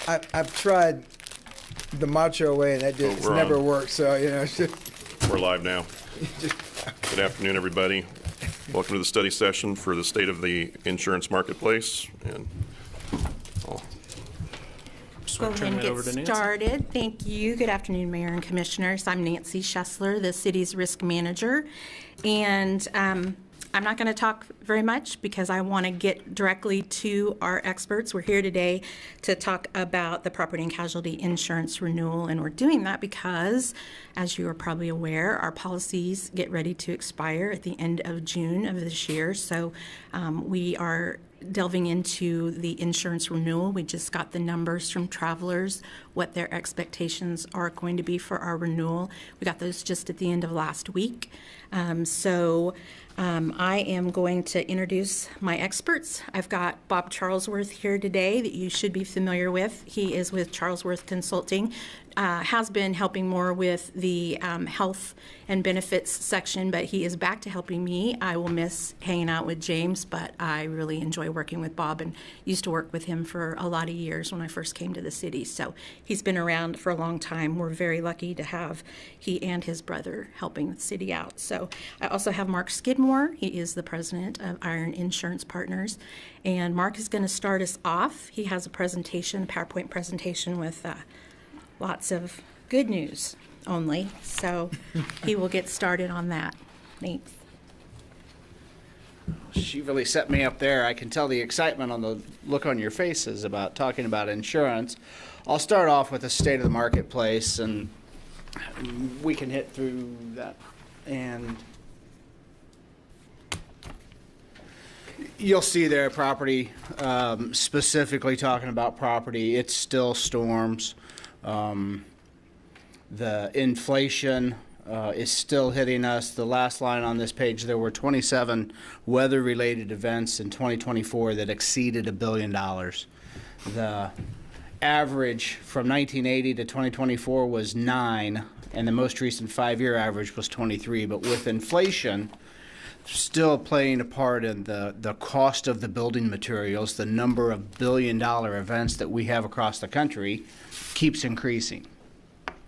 I've tried the macho way, and that it's never worked. So we're live now. Good afternoon, everybody. Welcome to the study session for the state of the insurance marketplace. And Go ahead and get started. Thank you. Good afternoon, Mayor and Commissioners. I'm Nancy Schessler, the city's risk manager, and I'm not going to talk very much because I want to get directly to our experts. We're here today to talk about the property and casualty insurance renewal, and we're doing that because, as you are probably aware, our policies get ready to expire at the end of June of this year. So we are delving into the insurance renewal. We just got the numbers from Travelers, what their expectations are going to be for our renewal. We got those just at the end of last week. I am going to introduce my experts. I've got Bob Charlesworth here today that you should be familiar with. He is with Charlesworth Consulting, has been helping more with the health and benefits section, but he is back to helping me. I will miss hanging out with James, but I really enjoy working with Bob and used to work with him for a lot of years when I first came to the city. So he's been around for a long time. We're very lucky to have he and his brother helping the city out. So I also have Mark Skidmore. He is the president of Iron Insurance Partners. And Mark is going to start us off. He has a presentation, a PowerPoint presentation with lots of good news only. So he will get started on that. Thanks. She really set me up there. I can tell the excitement on the look on your faces about talking about insurance. I'll start off with the state of the marketplace, and we can hit through that. And you'll see there property, specifically talking about property. It's still storms. The inflation is still hitting us. The last line on this page, there were 27 weather-related events in 2024 that exceeded $1 billion. The average from 1980 to 2024 was 9, and the most recent 5-year average was 23. But with inflation still playing a part in the cost of the building materials, the number of billion-dollar events that we have across the country keeps increasing.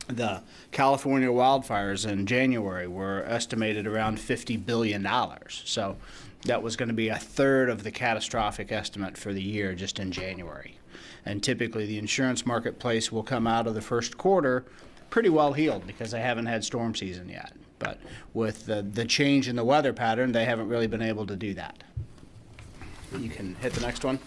The California wildfires in January were estimated around $50 billion. So that was going to be a third of the catastrophic estimate for the year just in January. And typically the insurance marketplace will come out of the first quarter pretty well healed because they haven't had storm season yet. But with the change in the weather pattern, they haven't really been able to do that. You can hit the next one.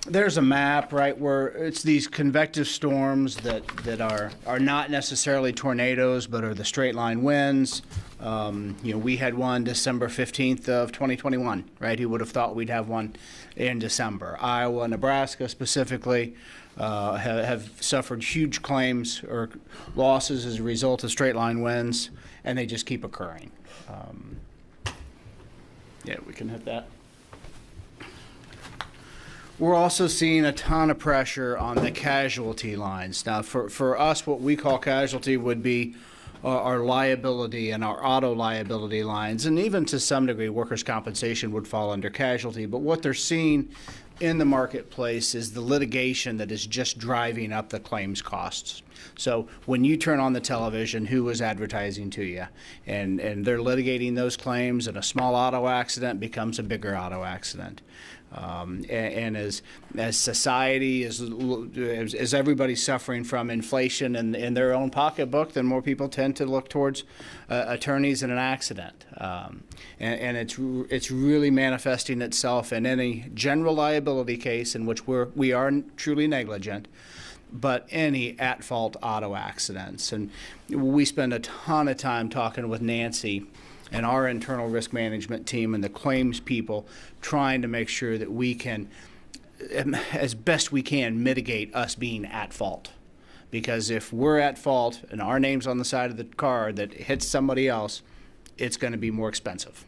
There's a map, right, where it's these convective storms that are not necessarily tornadoes, but are the straight line winds. We had one December 15th of 2021, right? Who would have thought we'd have one in December? Iowa, Nebraska specifically have suffered huge claims or losses as a result of straight line winds, and they just keep occurring. Yeah, we can hit that. We're also seeing a ton of pressure on the casualty lines. Now, for us, what we call casualty would be our liability and our auto liability lines, and even to some degree, workers' compensation would fall under casualty. But what they're seeing in the marketplace is the litigation that is just driving up the claims costs. So when you turn on the television, who is advertising to you? And they're litigating those claims, and a small auto accident becomes a bigger auto accident. And as society, as everybody's suffering from inflation in their own pocketbook, then more people tend to look towards attorneys in an accident. And it's really manifesting itself in any general liability case in which we are truly negligent, but any at-fault auto accidents. And we spend a ton of time talking with Nancy and our internal risk management team and the claims people, trying to make sure that we can, as best we can, mitigate us being at fault. Because if we're at fault and our name's on the side of the car that hits somebody else, it's going to be more expensive.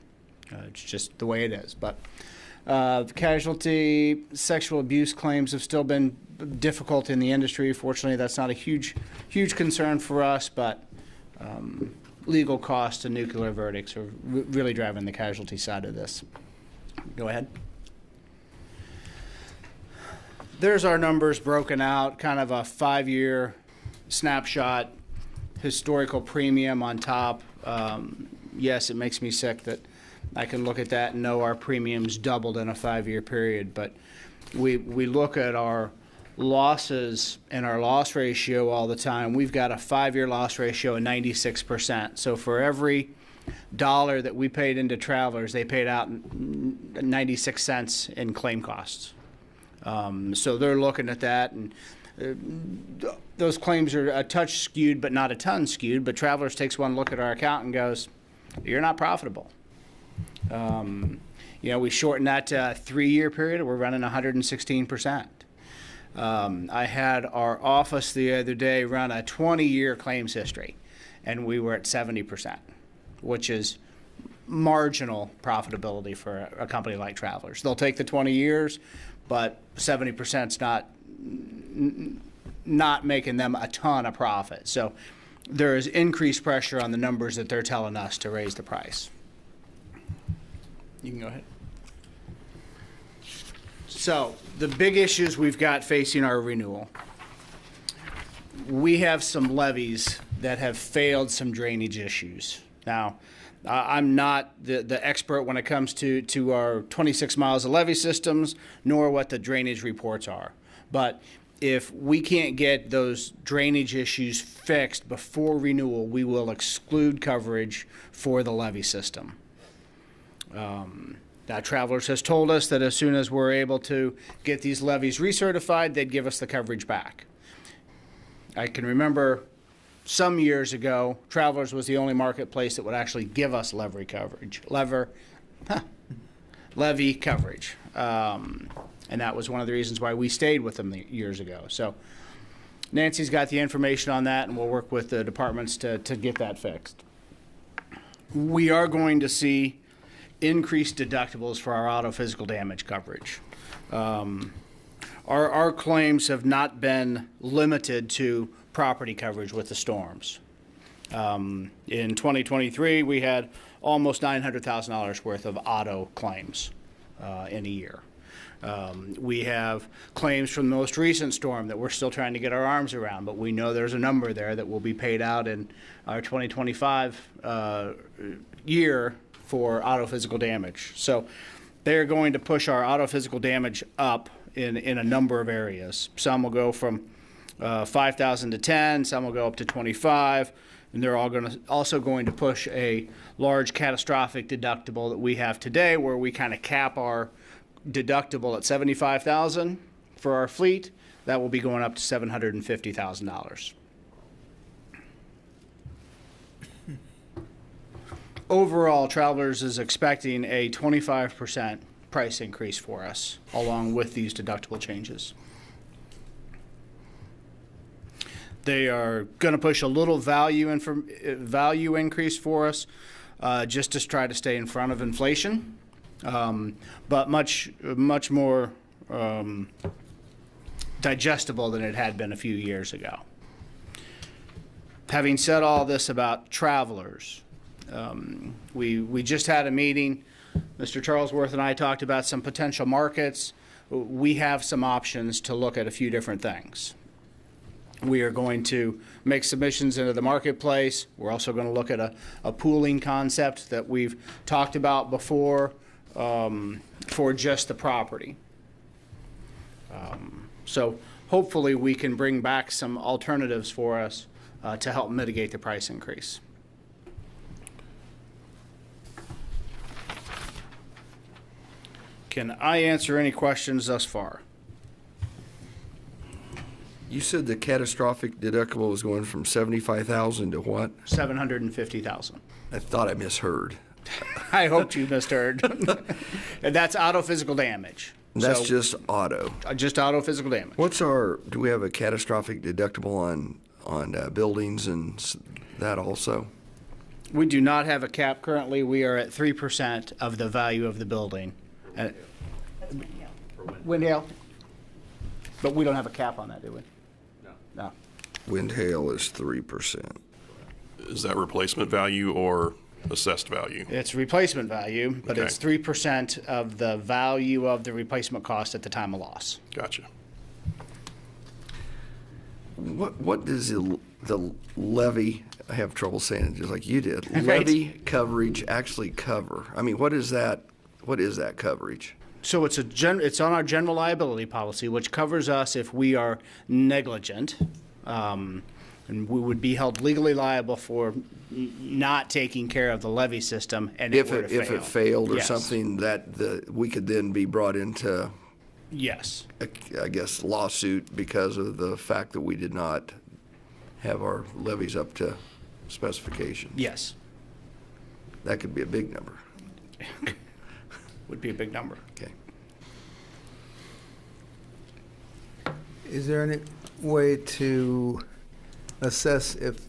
It's just the way it is. But casualty, sexual abuse claims have still been difficult in the industry. Fortunately, that's not a huge concern for us, but legal costs and nuclear verdicts are really driving the casualty side of this. Go ahead. there's our numbers broken out, kind of a 5-year snapshot, historical premium on top. Yes, it makes me sick that I can look at that and know our premiums doubled in a 5-year period, but we look at our losses and our loss ratio all the time. We've got a 5-year loss ratio of 96%. So for every dollar that we paid into Travelers, they paid out 96 cents in claim costs. So they're looking at that, and those claims are a touch skewed, but not a ton skewed. But Travelers takes one look at our account and goes, "You're not profitable." We shortened that to a 3-year period. We're running 116%. I had our office the other day run a 20-year claims history, and we were at 70%, which is marginal profitability for a company like Travelers. They'll take the 20 years, but 70% is not making them a ton of profit. So there is increased pressure on the numbers that they're telling us to raise the price. You can go ahead. So the big issues we've got facing our renewal. We have some levees that have failed some drainage issues. Now, I'm not the expert when it comes to our 26 miles of levee systems, nor what the drainage reports are. But if we can't get those drainage issues fixed before renewal, we will exclude coverage for the levee system. Now, Travelers has told us that as soon as we're able to get these levees recertified, they'd give us the coverage back. I can remember some years ago, Travelers was the only marketplace that would actually give us levee coverage. Levee coverage. And that was one of the reasons why we stayed with them years ago. So Nancy's got the information on that, and we'll work with the departments to get that fixed. We are going to see increased deductibles for our auto physical damage coverage. Our claims have not been limited to property coverage with the storms. In 2023, we had almost $900,000 worth of auto claims in a year. We have claims from the most recent storm that we're still trying to get our arms around, but we know there's a number there that will be paid out in our 2025 year for auto physical damage. So they're going to push our auto physical damage up in a number of areas. Some will go from 5,000 to 10, some will go up to 25, and they're all also going to push a large catastrophic deductible that we have today, where we kind of cap our deductible at $75,000 for our fleet. That will be going up to $750,000. Overall, Travelers is expecting a 25% price increase for us, along with these deductible changes. They are going to push a little value increase for us, just to try to stay in front of inflation, but much more digestible than it had been a few years ago. Having said all this about Travelers, we just had a meeting. Mr. Charlesworth and I talked about some potential markets. We have some options to look at a few different things. We are going to make submissions into the marketplace. We're also going to look at a pooling concept that we've talked about before for just the property. So hopefully we can bring back some alternatives for us to help mitigate the price increase. Can I answer any questions thus far? You said the catastrophic deductible was going from $75,000 to what? $750,000. I thought I misheard. I hoped you misheard. And that's auto physical damage. That's So, just auto. just auto physical damage. Do we have a catastrophic deductible on buildings and that also? We do not have a cap currently. We are at 3% of the value of the building. Wind hail. But we don't have a cap on that, do we? No. Wind hail is 3%. Is that replacement value or assessed value? It's replacement value, but Okay. it's 3% of the value of the replacement cost at the time of loss. Gotcha. what does the levy, I have trouble saying it just like you did, levy coverage actually cover? I mean, what is that coverage? So it's on our general liability policy, which covers us if we are negligent, and we would be held legally liable for not taking care of the levy system, and If it failed or Yes. something that we could then be brought into, Yes. I guess, lawsuit because of the fact that we did not have our levies up to specification. Yes. That could be a big number. Would be a big number. Okay. Is there any way to assess if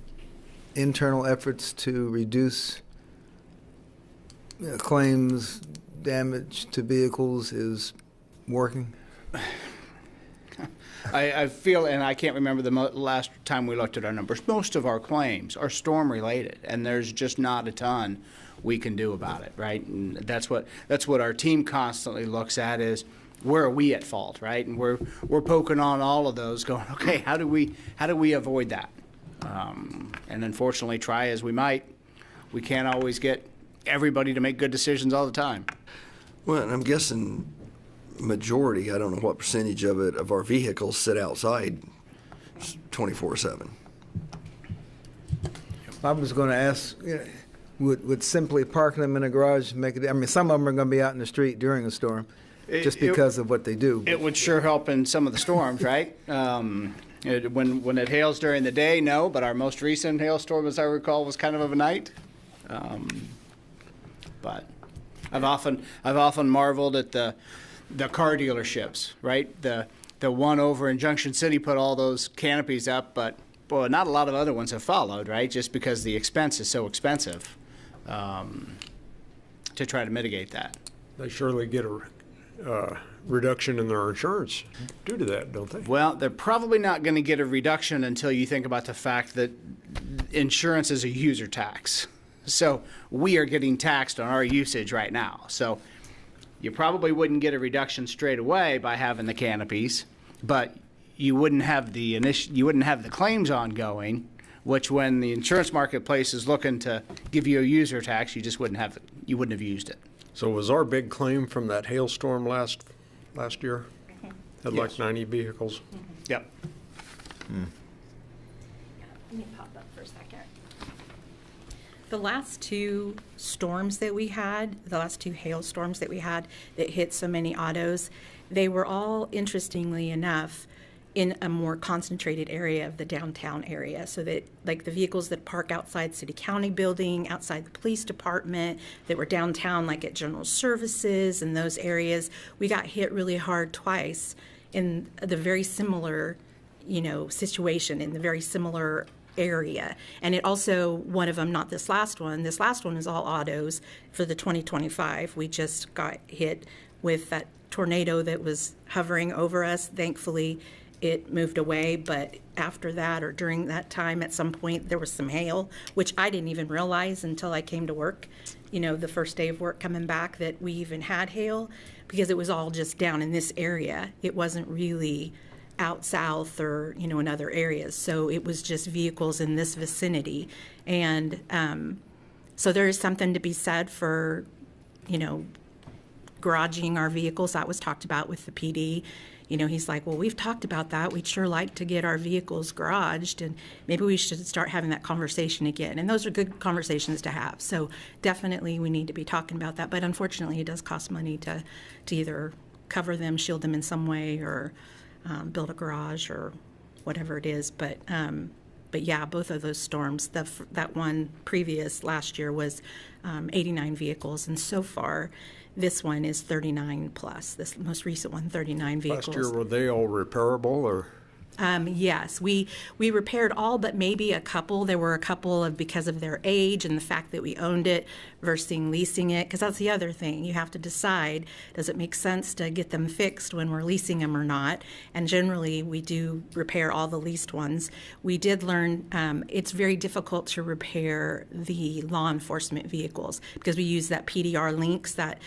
internal efforts to reduce claims damage to vehicles is working? I feel, and I can't remember the last time we looked at our numbers, most of our claims are storm related, and there's just not a ton we can do about it, right? And that's what our team constantly looks at is where are we at fault, right? And we're poking on all of those, going, okay, how do we avoid that? And unfortunately, try as we might, we can't always get everybody to make good decisions all the time. Well, and I'm guessing majority, I don't know what percentage of it, of our vehicles sit outside 24/7. I was going to ask, would simply parking them in a garage make it? I mean, some of them are going to be out in the street during a storm, just because of what they do. It would sure help in some of the storms, right? When it hails during the day, no, but our most recent hailstorm, as I recall, was kind of a night. But I've often marveled at the car dealerships, right? The one over in Junction City put all those canopies up, but boy, not a lot of other ones have followed, right? Just because the expense is so expensive to try to mitigate that. They surely get a reduction in their insurance due to that, don't they? Well, they're probably not going to get a reduction until you think about the fact that insurance is a user tax. So we are getting taxed on our usage right now. So you probably wouldn't get a reduction straight away by having the canopies, but you wouldn't have the claims ongoing, which when the insurance marketplace is looking to give you a user tax, you wouldn't have used it. So was our big claim from that hailstorm last year? Had like 90 vehicles? Yep. Let me pop up for a second. The last two storms that we had, the last two hailstorms that we had that hit so many autos, they were all, interestingly enough, in a more concentrated area of the downtown area, so that like the vehicles that park outside city county building, outside the police department, that were downtown like at general services and those areas, we got hit really hard twice in the very similar, situation, in the very similar area. And it also, one of them, not this last one is all autos for the 2025. We just got hit with that tornado that was hovering over us. Thankfully, it moved away, but after that or during that time, at some point, there was some hail, which I didn't even realize until I came to work, the first day of work coming back, that we even had hail, because it was all just down in this area. It wasn't really out south or, in other areas. So it was just vehicles in this vicinity. And so there is something to be said for, garaging our vehicles. That was talked about with the PD. He's like, well, we've talked about that. We'd sure like to get our vehicles garaged, and maybe we should start having that conversation again. And those are good conversations to have. So definitely we need to be talking about that. But unfortunately, it does cost money to either cover them, shield them in some way, or build a garage or whatever it is. But yeah, both of those storms, that one previous last year was 89 vehicles, and so far this one is 39 plus. This most recent one, 39 vehicles. Last year, were they all repairable or? Yes, we repaired all but maybe a couple. There were a couple of, because of their age and the fact that we owned it versus leasing it, because that's the other thing. You have to decide, does it make sense to get them fixed when we're leasing them or not? And generally, we do repair all the leased ones. We did learn it's very difficult to repair the law enforcement vehicles because we use that PDR links, that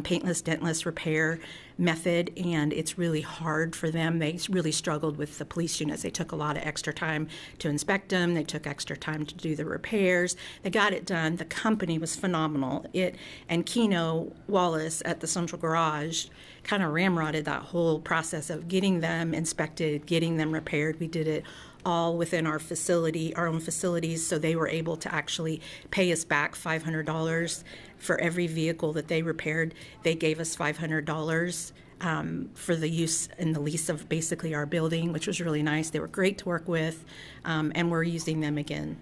paintless, dentless repair. method, and it's really hard for them. They really struggled with the police units. They took a lot of extra time to inspect them. They took extra time to do the repairs. They got it done. The company was phenomenal. It and Keno Wallace at the Central Garage kind of ramrodded that whole process of getting them inspected, getting them repaired. We did it all within our facility, our own facilities, so they were able to actually pay us back $500 for every vehicle that they repaired. They gave us $500 for the use and the lease of basically our building, which was really nice. They were great to work with, and we're using them again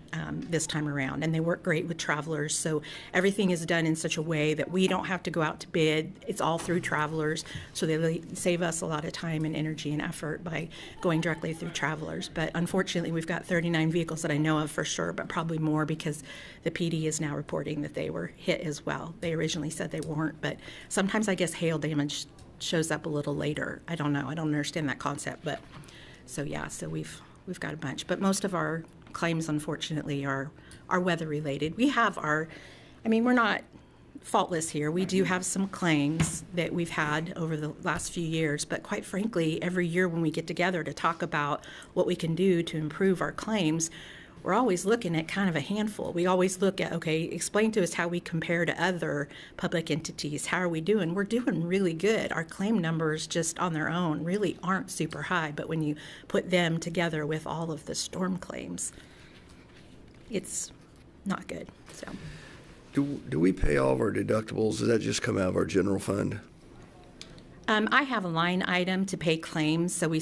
this time around. And they work great with travelers, so everything is done in such a way that we don't have to go out to bid. It's all through travelers, so they really save us a lot of time and energy and effort by going directly through travelers. But unfortunately, we've got 39 vehicles that I know of for sure, but probably more because the PD is now reporting that they were hit as well. They originally said they weren't, but sometimes I guess hail damage shows up a little later. I don't know. I don't understand that concept, but so yeah. So we've got a bunch, but most of our claims, unfortunately, are weather related. We have our, I mean, we're not faultless here. We do have some claims that we've had over the last few years, but quite frankly, every year when we get together to talk about what we can do to improve our claims, we're always looking at kind of a handful. We always look at, okay, explain to us how we compare to other public entities. How are we doing? We're doing really good. Our claim numbers just on their own really aren't super high, but when you put them together with all of the storm claims, it's not good. So, Do we pay all of our deductibles? Does that just come out of our general fund? I have a line item to pay claims, so we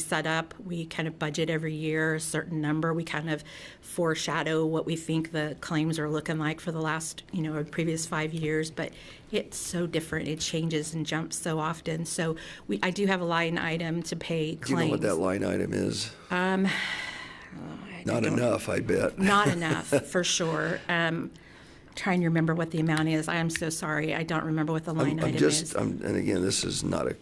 kind of budget every year a certain number. We kind of foreshadow what we think the claims are looking like for the last, or previous 5 years, but it's so different. It changes and jumps so often. So I do have a line item to pay claims. Do you know what that line item is? Not enough, I bet. Not enough, for sure. Trying to remember what the amount is. I am so sorry. I don't remember what the line item is. And again, this is not a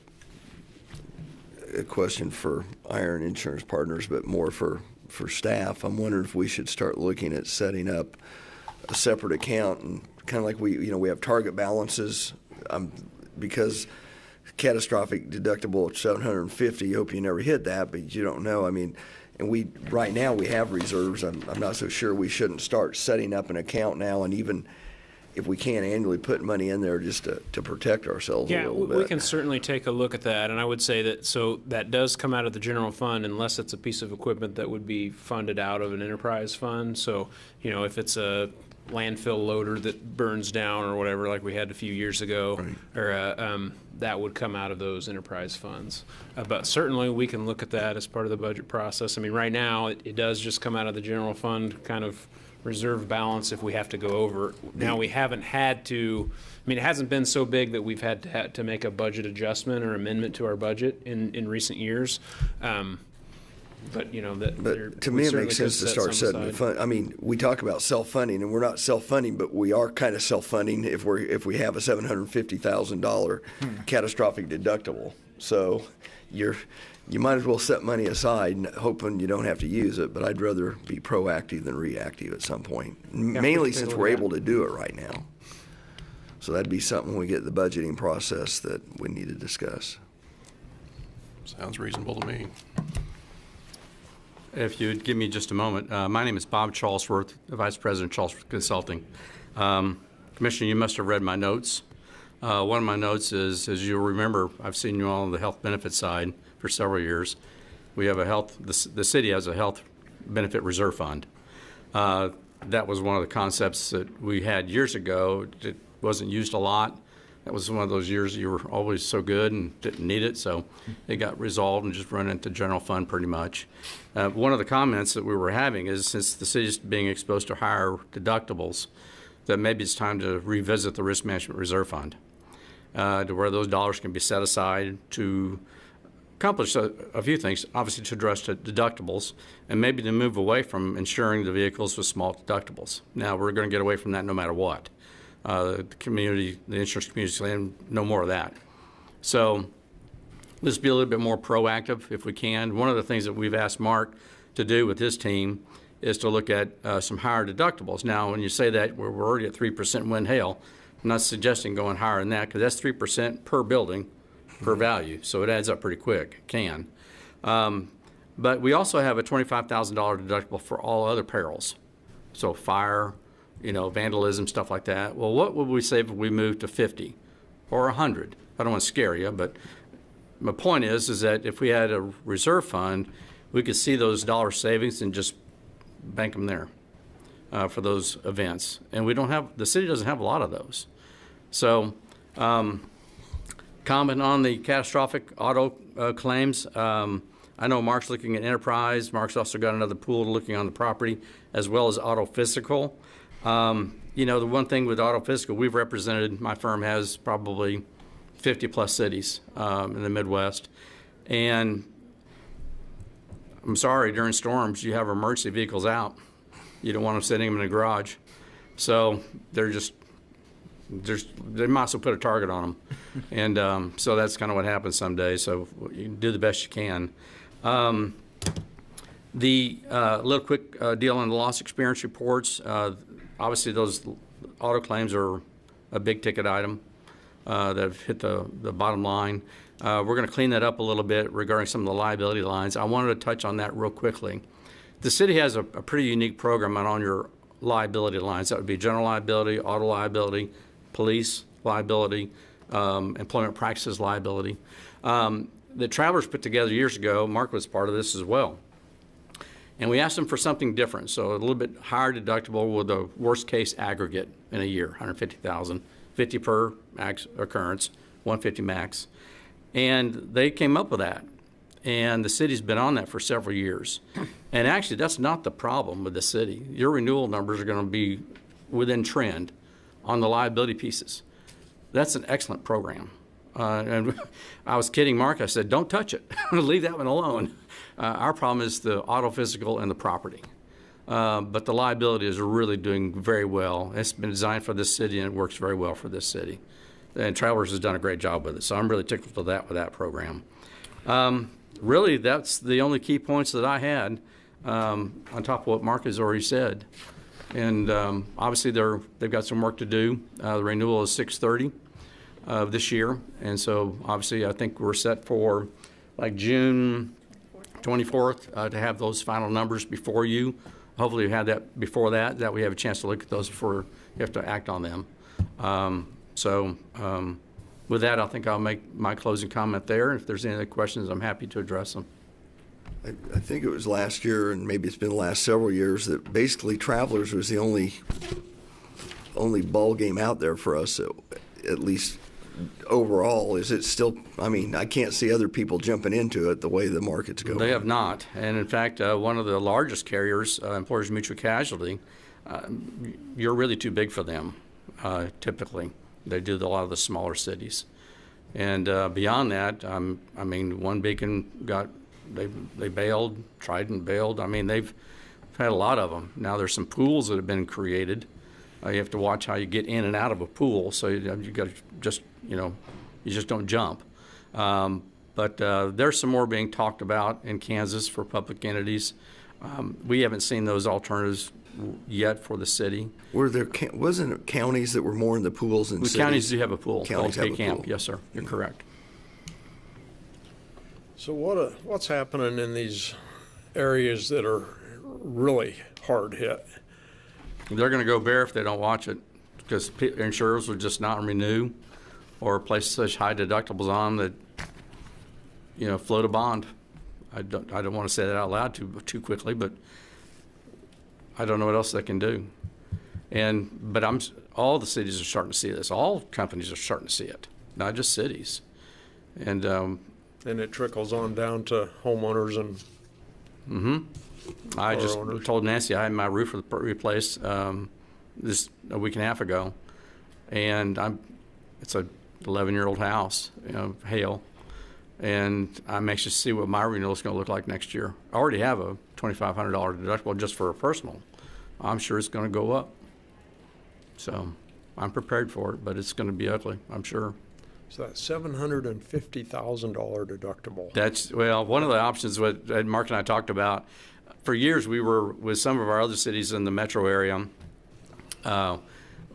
question for Iron Insurance Partners, but more for staff. I'm wondering if we should start looking at setting up a separate account, and kind of like we have target balances, because catastrophic deductible at $750. You hope you never hit that, but you don't know. I mean, and right now we have reserves. I'm not so sure we shouldn't start setting up an account now, and even if we can annually put money in there just to protect ourselves a little bit. We can certainly take a look at that, and I would say that does come out of the general fund unless it's a piece of equipment that would be funded out of an enterprise fund. So, if it's a landfill loader that burns down or whatever, like we had a few years ago, right, or that would come out of those enterprise funds. But certainly we can look at that as part of the budget process. I mean, right now it does just come out of the general fund kind of reserve balance if we have to go over. Now, we haven't had to, it hasn't been so big that we've had to make a budget adjustment or amendment to our budget in recent years. But to me, it makes sense to start setting the fund. We talk about self-funding, and we're not self-funding, but we are kind of self-funding if we have a $750,000 catastrophic deductible. So you might as well set money aside, hoping you don't have to use it. But I'd rather be proactive than reactive at some point, mainly since we're able to do it right now. So that'd be something when we get the budgeting process that we need to discuss. Sounds reasonable to me. If you'd give me just a moment. My name is Bob Charlesworth, Vice President, Charlesworth Consulting. Commissioner, you must have read my notes. One of my notes is, as you'll remember, I've seen you all on the health benefit side for several years. We have the city has a health benefit reserve fund. That was one of the concepts that we had years ago. It wasn't used a lot. That was one of those years you were always so good and didn't need it, so it got resolved and just run into general fund pretty much. One of the comments that we were having is, since the city's being exposed to higher deductibles, that maybe it's time to revisit the risk management reserve fund to where those dollars can be set aside to accomplish a few things, obviously to address the deductibles, and maybe to move away from insuring the vehicles with small deductibles. Now, we're going to get away from that no matter what. The insurance community is saying no more of that. So let's be a little bit more proactive if we can. One of the things that we've asked Mark to do with his team is to look at some higher deductibles. Now, when you say that, we're already at 3% wind hail. I'm not suggesting going higher than that, because that's 3% per building per value, so it adds up pretty quick. It can. But we also have a $25,000 deductible for all other perils. So fire, vandalism, stuff like that. Well, what would we save if we moved to 50 or 100? I don't want to scare you, but my point is that if we had a reserve fund, we could see those dollar savings and just bank them there for those events. And the city doesn't have a lot of those. So, comment on the catastrophic auto claims. I know Mark's looking at enterprise. Mark's also got another pool looking on the property, as well as auto physical. The one thing with auto physical, my firm has probably 50 plus cities in the Midwest. And I'm sorry, during storms, you have emergency vehicles out. You don't want them sitting in the garage. So they might as well put a target on them. And so that's kind of what happens some days. So you do the best you can. The little quick deal on the loss experience reports. Obviously, those auto claims are a big ticket item that have hit the bottom line. We're going to clean that up a little bit regarding some of the liability lines. I wanted to touch on that real quickly. The city has a pretty unique program on your liability lines. That would be general liability, auto liability, police liability, employment practices liability. The Travelers put together years ago, Mark was part of this as well. And we asked them for something different, so a little bit higher deductible with a worst case aggregate in a year, $150,000, 50 per max occurrence, 150 max. And they came up with that. And the city's been on that for several years. And actually, that's not the problem with the city. Your renewal numbers are going to be within trend on the liability pieces. That's an excellent program. And I was kidding Mark. I said, don't touch it. Leave that one alone. Our problem is the auto physical and the property. But the liability is really doing very well. It's been designed for this city, and it works very well for this city. And Travelers has done a great job with it. So I'm really tickled with that program. Really, that's the only key points that I had on top of what Mark has already said. And obviously, they've got some work to do. The renewal is 6/30 of this year. And so, obviously, I think we're set for like June 24th to have those final numbers before you. Hopefully, we have that before that we have a chance to look at those before you have to act on them. With that, I think I'll make my closing comment there. If there's any other questions, I'm happy to address them. I think it was last year, and maybe it's been the last several years, that basically Travelers was the only ball game out there for us, at least overall. Is it still, I can't see other people jumping into it the way the market's going. They have not. And in fact, one of the largest carriers, Employers Mutual Casualty, you're really too big for them, typically. They do a lot of the smaller cities. And beyond that, one beacon they bailed, tried and bailed. They've had a lot of them. Now there's some pools that have been created. You have to watch how you get in and out of a pool. So you got to just, you just don't jump. But there's some more being talked about in Kansas for public entities. We haven't seen those alternatives yet for the city. Wasn't it counties that were more in the pools than cities? Counties do have a pool. Counties have a pool. Yes, sir. You're correct. So what's happening in these areas that are really hard hit? They're going to go bare if they don't watch it, because insurers will just not renew or place such high deductibles on that, float a bond. I don't want to say that out loud too quickly, but I don't know what else they can do. But all the cities are starting to see this. All companies are starting to see it, not just cities. And it trickles on down to homeowners and. Mm-hmm. I just told Nancy I had my roof replaced this a week and a half ago, and it's a 11-year-old house, hail, and I'm anxious to see what my renewal is going to look like next year. I already have a $2,500 deductible just for a personal. I'm sure it's going to go up. So I'm prepared for it, but it's going to be ugly, I'm sure. So that $750,000 deductible. That's, one of the options what Mark and I talked about. For years, we were with some of our other cities in the metro area.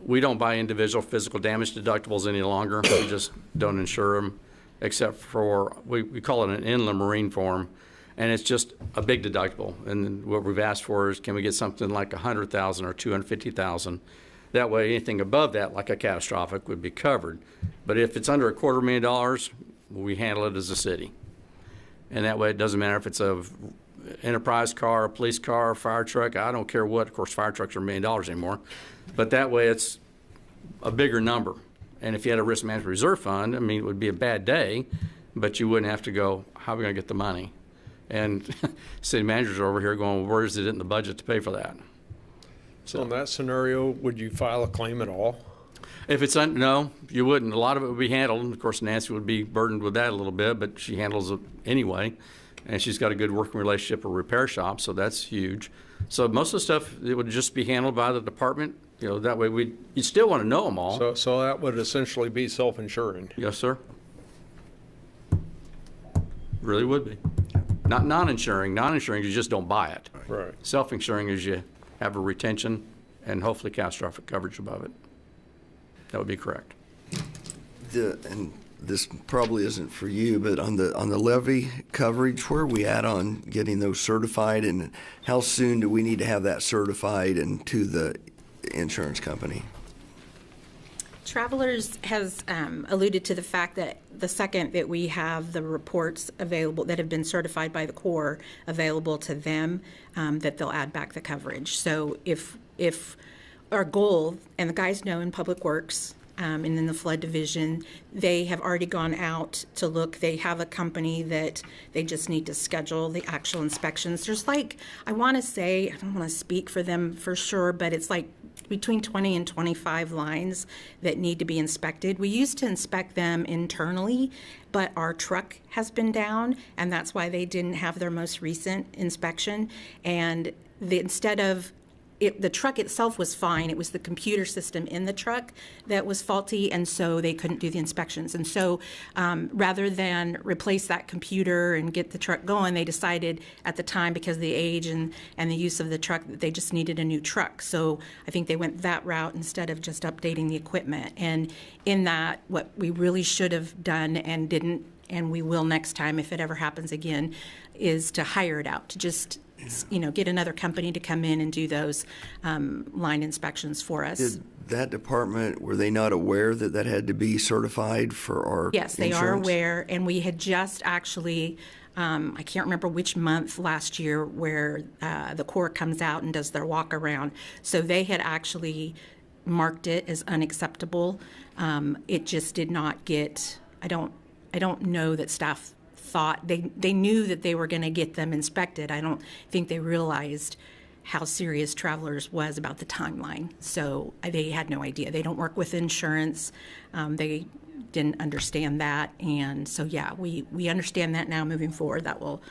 We don't buy individual physical damage deductibles any longer. We just don't insure them. except for, we call it an inland marine form, and it's just a big deductible. And what we've asked for is, can we get something like $100,000 or $250,000? That way, anything above that, like a catastrophic, would be covered. But if it's under $250,000, we handle it as a city. And that way, it doesn't matter if it's a enterprise car, a police car, a fire truck, I don't care what. Of course, fire trucks are $1 million anymore. But that way, it's a bigger number. And if you had a risk management reserve fund, I mean, it would be a bad day, but you wouldn't have to go, how are we going to get the money? And city managers are over here going, well, where is it in the budget to pay for that? So in that scenario, would you file a claim at all? If it's, no, you wouldn't. A lot of it would be handled. And of course, Nancy would be burdened with that a little bit, but she handles it anyway. And she's got a good working relationship with repair shop, so that's huge. So most of the stuff, it would just be handled by the department. You know, that way you still want to know them all. So that would essentially be self-insuring. Yes, sir. Really would be. Not non-insuring. Non-insuring, you just don't buy it. Right. Self-insuring is you have a retention and hopefully catastrophic coverage above it. That would be correct. And this probably isn't for you, but on the levy coverage, where are we at on getting those certified, and how soon do we need to have that certified and to the insurance company? Travelers has alluded to the fact that the second that we have the reports available that have been certified by the Corps available to them, that they'll add back the coverage. So if our goal, and the guys know in Public Works, and in the flood division, they have already gone out to look. They have a company that they just need to schedule the actual inspections. There's like, I want to say, I don't want to speak for them for sure, but it's like between 20 and 25 lines that need to be inspected. We used to inspect them internally, but our truck has been down, and that's why they didn't have their most recent inspection. And instead of the truck itself was fine. It was the computer system in the truck that was faulty, and so they couldn't do the inspections. And so rather than replace that computer and get the truck going, they decided at the time, because of the age and the use of the truck, that they just needed a new truck. So I think they went that route instead of just updating the equipment. And in that, what we really should have done and didn't, and we will next time if it ever happens again, is to hire it out, to just get another company to come in and do those line inspections for us. Did that department, were they not aware that that had to be certified for our Yes, they insurance? are aware, and we had just actually, I can't remember which month last year, where the Corps comes out and does their walk around. So they had actually marked it as unacceptable. It just did not get, I don't know that staff thought, they knew that they were going to get them inspected. I don't think they realized how serious Travelers was about the timeline. So they had no idea. They don't work with insurance. They didn't understand that. And so, yeah, we understand that now moving forward. That will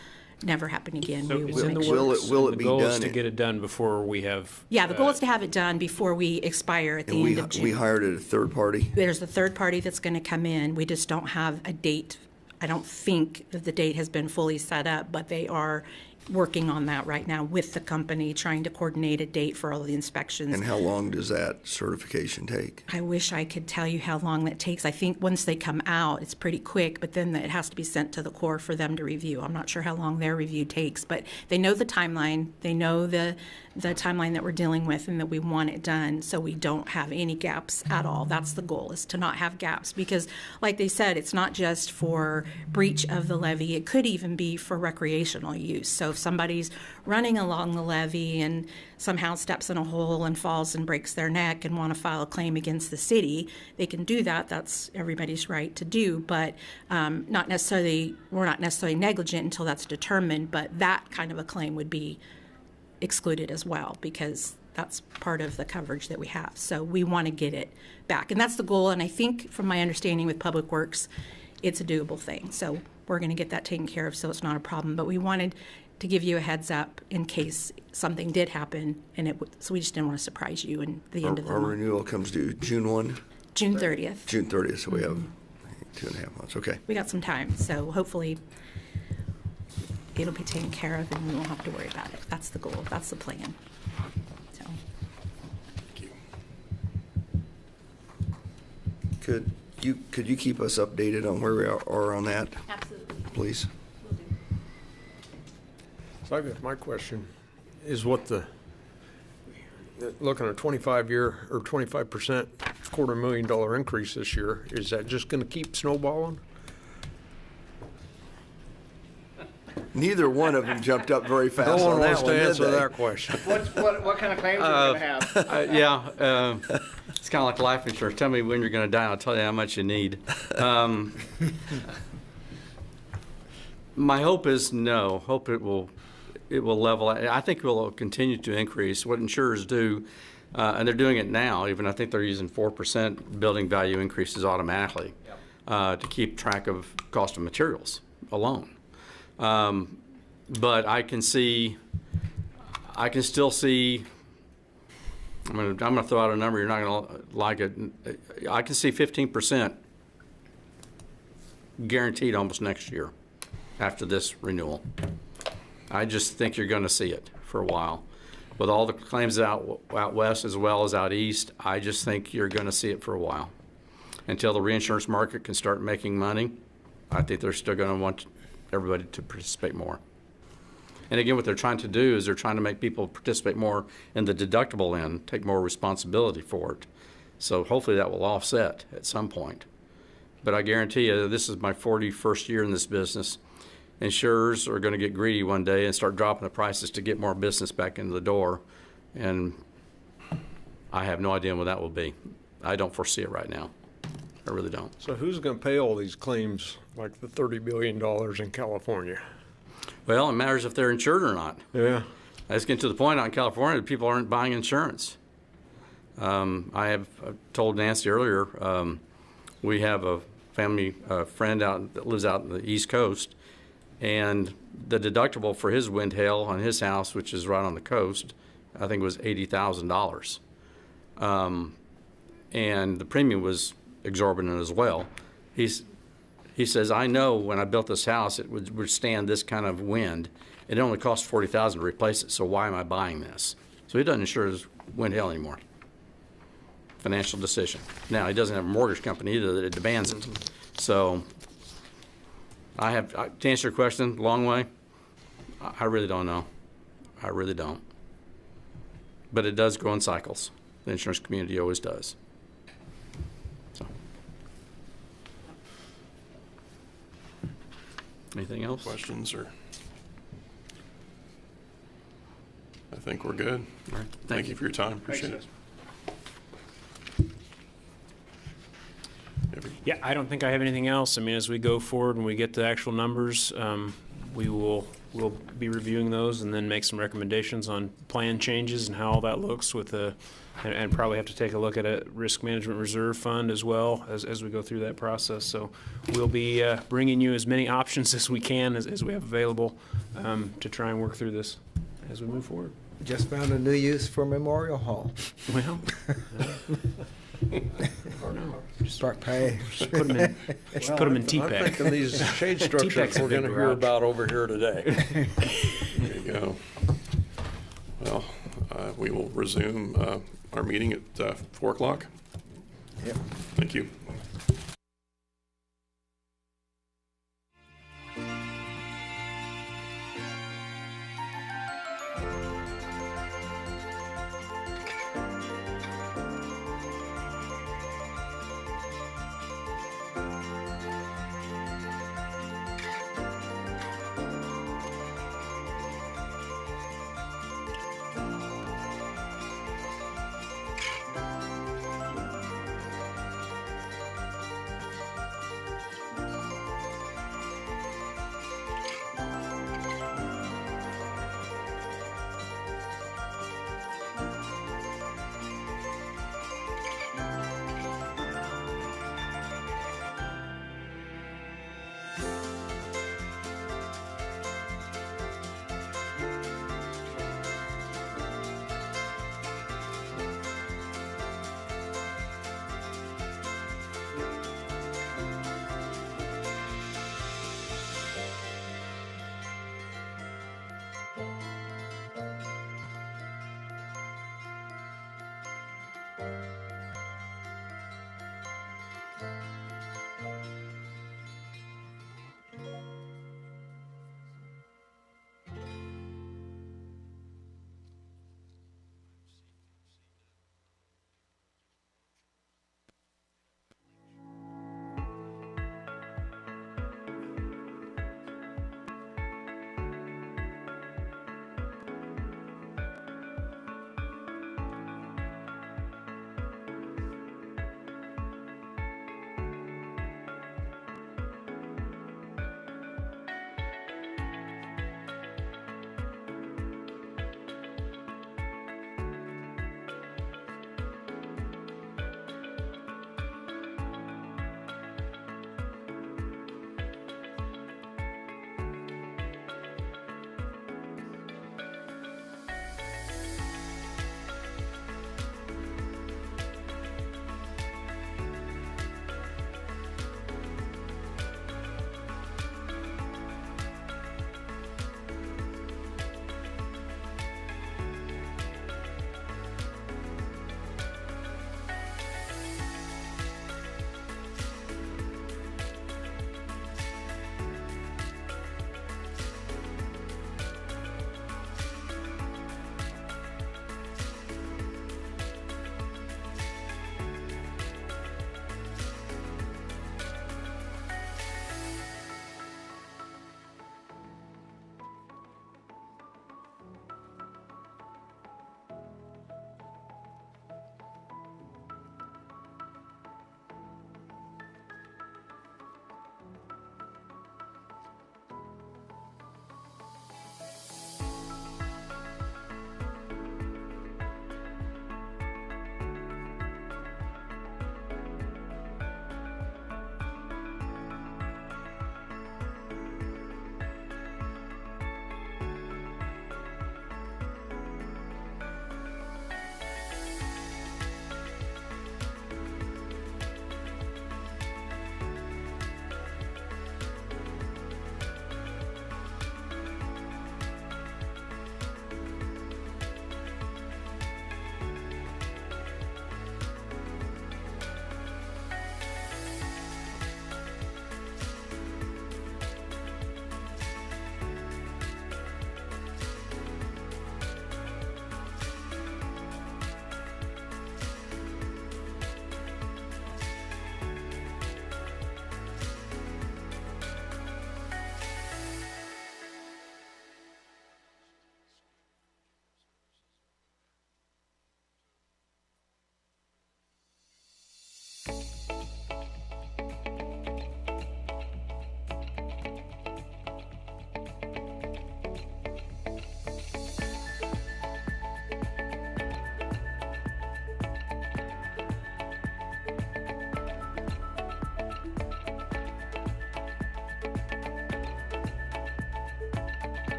never happen again. So We it's in the make sure. works. Will it The be goal is done to in- get it done before we have. Yeah, the goal is to have it done before we expire at the And end of June. we hired a third party? There's a third party that's going to come in. We just don't have a date. I don't think that the date has been fully set up, but they are working on that right now with the company, trying to coordinate a date for all the inspections. And how long does that certification take? I wish I could tell you how long that takes. I think once they come out, it's pretty quick, but then it has to be sent to the Corps for them to review. I'm not sure how long their review takes, but they know the timeline. They know the timeline that we're dealing with and that we want it done so we don't have any gaps at all. That's the goal, is to not have gaps, because like they said, it's not just for breach of the levee. It could even be for recreational use. So if somebody's running along the levee and somehow steps in a hole and falls and breaks their neck and want to file a claim against the city, they can do that. That's everybody's right to do, but we're not necessarily negligent until that's determined, but that kind of a claim would be excluded as well, because that's part of the coverage that we have. So we want to get it back, and that's the goal. And I think from my understanding with Public Works, it's a doable thing. So we're going to get that taken care of, so it's not a problem. But we wanted to give you a heads up in case something did happen, and so we just didn't want to surprise you in the end of the Our month. renewal comes due June 1? June 30th. June 30th, so we have 2.5 months. Okay. We got some time, so hopefully it'll be taken care of and we won't have to worry about it. That's the goal. That's the plan. So. Could Could you keep us updated on where we are on that, Absolutely. please? Will do. So I guess my question is looking at a 25-year or 25% $250,000 increase this year, is that just going to keep snowballing? Neither one of them jumped up very fast No one on that wants one, to did answer they? that question. What kind of claims are we going to have? Yeah, it's kind of like life insurance. Tell me when you're going to die, I'll tell you how much you need. My hope is no. Hope it will level out. I think it will continue to increase. What insurers do, and they're doing it now, even I think they're using 4% building value increases automatically to keep track of cost of materials alone. But I can still see, I'm gonna throw out a number, you're not gonna like it. I can see 15% guaranteed almost next year after this renewal. I just think you're gonna see it for a while. With all the claims out west as well as out east, I just think you're gonna see it for a while. Until the reinsurance market can start making money, I think they're still gonna want everybody to participate more. And again, what they're trying to do is they're trying to make people participate more in the deductible end, take more responsibility for it. So hopefully that will offset at some point. But I guarantee you, this is my 41st year in this business. Insurers are going to get greedy one day and start dropping the prices to get more business back into the door. And I have no idea when that will be. I don't foresee it right now. I really don't. So who's going to pay all these claims, like the $30 billion in California? Well, it matters if they're insured or not. Yeah. It's getting to the point out in California that people aren't buying insurance. I told Nancy earlier, we have a family friend that lives out in the East Coast, and the deductible for his wind hail on his house, which is right on the coast, I think was $80,000. And the premium was exorbitant as well. He says, I know when I built this house it would withstand this kind of wind. It only cost $40,000 to replace it, so why am I buying this? So he doesn't insure his wind hail anymore. Financial decision. Now, he doesn't have a mortgage company either that it demands it. So to answer your question, long way, I really don't know. I really don't. But it does go in cycles. The insurance community always does. Anything else? Questions or? I think we're good. All right. Thank you for your time. Appreciate it. Yeah, I don't think I have anything else. I mean, as we go forward and we get the actual numbers, we'll be reviewing those and then make some recommendations on plan changes and how all that looks with and probably have to take a look at a risk management reserve fund as well as we go through that process. So we'll be bringing you as many options as we can as we have available to try and work through this as we move forward. Just found a new use for Memorial Hall. Well, Park Pay. just put them in I'm TPEC. thinking these shade structures TPEC's a we're big going to hear garage. about over here today. There you go. Well, we will resume our meeting at 4 o'clock. Yep. Thank you.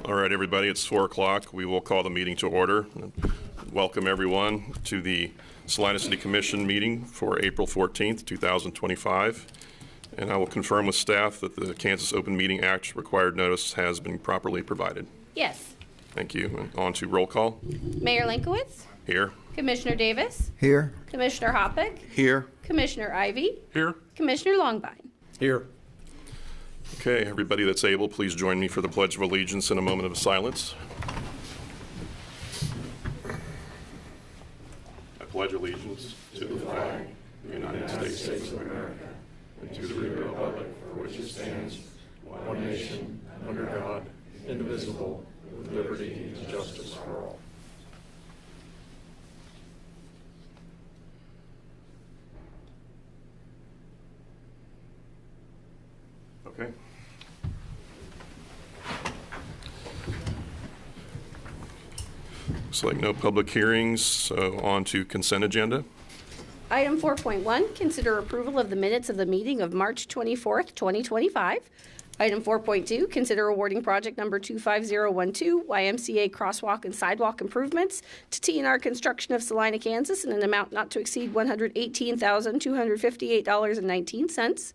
All right, everybody, it's 4 o'clock. We will call the meeting to order. Welcome, everyone, to the Salina City Commission meeting for April 14th, 2025. And I will confirm with staff that the Kansas Open Meeting Act required notice has been properly provided. Yes. Thank you. And on to roll call. Mayor Linkowitz, Here. Commissioner Davis, Here? Commissioner Hoppeck, Here. Commissioner Ivey, Here. Commissioner Longvine. Here. Okay, everybody that's able, please join me for the Pledge of Allegiance in a moment of silence. I pledge allegiance to the flag of the United States of America and to the republic for which it stands, one nation, Under God, indivisible, with liberty and justice for all. Okay. Looks like no public hearings, so on to consent agenda. Item 4.1, consider approval of the minutes of the meeting of March 24th, 2025. Item 4.2, consider awarding project number 25012, YMCA Crosswalk and Sidewalk Improvements to T&R Construction of Salina, Kansas, in an amount not to exceed $118,258.19.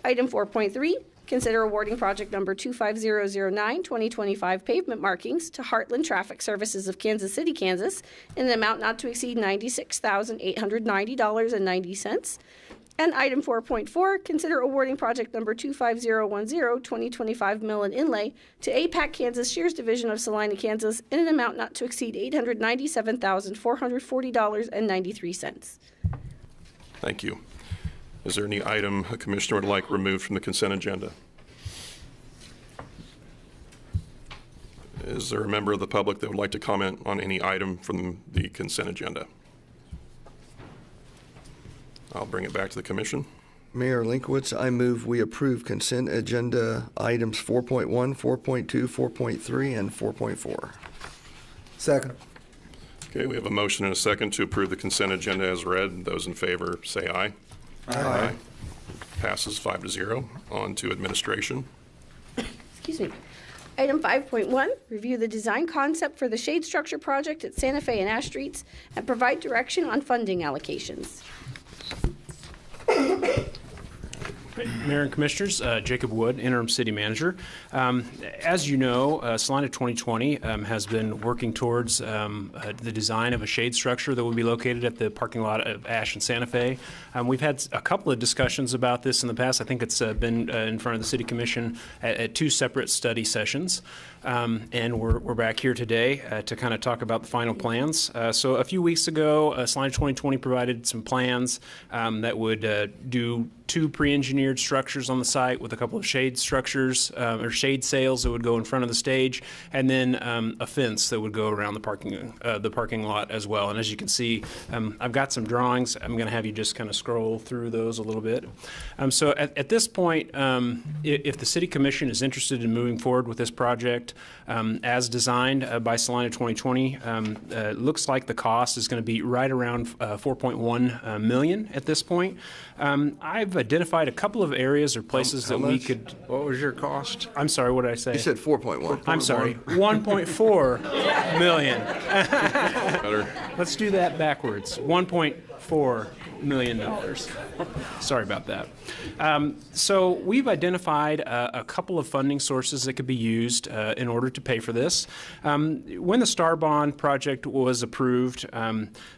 Item 4.3, consider awarding project number 25009, 2025 pavement markings to Heartland Traffic Services of Kansas City, Kansas, in an amount not to exceed $96,890.90. And item 4.4, consider awarding project number 25010, 2025 mill and inlay to APAC Kansas Shears Division of Salina, Kansas, in an amount not to exceed $897,440.93. Thank you. Is there any item a commissioner would like removed from the consent agenda? Is there a member of the public that would like to comment on any item from the consent agenda? I'll bring it back to the commission. Mayor Linkowitz, I move we approve consent agenda items 4.1, 4.2, 4.3, and 4.4. Second. Okay, we have a motion and a second to approve the consent agenda as read. Those in favor say aye. Aye. Passes 5-0. On to administration. Excuse me. Item 5.1, review the design concept for the shade structure project at Santa Fe and Ash Streets and provide direction on funding allocations. Mayor and Commissioners, Jacob Wood, Interim City Manager. As you know, Salina 2020 has been working towards the design of a shade structure that will be located at the parking lot of Ash and Santa Fe. We've had a couple of discussions about this in the past. I think it's been in front of the City Commission at 2 separate study sessions. And we're back here today to kind of talk about the final plans. So a few weeks ago, Salina 2020 provided some plans that would do 2 pre-engineered structures on the site with a couple of shade structures or shade sails that would go in front of the stage, and then a fence that would go around the parking lot as well. And as you can see, I've got some drawings. I'm going to have you just kind of scroll through those a little bit. So at this point, if the City Commission is interested in moving forward with this project as designed by Salina 2020, looks like the cost is going to be right around $4.1 million at this point. I've identified a couple of areas or places that we could. What was your cost? I'm sorry, what did I say? You said 4.1. I'm sorry, 1.4 million. Better. Let's do that backwards. $1.4 million. Sorry about that. So we've identified a couple of funding sources that could be used in order to pay for this. When the Star Bond project was approved,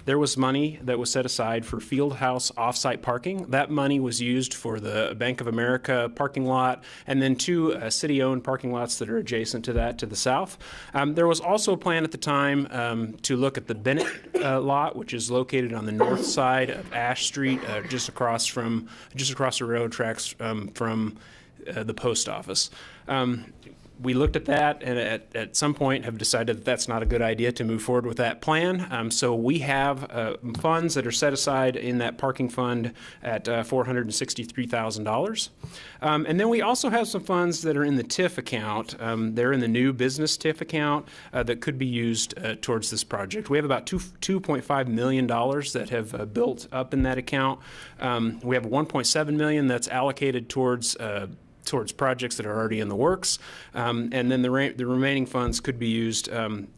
there was money that was set aside for Fieldhouse off-site parking. That money was used for the Bank of America parking lot and then 2 city-owned parking lots that are adjacent to that to the south. There was also a plan at the time to look at the Bennett lot, which is located on the north side of Ash Street, just across the railroad tracks from the post office. We looked at that and at some point have decided that that's not a good idea to move forward with that plan. So we have funds that are set aside in that parking fund at $463,000. And then we also have some funds that are in the TIF account. They're in the new business TIF account that could be used towards this project. We have about $2.5 million that have built up in that account. We have $1.7 million that's allocated towards towards projects that are already in the works, and then the remaining funds could be used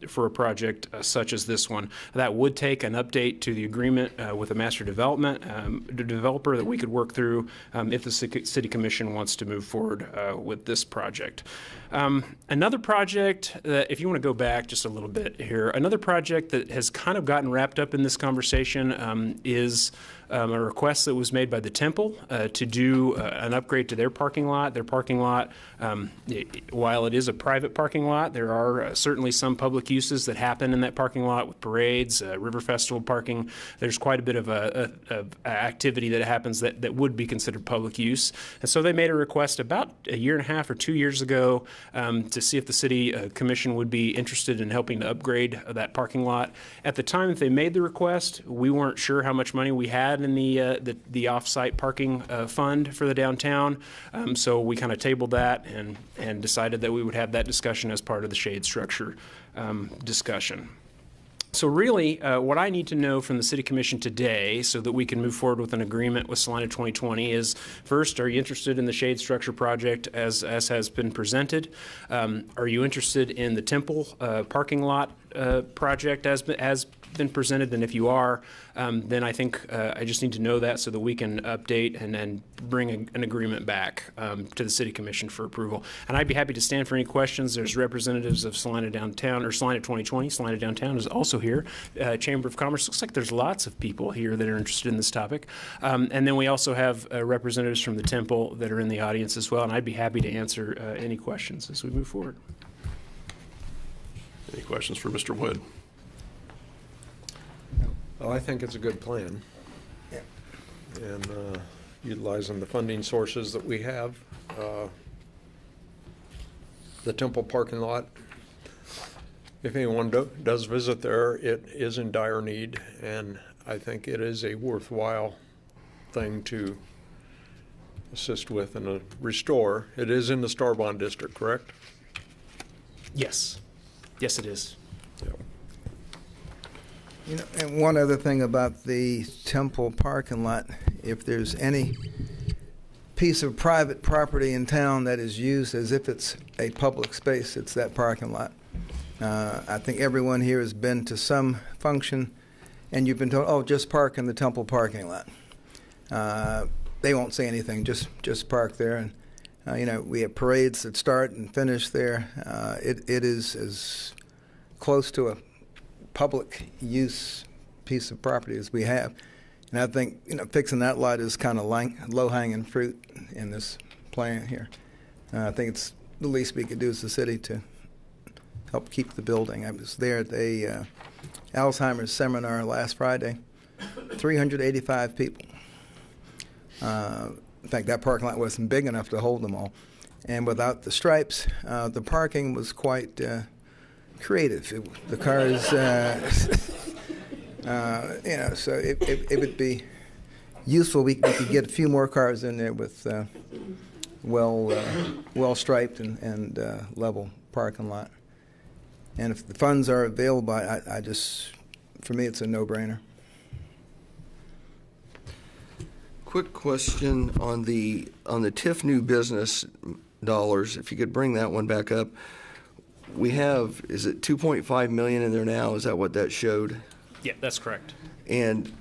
for a project such as this one. That would take an update to the agreement with a master developer that we could work through if the City Commission wants to move forward with this project. Another project that, if you want to go back just a little bit here, another project that has kind of gotten wrapped up in this conversation is a request that was made by the Temple to do an upgrade to their parking lot. Their parking lot, while it is a private parking lot, there are certainly some public uses that happen in that parking lot with parades, River Festival parking. There's quite a bit of activity that happens that would be considered public use. And so they made a request about a year and a half or 2 years ago to see if the City Commission would be interested in helping to upgrade that parking lot. At the time that they made the request, we weren't sure how much money we had in the off-site parking fund for the downtown, so we kind of tabled that and decided that we would have that discussion as part of the shade structure discussion. So really, what I need to know from the City Commission today so that we can move forward with an agreement with Salina 2020 is, first, are you interested in the shade structure project as has been presented? Are you interested in the Temple parking lot project as been presented? And if you are, then I think I just need to know that so that we can update and then bring an agreement back to the City Commission for approval. And I'd be happy to stand for any questions. There's representatives of Salina Downtown, or Salina 2020. Salina Downtown is also here. Chamber of Commerce. Looks like there's lots of people here that are interested in this topic. And then we also have representatives from the Temple that are in the audience as well. And I'd be happy to answer any questions as we move forward. Any questions for Mr. Wood? Well, I think it's a good plan. Yeah. And utilizing the funding sources that we have. The Temple parking lot, if anyone does visit there, it is in dire need, and I think it is a worthwhile thing to assist with and restore. It is in the Star Bond District, correct? Yes. Yes, it is. Yep. You know, and one other thing about the Temple parking lot, if there's any piece of private property in town that is used as if it's a public space, it's that parking lot. I think everyone here has been to some function, and you've been told, oh, just park in the Temple parking lot. They won't say anything, just park there. And you know, we have parades that start and finish there. It is as close to a public use piece of property as we have. And I think, you know, fixing that lot is kind of low-hanging fruit in this plan here. I think it's the least we could do as a city to help keep the building. I was there at the Alzheimer's seminar last Friday, 385 people. In fact, that parking lot wasn't big enough to hold them all. And without the stripes, the parking was quite creative. The cars, you know, so it would be useful. We could get a few more cars in there with well striped and level parking lot. And if the funds are available, I just, for me, it's a no-brainer. Quick question on the TIF new business dollars. If you could bring that one back up. We have, is it 2.5 million in there now? Is that what that showed? Yeah, that's correct. And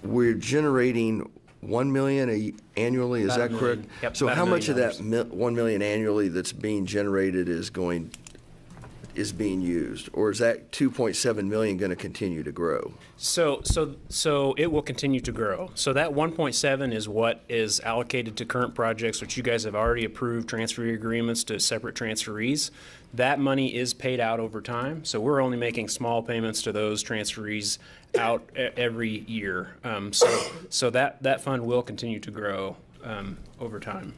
we're generating 1 million annually. Is that correct? Yep, so about how $1 much of million. that 1 million annually that's being generated is being used, or is that 2.7 million going to continue to grow? So it will continue to grow. So that 1.7 is what is allocated to current projects, which you guys have already approved transfer agreements to separate transferees. That money is paid out over time. So we're only making small payments to those transferees out every year. So that fund will continue to grow over time.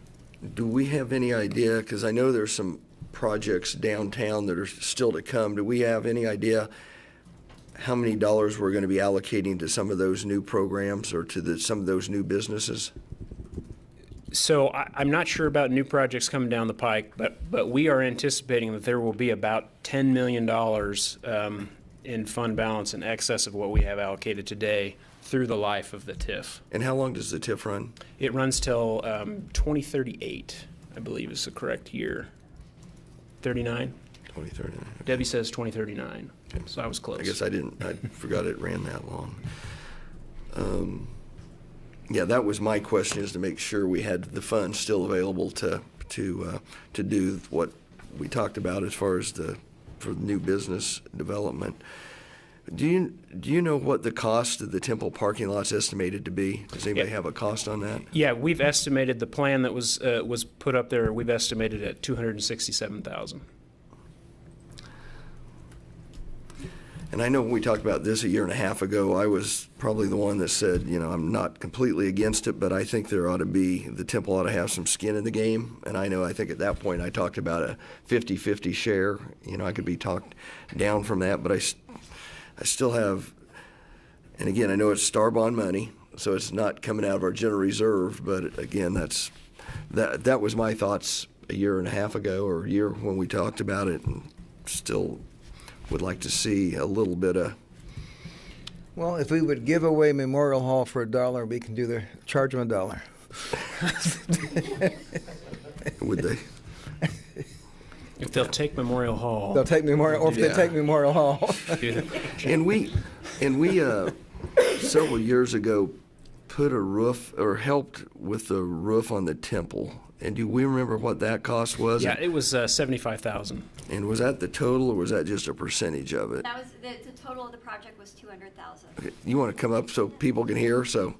Do we have any idea? Because I know there's some projects downtown that are still to come. Do we have any idea how many dollars we're going to be allocating to some of those new programs or to some of those new businesses? So I'm not sure about new projects coming down the pike, but we are anticipating that there will be about $10 million in fund balance in excess of what we have allocated today through the life of the TIF. And how long does the TIF run? It runs till 2038. I believe is the correct year. 39? 2039. Debbie says 2039, so I was close. I guess I forgot it ran that long. Yeah, that was my question, is to make sure we had the funds still available to do what we talked about as far as for new business development. Do you know what the cost of the Temple parking lot's estimated to be? Does anybody have a cost on that? Yeah, we've estimated the plan that was put up there. We've estimated at $267,000. And I know when we talked about this a year and a half ago, I was probably the one that said, I'm not completely against it, but I think the Temple ought to have some skin in the game. And I think at that point I talked about a 50-50 share. I could be talked down from that, but I still have, and again, I know it's star bond money, so it's not coming out of our general reserve, but again, that was my thoughts a year and a half ago, or a year when we talked about it, and still would like to see a little bit of. Well, if we would give away Memorial Hall for $1, we can charge them $1. Would they? If they'll take Memorial Hall. They'll take Memorial, or if they take Memorial Hall. And we several years ago put a roof, or helped with the roof on the Temple. And do we remember what that cost was? Yeah, it was $75,000. And was that the total, or was that just a percentage of it? That was the total of the project was $200,000. Okay. You want to come up so people can hear? So.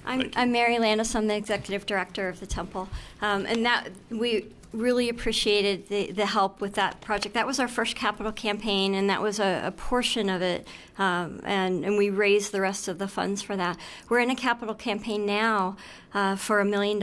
I'm Mary Landis. I'm the executive director of the Temple, and that we really appreciated the help with that project. That was our first capital campaign, and that was a portion of it, and we raised the rest of the funds for that. We're in a capital campaign now for $1 million,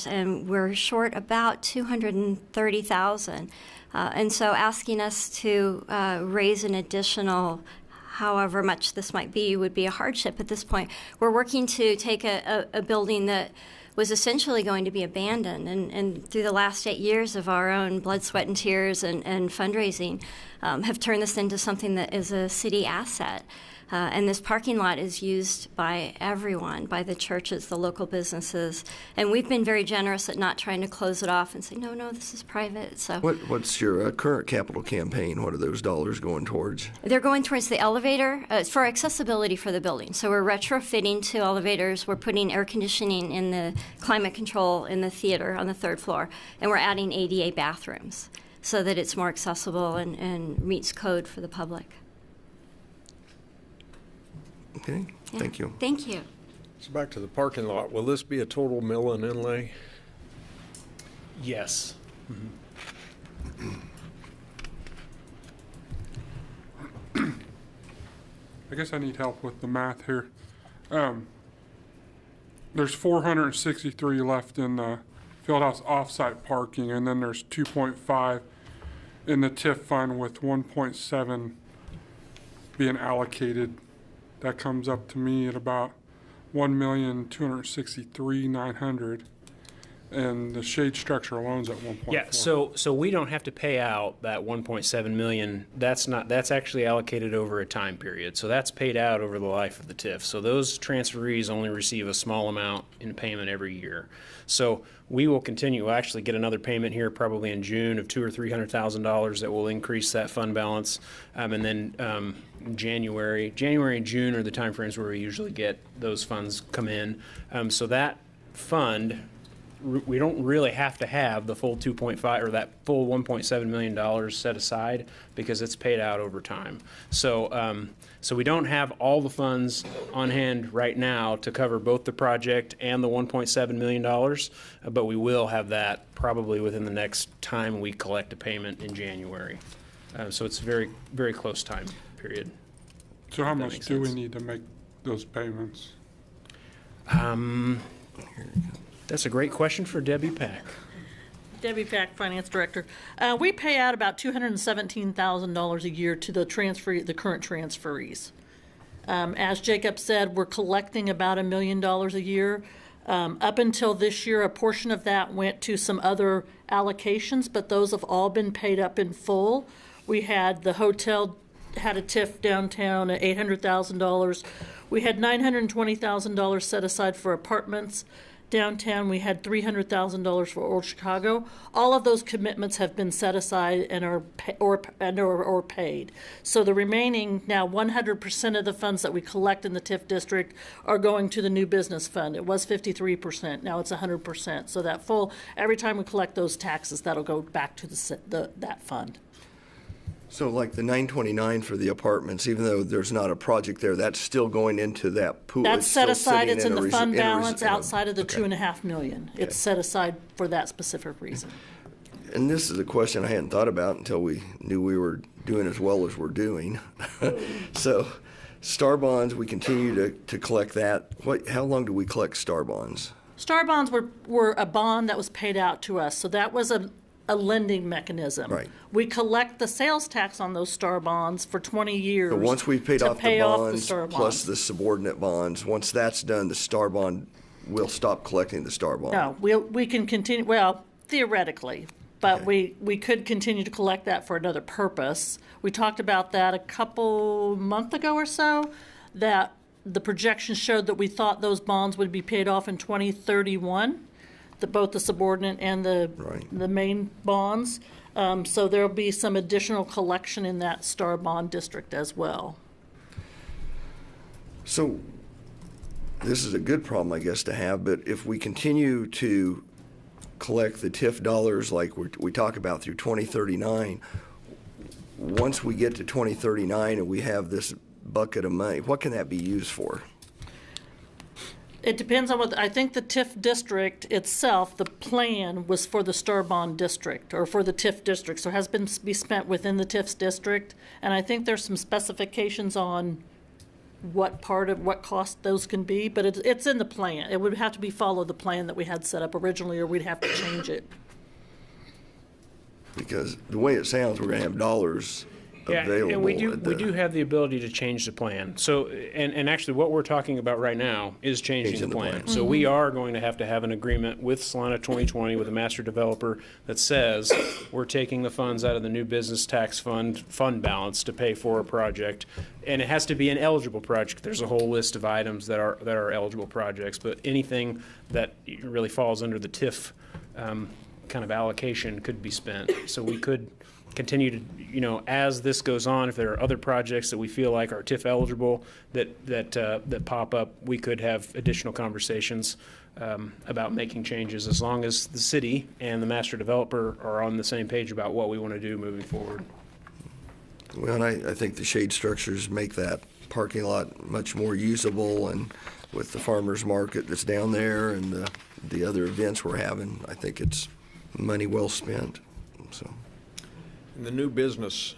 and we're short about $230,000, and so asking us to raise an additional however much this might be would be a hardship at this point. We're working to take a building that was essentially going to be abandoned, and through the last 8 years of our own blood, sweat, and tears and fundraising, have turned this into something that is a city asset. And this parking lot is used by everyone, by the churches, the local businesses, and we've been very generous at not trying to close it off and say, no, this is private. So, what's your current capital campaign? What are those dollars going towards? They're going towards the elevator. It's for accessibility for the building. So we're retrofitting 2 elevators. We're putting air conditioning in the climate control in the theater on the 3rd floor, and we're adding ADA bathrooms so that it's more accessible and meets code for the public. Okay, Yeah. Thank you. Thank you. So back to the parking lot, will this be a total mill and inlay? Yes. I guess I need help with the math here. There's 463 left in the Fieldhouse offsite parking, and then there's 2.5 in the TIF fund, with 1.7 being allocated. That comes up to me at about $1,263,900, and the shade structure alone's at 1.4. Yeah, so we don't have to pay out that 1.7 million. That's actually allocated over a time period. So that's paid out over the life of the TIF. So those transferees only receive a small amount in payment every year. So we will continue. We'll actually get another payment here probably in June of $200,000 or $300,000 that will increase that fund balance, and then January and June are the time frames where we usually get those funds come in. So that fund, we don't really have to have the full 2.5 or that full $1.7 million set aside, because it's paid out over time. So we don't have all the funds on hand right now to cover both the project and the $1.7 million, but we will have that probably within the next time we collect a payment in January. So it's a very, very close time period. So how much do we need to make those payments? That's a great question for Debbie Pack. Debbie Pack, Finance Director. We pay out about $217,000 a year to the current transferees. As Jacob said, we're collecting about $1 million a year. Up until this year, a portion of that went to some other allocations, but those have all been paid up in full. We had the hotel had a TIF downtown at $800,000. We had $920,000 set aside for apartments, Downtown, we had $300,000 for Old Chicago. All of those commitments have been set aside and are paid. So the remaining, now 100% of the funds that we collect in the TIF district are going to the new business fund. It was 53%, now it's 100%. So that full, every time we collect those taxes, that'll go back to that fund. So like the 929 for the apartments, even though there's not a project there, that's still going into that pool? That's set aside, it's in the fund balance in a- outside of the okay. $2.5 million. It's set aside for that specific reason. And this is a question I hadn't thought about until we knew we were doing as well as we're doing. So star bonds, we continue to collect that. How long do we collect star bonds? Star bonds were a bond that was paid out to us, so that was a lending mechanism. Right. We collect the sales tax on those star bonds for 20 years. So once we've paid to off the pay off bonds star plus bonds. the subordinate bonds, once that's done, the star bond, we'll stop collecting the star bond. No, we can continue, well, theoretically, but we could continue to collect that for another purpose. We talked about that a month ago or so, that the projections showed that we thought those bonds would be paid off in 2031. Both the subordinate and the main bonds. So there'll be some additional collection in that star bond district as well. So this is a good problem, I guess, to have, but if we continue to collect the TIF dollars like we talk about through 2039, once we get to 2039 and we have this bucket of money, what can that be used for? It depends on I think the TIF district itself, the plan was for the star bond district or for the TIF district, so it has been be spent within the TIF's district. And I think there's some specifications on what cost those can be, but it's in the plan. It would have to follow the plan that we had set up originally, or we'd have to change it. Because the way it sounds, we're going to have dollars available. And we do have the ability to change the plan. So, and actually what we're talking about right now is changing the plan. So we are going to have an agreement with Salina 2020, with a master developer, that says we're taking the funds out of the new business tax fund balance to pay for a project. And it has to be an eligible project. There's a whole list of items that are eligible projects, but anything that really falls under the TIF kind of allocation could be spent. So we could continue to, as this goes on, if there are other projects that we feel like are TIF eligible that pop up, we could have additional conversations about making changes, as long as the city and the master developer are on the same page about what we want to do moving forward. Well, and I think the shade structures make that parking lot much more usable, and with the farmer's market that's down there and the other events we're having, I think it's money well spent. So. And the new business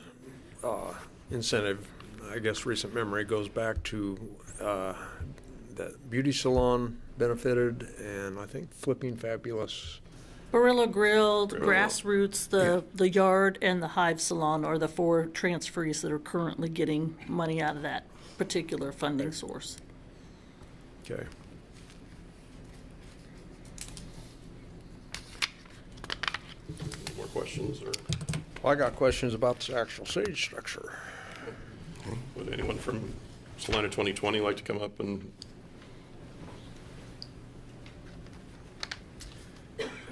incentive, I guess recent memory goes back to that beauty salon benefited, and I think Flipping Fabulous. Barillo Grilled, Grassroots, the Yard, and the Hive Salon are the 4 transferees that are currently getting money out of that particular funding source. Okay. More questions? Or Well, I got questions about this actual shade structure. would anyone from Salina 2020 like to come up and?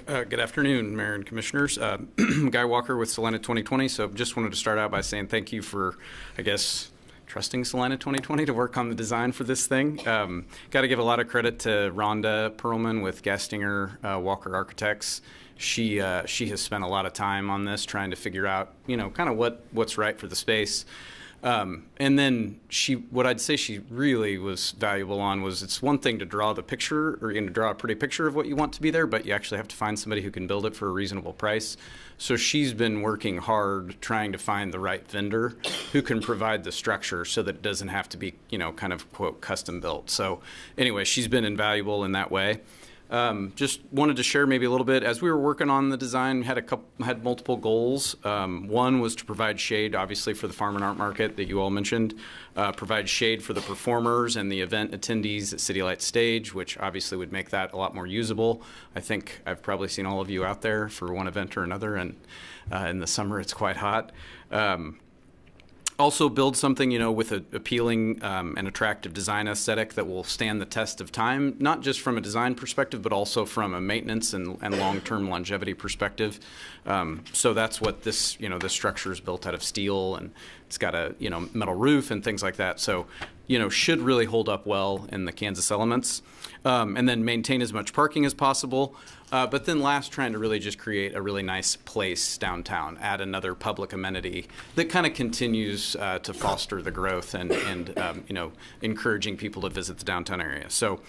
Good afternoon, Mayor and Commissioners. Guy Walker with Salina 2020. So just wanted to start out by saying thank you for, I guess, trusting Salina 2020 to work on the design for this thing. Got to give a lot of credit to Rhonda Perlman with Gastinger Walker Architects. She has spent a lot of time on this, trying to figure out, kind of what's right for the space. And then what I'd say she really was valuable on was, it's one thing to draw the picture, or to draw a pretty picture of what you want to be there, but you actually have to find somebody who can build it for a reasonable price. So she's been working hard trying to find the right vendor who can provide the structure so that it doesn't have to be, kind of quote custom built. So anyway, she's been invaluable in that way. Just wanted to share maybe a little bit. As we were working on the design, had multiple goals. One was to provide shade, obviously, for the farm and art market that you all mentioned. Provide shade for the performers and the event attendees at City Light Stage, which obviously would make that a lot more usable. I think I've probably seen all of you out there for one event or another, and in the summer it's quite hot. Also build something, with an appealing and attractive design aesthetic that will stand the test of time, not just from a design perspective, but also from a maintenance and long-term longevity perspective. So that's what this, this structure is built out of steel, and it's got a, metal roof and things like that. So, should really hold up well in the Kansas elements. And then maintain as much parking as possible. But then last, trying to really just create a really nice place downtown, add another public amenity that kind of continues to foster the growth and encouraging people to visit the downtown area. So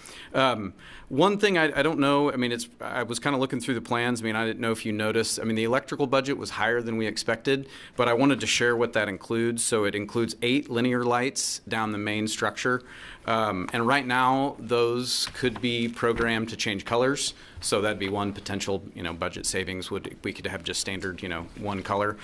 one thing I don't know, I was kind of looking through the plans. I didn't know if you noticed, the electrical budget was higher than we expected, but I wanted to share what that includes. So it includes 8 linear lights down the main structure. And right now, those could be programmed to change colors. So that'd be one potential, budget savings. We could have just standard, one color.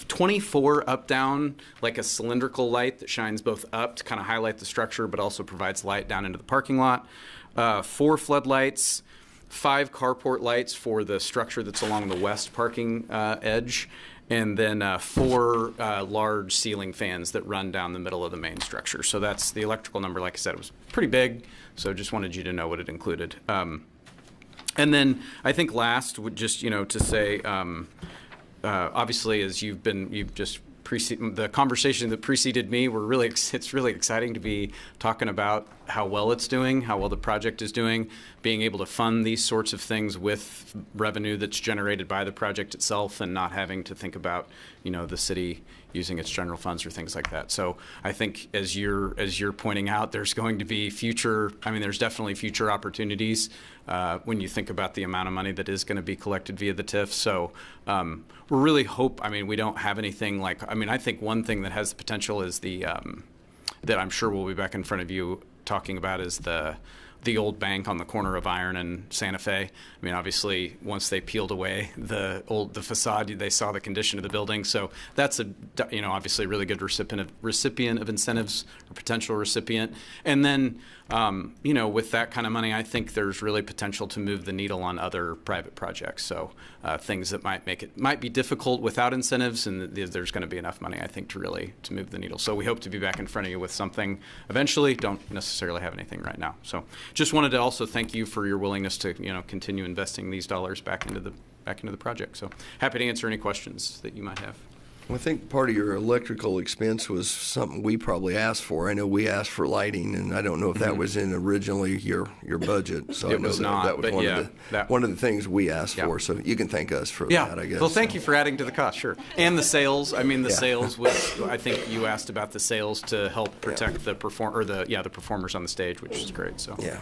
24 up down, like a cylindrical light that shines both up to kind of highlight the structure, but also provides light down into the parking lot. 4 floodlights, 5 carport lights for the structure that's along the west parking edge. And then 4 large ceiling fans that run down the middle of the main structure. So that's the electrical number. Like I said, it was pretty big, so just wanted you to know what it included. And then I think last would just, to say, obviously, as the conversation that preceded me, it's really exciting to be talking about how well it's doing, how well the project is doing, being able to fund these sorts of things with revenue that's generated by the project itself, and not having to think about, the city using its general funds or things like that. So I think as you're pointing out, there's going to be there's definitely future opportunities when you think about the amount of money that is going to be collected via the TIF. So we're really we don't have anything I think one thing that has the potential is that I'm sure we'll be back in front of you talking about is the old bank on the corner of Iron and Santa Fe. Obviously, once they peeled away the facade, they saw the condition of the building. So that's obviously a really good recipient of incentives, or potential recipient. And then, with that kind of money, I think there's really potential to move the needle on other private projects. So things that might be difficult without incentives, and there's going to be enough money, I think, to move the needle. So we hope to be back in front of you with something eventually. Don't necessarily have anything right now. So just wanted to also thank you for your willingness to continue investing these dollars back into the project. So happy to answer any questions that you might have. I think part of your electrical expense was something we probably asked for. I know we asked for lighting, and I don't know if that was in originally your budget. So it was not, that was one of the things we asked for. So you can thank us for that, I guess. Well, thank you for adding to the cost, sure. And the sales. Sales was. I think you asked about the sales to help protect the performers on the stage, which is great. So yeah.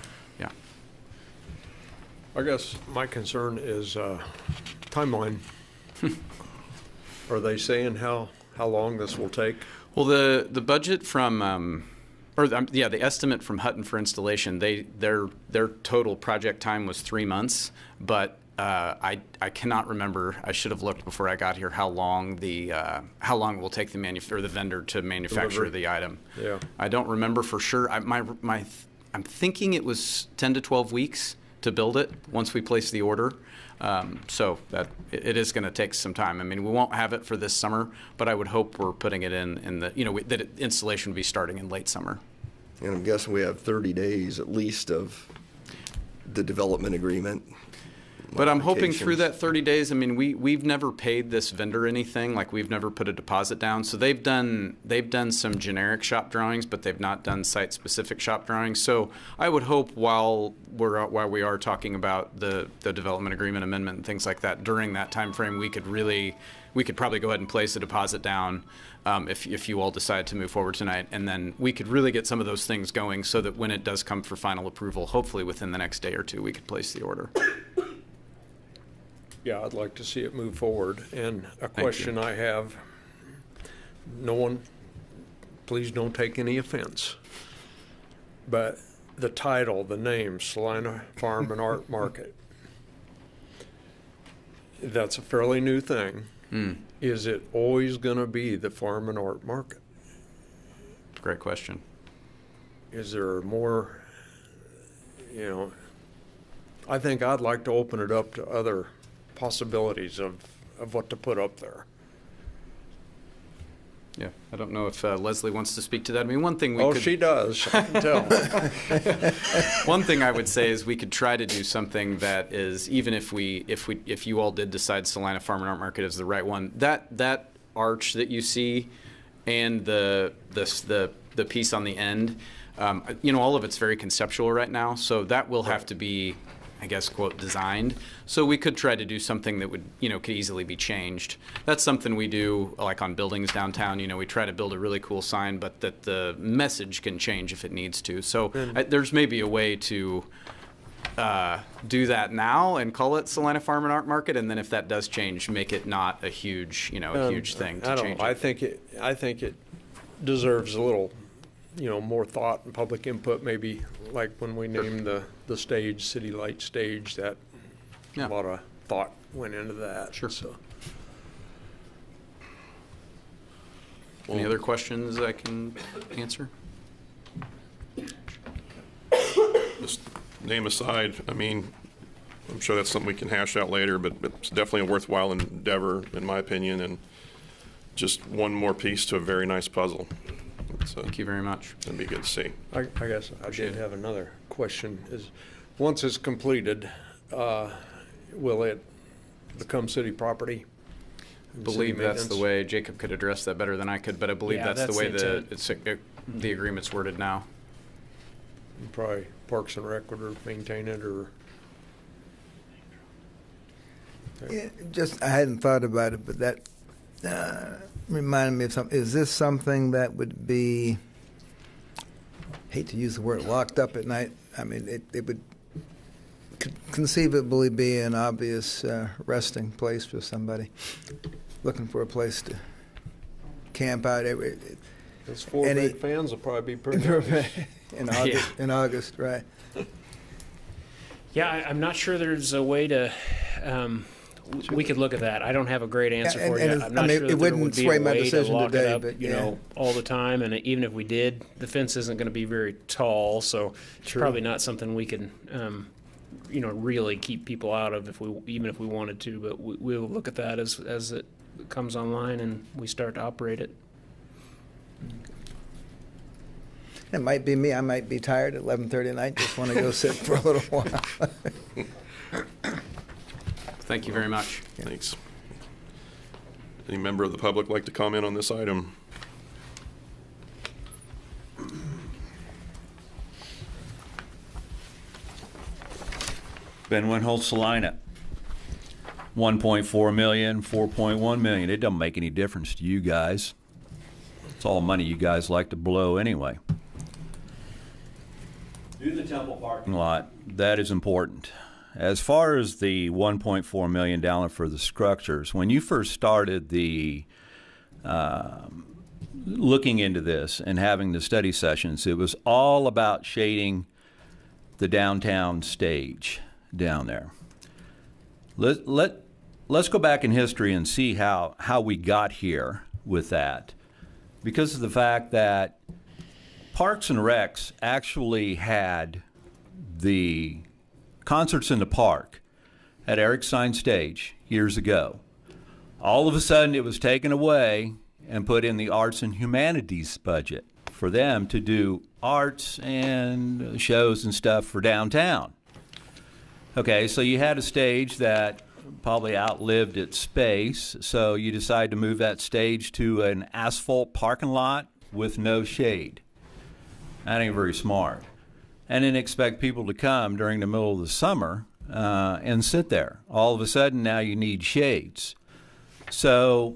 I guess my concern is timeline. Are they saying how long this will take? Well, the budget from, the estimate from Hutton for installation, their total project time was 3 months, but I cannot remember. I should have looked before I got here how long it will take the vendor to manufacture the item. Yeah, I don't remember for sure. I'm thinking it was 10 to 12 weeks to build it once we place the order. So that it is going to take some time. We won't have it for this summer, but I would hope we're putting it in the, installation will be starting in late summer. And I'm guessing we have 30 days at least of the development agreement. But I'm hoping through that 30 days, we've never paid this vendor anything, we've never put a deposit down. So they've done some generic shop drawings, but they've not done site-specific shop drawings. So I would hope while we are talking about the development agreement amendment and things like that, during that time frame, we could probably go ahead and place a deposit down if you all decide to move forward tonight. And then we could really get some of those things going so that when it does come for final approval, hopefully within the next day or two, we could place the order. Yeah, I'd like to see it move forward. And a question I have, please don't take any offense, but the title, the name, Salina Farm and Art Market, that's a fairly new thing. Is it always going to be the Farm and Art Market? Great question. Is there more, I think I'd like to open it up to other possibilities of what to put up there. Yeah, I don't know if Leslie wants to speak to that. I mean, one thing we Oh, could... she does, I can tell. One thing I would say is we could try to do something that is, even if you all did decide Salina Farm and Art Market is the right one, that arch that you see and the piece on the end, all of it's very conceptual right now, so that will have to be, I guess, quote, designed. So we could try to do something that would, could easily be changed. That's something we do, like on buildings downtown. We try to build a really cool sign, but that the message can change if it needs to. So there's maybe a way to do that now and call it Salina Farm and Art Market, and then if that does change, make it not a huge, huge thing to change it. I think it deserves a little, more thought and public input, maybe like when we named the stage, City Light Stage, that a lot of thought went into that. Sure. So. Any other questions I can answer? Just name aside, I mean, I'm sure that's something we can hash out later, but it's definitely a worthwhile endeavor, in my opinion, and just one more piece to a very nice puzzle. Thank you very much. It'd be good to see. I guess I did have another question. Is once it's completed, will it become city property? I believe that's the way. Jacob could address that better than I could, but I believe that's the way the agreement's worded now. Probably Parks and Rec would maintain it, or... Yeah, I hadn't thought about it, but that reminded me of something. Is this something that would be, hate to use the word locked up at night, I mean, it would conceivably be an obvious resting place for somebody looking for a place to camp out. Those four big fans will probably be pretty nice. In August, right. Yeah, I'm not sure there's a way to, we could look at that. I don't have a great answer for you. I'm not sure that there would be a way to lock it up, all the time. And even if we did, the fence isn't going to be very tall, so it's probably not something we can, really keep people out of even if we wanted to. But we'll look at that as it comes online and we start to operate it. It might be me. I might be tired at 11:30 at night. Just want to go sit for a little while. Thank you very much. Thanks. Any member of the public like to comment on this item? Ben Winholt, Salina. 1.4 million, 4.1 million. It doesn't make any difference to you guys. It's all money you guys like to blow anyway. Do the Temple parking lot. That is important. As far as the $1.4 million for the structures, when you first started the looking into this and having the study sessions, it was all about shading the downtown stage down there. Let's go back in history and see how we got here with that, because of the fact that Parks and Recs actually had the concerts in the park at Eric Stein Stage years ago. All of a sudden it was taken away and put in the Arts and Humanities budget for them to do arts and shows and stuff for downtown. Okay, so you had a stage that probably outlived its space, so you decide to move that stage to an asphalt parking lot with no shade. That ain't very smart. And then expect people to come during the middle of the summer and sit there. All of a sudden now you need shades. So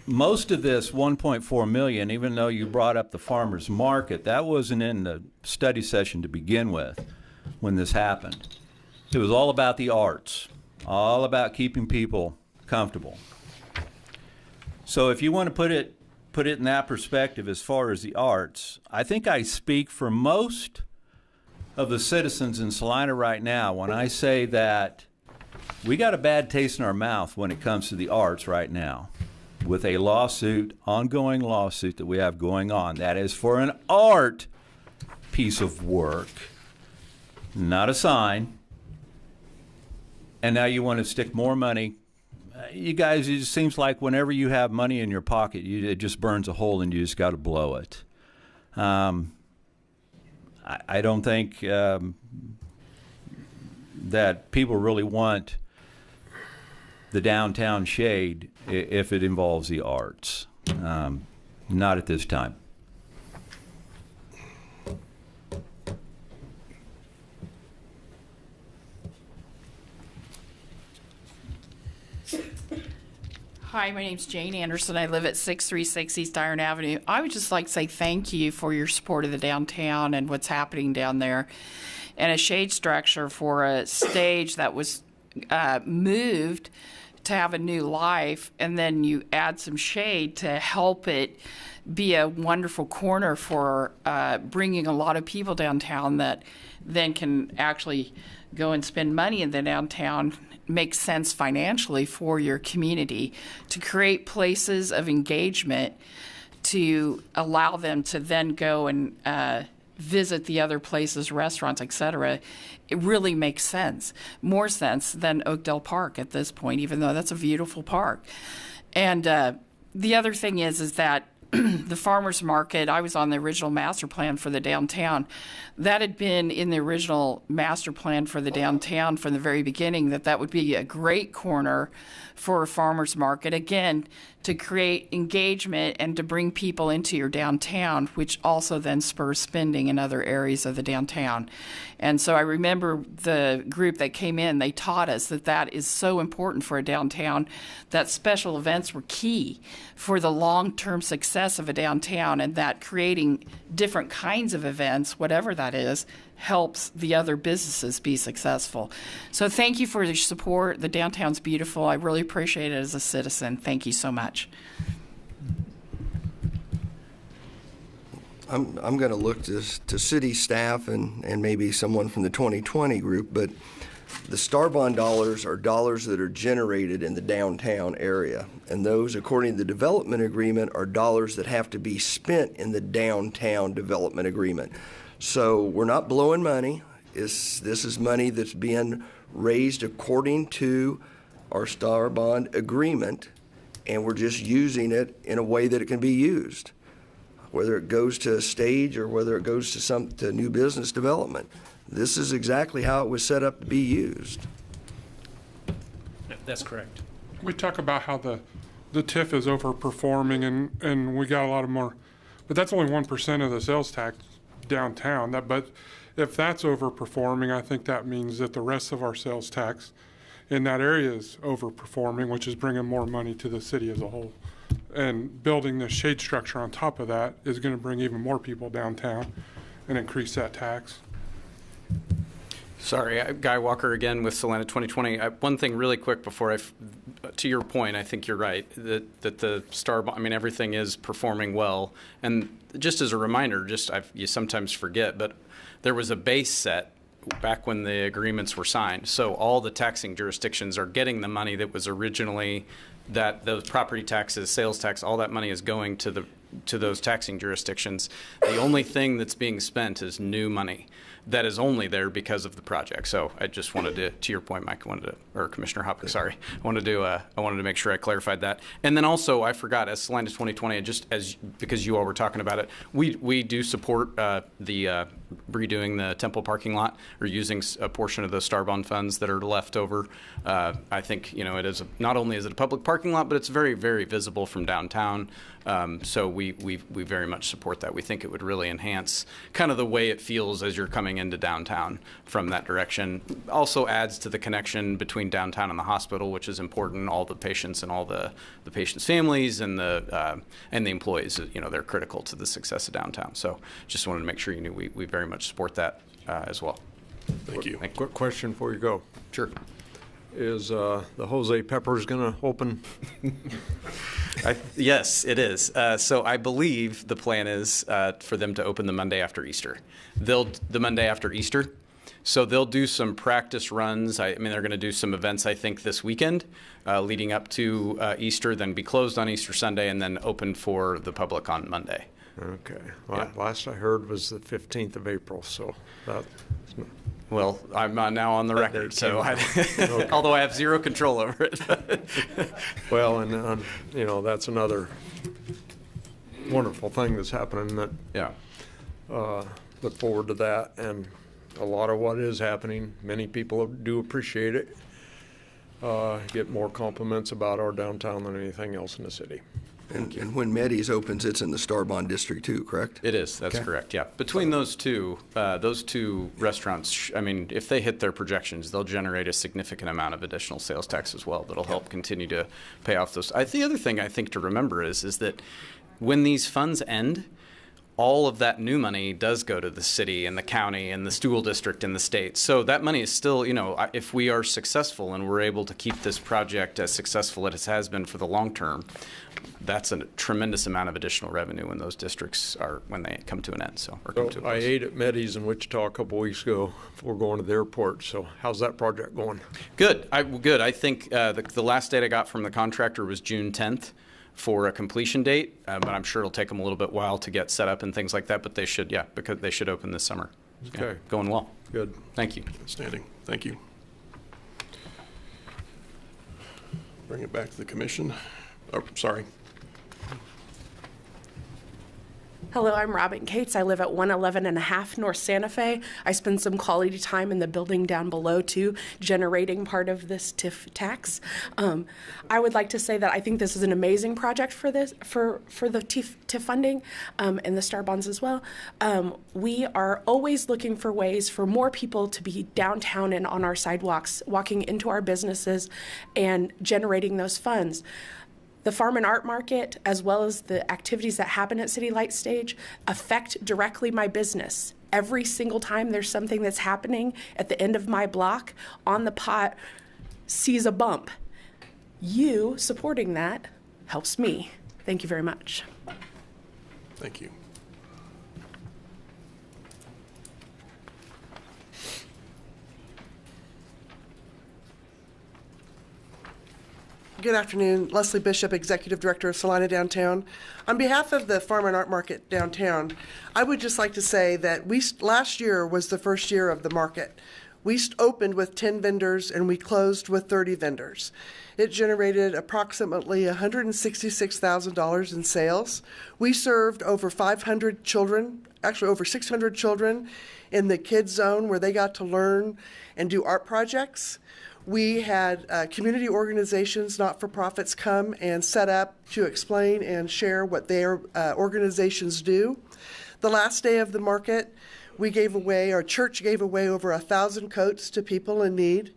most of this 1.4 million, even though you brought up the farmers market, that wasn't in the study session to begin with when this happened. It was all about the arts, all about keeping people comfortable. So if you want to put it in that perspective as far as the arts, I think I speak for most of the citizens in Salina right now when I say that we got a bad taste in our mouth when it comes to the arts right now, with a ongoing lawsuit that we have going on. That is for an art piece of work, not a sign. And now you want to stick more money. you guys, it just seems like whenever you have money in your pocket, it just burns a hole and you just got to blow it. I don't think that people really want the downtown shade if it involves the arts. Not at this time. Hi, my name's Jane Anderson. I live at 636 East Iron Avenue. I would just like to say thank you for your support of the downtown and what's happening down there. And a shade structure for a stage that was moved to have a new life, and then you add some shade to help it be a wonderful corner for bringing a lot of people downtown that then can actually go and spend money in the downtown. Makes sense financially for your community to create places of engagement to allow them to then go and visit the other places, restaurants, etc. It really makes sense, more sense than Oakdale Park at this point, even though that's a beautiful park. And the other thing is that the farmers market, I was on the original master plan for the downtown. That had been in the original master plan for the downtown from the very beginning, that would be a great corner for a farmers market, again, to create engagement and to bring people into your downtown, which also then spurs spending in other areas of the downtown. And so I remember the group that came in, they taught us that is so important for a downtown, that special events were key for the long-term success of a downtown, and that creating different kinds of events, whatever that is, helps the other businesses be successful. So thank you for your support. The downtown's beautiful. I really appreciate it as a citizen. Thank you so much. I'm going to look to city staff and maybe someone from the 2020 group, but the Star Bond dollars are dollars that are generated in the downtown area, and those, according to the development agreement, are dollars that have to be spent in the downtown development agreement. So we're not blowing money. This is money that's being raised according to our Star Bond agreement, and we're just using it in a way that it can be used, whether it goes to a stage or whether it goes to new business development. This is exactly how it was set up to be used. That's correct. We talk about how the TIF is overperforming and we got a lot of more, but that's only 1% of the sales tax downtown. But if that's overperforming, I think that means that the rest of our sales tax in that area is overperforming, which is bringing more money to the city as a whole. And building the shade structure on top of that is going to bring even more people downtown and increase that tax. Sorry, Guy Walker again with Salina 2020. One thing really quick before to your point, I think you're right, that the Star, I mean, everything is performing well. And just as a reminder, you sometimes forget, but there was a base set back when the agreements were signed. So all the taxing jurisdictions are getting the money that was originally, that those property taxes, sales tax, all that money is going to those taxing jurisdictions. The only thing that's being spent is new money that is only there because of the project. So I just wanted to your point, Mike, or Commissioner Hoppick, sorry, I wanted to make sure I clarified that. And then also, I forgot, as Salina 2020, because you all were talking about it, we do support the redoing the Temple parking lot, or using a portion of the Star Bond funds that are left over. I think, it is not only is it a public parking lot, but it's very, very visible from downtown. So we very much support that. We think it would really enhance kind of the way it feels as you're coming into downtown from that direction. Also adds to the connection between downtown and the hospital, which is important. All the patients and all the patients' families and the employees, they're critical to the success of downtown. So just wanted to make sure you knew we very much support that as well. Thank you. Quick question before you go. Sure. Is the Jose Peppers going to open? Yes, it is. So I believe the plan is for them to open the Monday after Easter. The Monday after Easter. So they'll do some practice runs. They're going to do some events, I think, this weekend leading up to Easter, then be closed on Easter Sunday, and then open for the public on Monday. Okay. Well, last I heard was the 15th of April, so Well, I'm now on the record, so although I have zero control over it. Well, and you know, that's another wonderful thing that's happening that, look forward to that. And a lot of what is happening, many people do appreciate it. Get more compliments about our downtown than anything else in the city. And when Meddy's opens, it's in the Star Bond District too, correct? It is, that's correct, yeah. Between those two restaurants, I mean, if they hit their projections, they'll generate a significant amount of additional sales tax as well that'll help continue to pay off those. The other thing I think to remember is that when these funds end, all of that new money does go to the city and the county and the school district and the state. So that money is still, you know, if we are successful and we're able to keep this project as successful as it has been for the long term, that's a tremendous amount of additional revenue when those districts when they come to an end. I ate at Meddy's in Wichita a couple weeks ago before going to the airport. So how's that project going? Good. I think the last date I got from the contractor was June 10th. For a completion date, but I'm sure it'll take them a little bit while to get set up and things like that, but they should, because they should open this summer. Okay. Going well. Good. Thank you. Outstanding. Thank you. Bring it back to the commission. Oh, sorry. Hello, I'm Robin Cates. I live at 111.5 North Santa Fe. I spend some quality time in the building down below, too, generating part of this TIF tax. I would like to say that I think this is an amazing project for the TIF funding and the Star Bonds as well. We are always looking for ways for more people to be downtown and on our sidewalks, walking into our businesses and generating those funds. The farm and art market, as well as the activities that happen at City Light Stage, affect directly my business. Every single time there's something that's happening at the end of my block, On the Pot sees a bump. You supporting that helps me. Thank you very much. Thank you. Good afternoon. Leslie Bishop, Executive Director of Salina Downtown. On behalf of the Farm and Art Market downtown, I would just like to say that last year was the first year of the market. We opened with 10 vendors and we closed with 30 vendors. It generated approximately $166,000 in sales. We served over 500 children, actually over 600 children in the kids zone where they got to learn and do art projects. We had community organizations, not-for-profits, come and set up to explain and share what their organizations do. The last day of the market, our church gave away over 1,000 coats to people in need.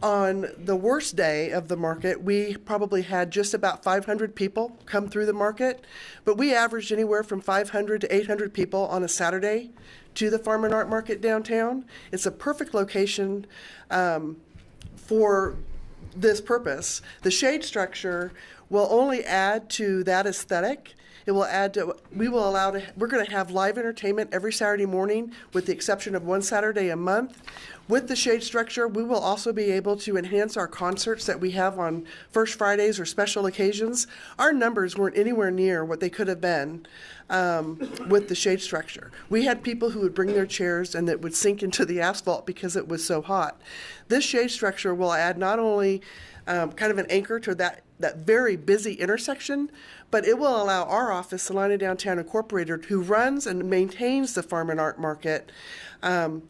On the worst day of the market, we probably had just about 500 people come through the market, but we averaged anywhere from 500 to 800 people on a Saturday to the Farm and Art Market downtown. It's a perfect location for this purpose. The shade structure will only add to that aesthetic. It will add to, we're going to have live entertainment every Saturday morning with the exception of one Saturday a month. With the shade structure, we will also be able to enhance our concerts that we have on First Fridays or special occasions. Our numbers weren't anywhere near what they could have been with the shade structure. We had people who would bring their chairs and it would sink into the asphalt because it was so hot. This shade structure will add not only kind of an anchor to that very busy intersection, but it will allow our office, Salina Downtown Incorporated, who runs and maintains the Farm and Art Market,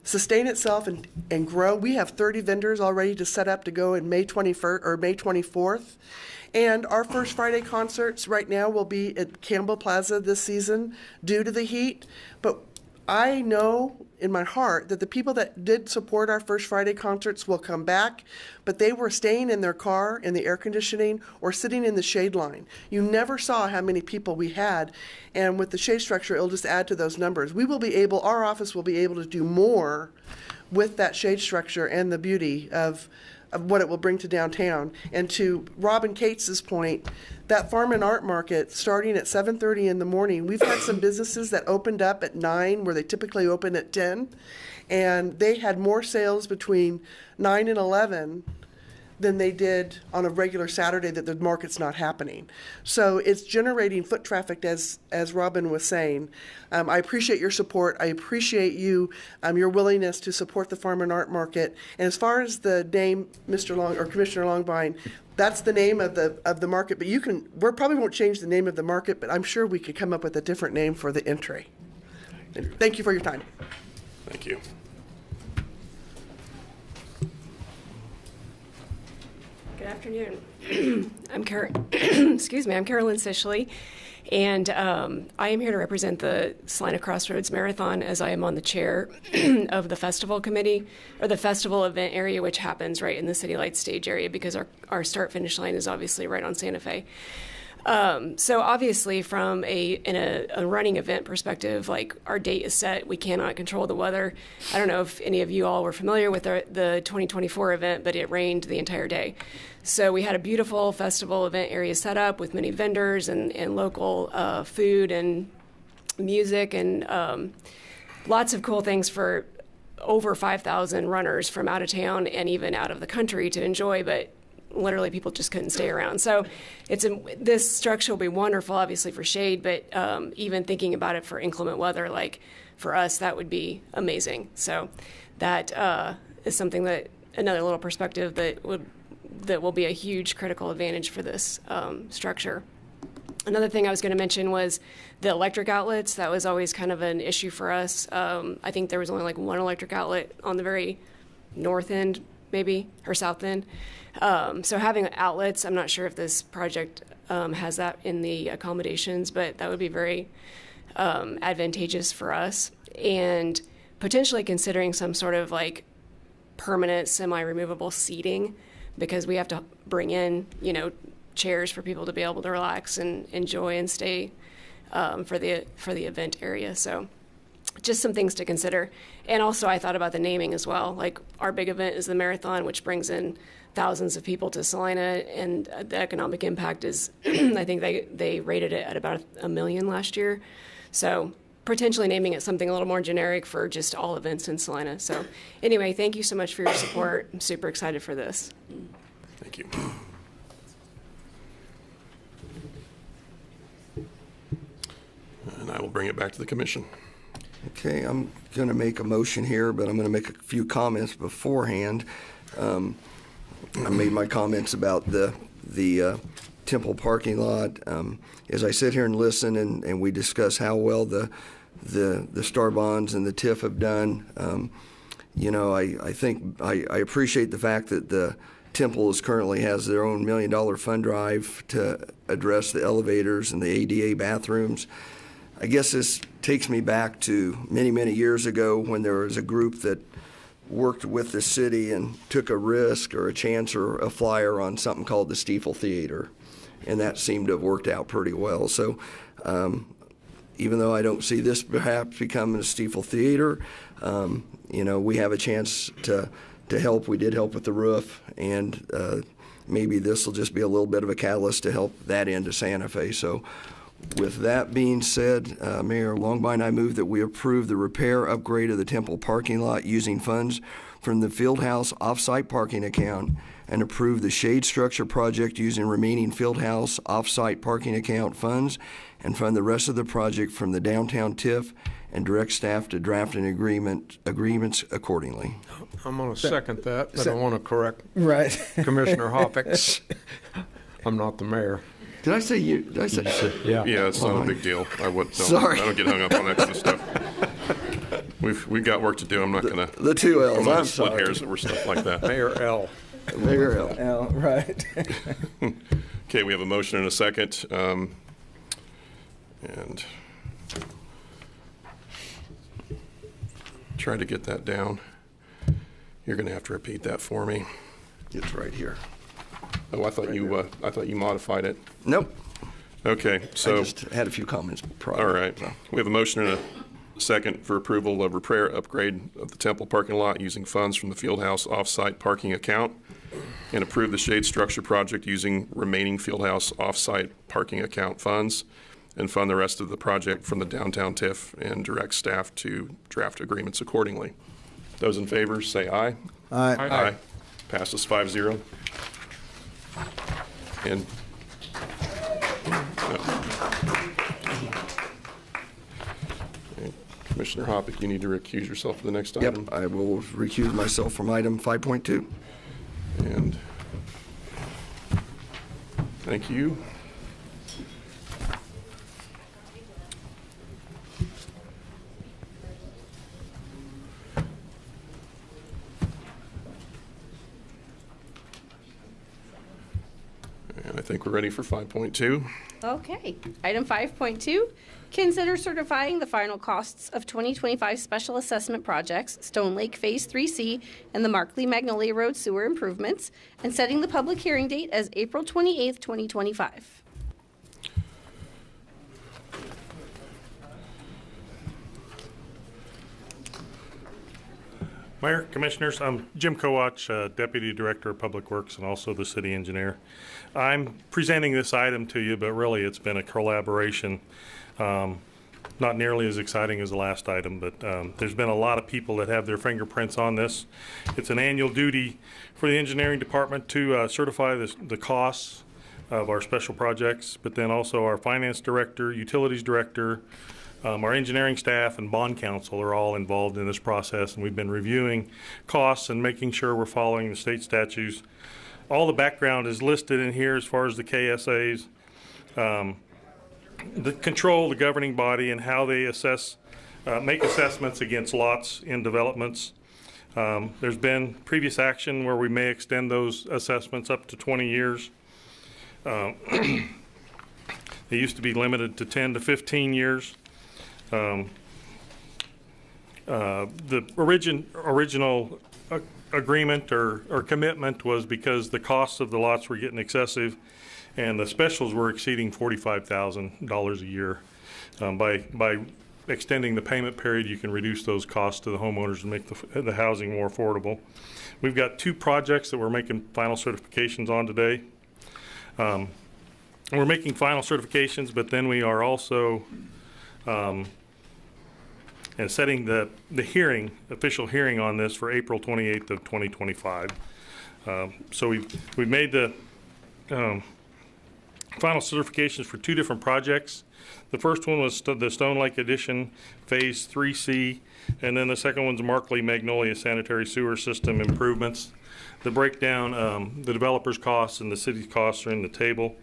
sustain itself and grow. We have 30 vendors already to set up to go in May 21st or May 24th. And our First Friday concerts right now will be at Campbell Plaza this season due to the heat. But I know in my heart that the people that did support our First Friday concerts will come back, but they were staying in their car in the air conditioning or sitting in the shade line. You never saw how many people we had, and with the shade structure, it'll just add to those numbers. Our office will be able to do more with that shade structure and the beauty of what it will bring to downtown. And to Robin Cates' point, that Farm and Art Market starting at 7:30 in the morning, we've had some businesses that opened up at 9 where they typically open at 10, and they had more sales between 9 and 11 than they did on a regular Saturday that the market's not happening. So it's generating foot traffic, as Robin was saying. I appreciate your support. I appreciate you, your willingness to support the farm and art market. And as far as the name, Mr. Long or Commissioner Longbine, that's the name of the market. But we probably won't change the name of the market, but I'm sure we could come up with a different name for the entry. And thank you for your time. Thank you. Good afternoon. I'm Carolyn Sisley, and I am here to represent the Salina Crossroads Marathon, as I am on the chair of the festival committee, or the festival event area, which happens right in the City Lights stage area, because our start-finish line is obviously right on Santa Fe. So obviously from a running event perspective, like, our date is set, we cannot control the weather. I don't know if any of you all were familiar with the 2024 event, but it rained the entire day. So we had a beautiful festival event area set up with many vendors and local food and music and lots of cool things for over 5,000 runners from out of town and even out of the country to enjoy, but literally people just couldn't stay around. So this structure will be wonderful, obviously, for shade, but even thinking about it for inclement weather, like for us, that would be amazing. So that is something that, another little perspective that will be a huge critical advantage for this structure. Another thing I was going to mention was the electric outlets. That was always kind of an issue for us. I think there was only like one electric outlet on the very north end, maybe, or south end. So having outlets, I'm not sure if this project has that in the accommodations, but that would be very advantageous for us. And potentially considering some sort of like permanent semi-removable seating, because we have to bring in, chairs for people to be able to relax and enjoy and stay for the event area. So just some things to consider. And also I thought about the naming as well. Like, our big event is the marathon, which brings in thousands of people to Salina, and the economic impact is, I think they rated it at about $1 million last year. So potentially naming it something a little more generic for just all events in Salina. So anyway, thank you so much for your support. I'm super excited for this. Thank you. And I will bring it back to the commission. Okay, I'm going to make a motion here, but I'm going to make a few comments beforehand. I made my comments about the Temple parking lot. As I sit here and listen and we discuss how well the Star Bonds and the TIF have done, I think I appreciate the fact that the Temple currently has their own $1 million fund drive to address the elevators and the ADA bathrooms. I guess this takes me back to many, many years ago when there was a group that worked with the city and took a risk or a chance or a flyer on something called the Stiefel Theater, and that seemed to have worked out pretty well. So even though I don't see this perhaps becoming a Stiefel Theater, we have a chance to help. We did help with the roof, and maybe this will just be a little bit of a catalyst to help that end of Santa Fe. So with that being said, Mayor Longbine, I move that we approve the repair upgrade of the Temple parking lot using funds from the Fieldhouse off-site parking account, and approve the shade structure project using remaining Fieldhouse off-site parking account funds, and fund the rest of the project from the downtown TIF, and direct staff to draft an agreements accordingly. I'm going to second that, but I want to correct Commissioner Hoppick. I'm not the mayor. Did I say you? Did I say? Yeah. Yeah, it's not a big deal. Sorry. I don't get hung up on extra stuff. We've got work to do. I'm not going to. The two L's. I'm split sorry. hairs over stuff like that. Mayor L. Mayor L. L, right. Okay, we have a motion and a second. And try to get that down. You're going to have to repeat that for me. It's right here. Oh, I thought you modified it. Nope. Okay, so I just had a few comments prior. All right. So. We have a motion and a second for approval of repair upgrade of the Temple parking lot using funds from the Fieldhouse off-site parking account, and approve the shade structure project using remaining Fieldhouse off-site parking account funds, and fund the rest of the project from the downtown TIF, and direct staff to draft agreements accordingly. Those in favor say aye. Aye. Aye. Passes 5-0. And Commissioner Hoppick, you need to recuse yourself for the next item. Yep, I will recuse myself from item 5.2. And thank you. And I think we're ready for 5.2. Okay. Item 5.2, consider certifying the final costs of 2025 special assessment projects, Stone Lake Phase 3C and the Markley Magnolia Road sewer improvements, and setting the public hearing date as April 28th, 2025. Mayor, Commissioners, I'm Jim Kowach, Deputy Director of Public Works and also the City Engineer. I'm presenting this item to you, but really it's been a collaboration. Not nearly as exciting as the last item, but there's been a lot of people that have their fingerprints on this. It's an annual duty for the engineering department to certify the costs of our special projects, but then also our finance director, utilities director, our engineering staff and bond counsel are all involved in this process, and we've been reviewing costs and making sure we're following the state statutes. All the background is listed in here as far as the KSAs, the control, the governing body, and how they assess, make assessments against lots in developments. There's been previous action where we may extend those assessments up to 20 years. They used to be limited to 10 to 15 years. The original agreement or commitment was because the costs of the lots were getting excessive and the specials were exceeding $45,000 a year. By extending the payment period, you can reduce those costs to the homeowners and make the housing more affordable. We've got 2 projects that we're making final certifications on today. We're making final certifications, but then we are also and setting the hearing, official hearing on this for April 28th of 2025. So we've made the final certifications for 2 different projects. The first one was the Stone Lake Addition Phase 3C, and then the second one's Markley Magnolia Sanitary Sewer System improvements. The breakdown, the developer's costs and the city's costs are in the table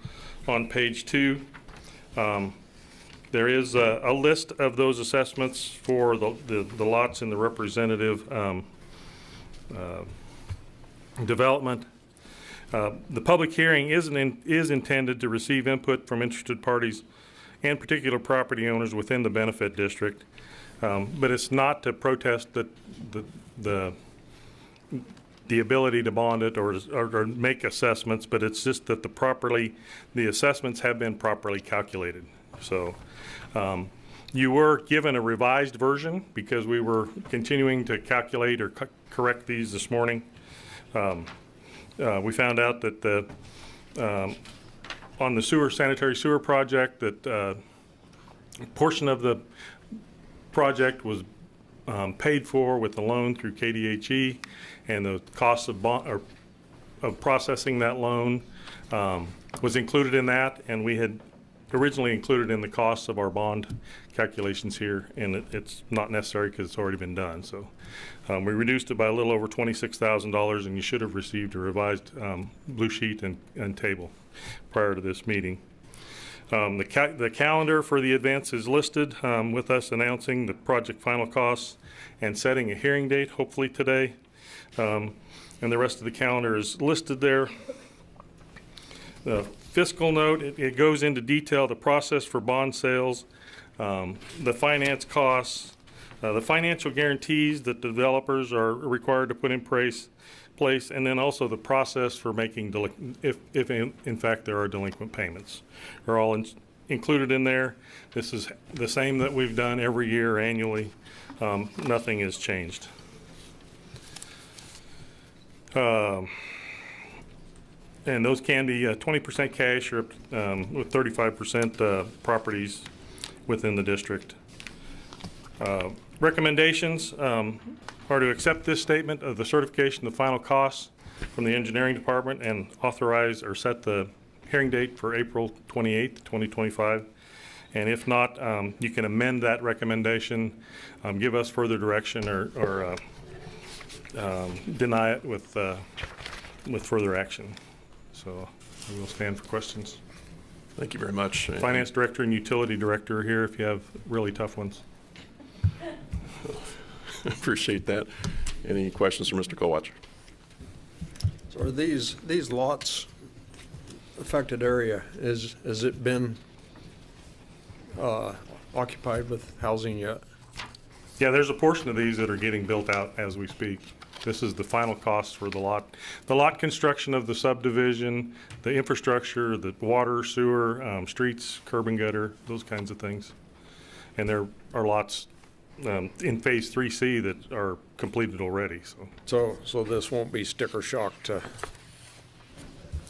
on page 2. There is a list of those assessments for the lots in the representative development. The public hearing is intended to receive input from interested parties and particular property owners within the benefit district, but it's not to protest the ability to bond it or make assessments, but it's just that the assessments have been properly calculated. So you were given a revised version because we were continuing to calculate or correct these this morning. We found out that on the sanitary sewer project that a portion of the project was paid for with the loan through KDHE, and the cost of processing that loan was included in that, and we had originally included in the costs of our bond calculations here, and it's not necessary because it's already been done. So we reduced it by a little over $26,000, and you should have received a revised blue sheet and table prior to this meeting. The calendar for the events is listed with us announcing the project final costs and setting a hearing date, hopefully today. And the rest of the calendar is listed there. The fiscal note, it goes into detail the process for bond sales, the finance costs, the financial guarantees that developers are required to put in place, and then also the process for making, if in fact there are delinquent payments, are all included in there. This is the same that we've done every year annually. Nothing has changed. And those can be 20% cash or with 35% properties within the district. Recommendations are to accept this statement of the certification of the final costs from the engineering department and authorize or set the hearing date for April 28th, 2025. And if not, you can amend that recommendation, give us further direction, or deny it with further action. So we will stand for questions. Thank you very much. Finance Director and Utility Director are here if you have really tough ones. Appreciate that. Any questions for Mr. Colwatcher? So are these lots affected area, has it been occupied with housing yet? Yeah, there's a portion of these that are getting built out as we speak. This is the final cost for the lot construction of the subdivision, the infrastructure, the water, sewer, streets, curb and gutter, those kinds of things. And there are lots in phase 3C that are completed already. So this won't be sticker shock to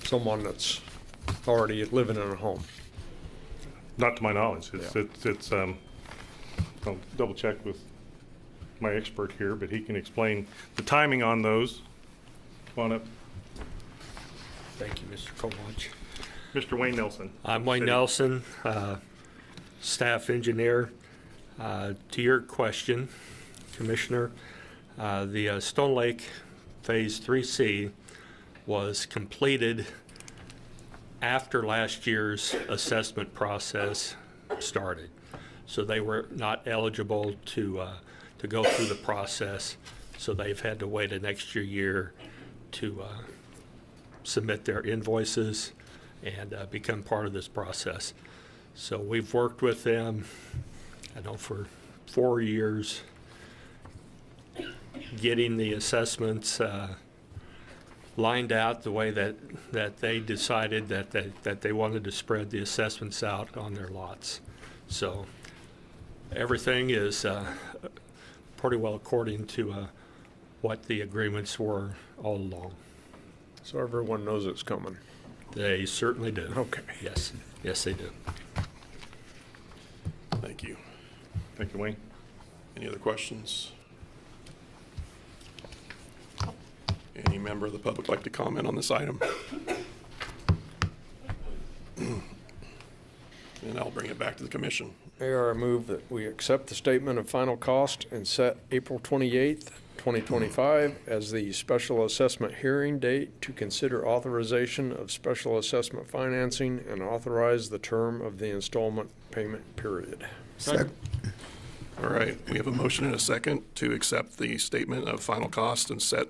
someone that's already living in a home? Not to my knowledge. It's I'll double check with my expert here, but he can explain the timing on those. Come on up. Thank you, Mr. Colwatch. Mr. Wayne Nelson. I'm Wayne Nelson, staff engineer. To your question, Commissioner, the Stone Lake Phase 3C was completed after last year's assessment process started. So they were not eligible to go through the process. So they've had to wait an extra year to submit their invoices and become part of this process. So we've worked with them, I know, for 4 years, getting the assessments lined out the way that they decided that they wanted to spread the assessments out on their lots. So everything is pretty well according to what the agreements were all along. So everyone knows it's coming? They certainly do. Okay. Yes. Yes, they do. Thank you. Thank you, Wayne. Any other questions? Any member of the public like to comment on this item? And I'll bring it back to the commission. Mayor, I move that we accept the statement of final cost and set April 28th, 2025 as the special assessment hearing date to consider authorization of special assessment financing and authorize the term of the installment payment period. Second. All right, we have a motion and a second to accept the statement of final cost and set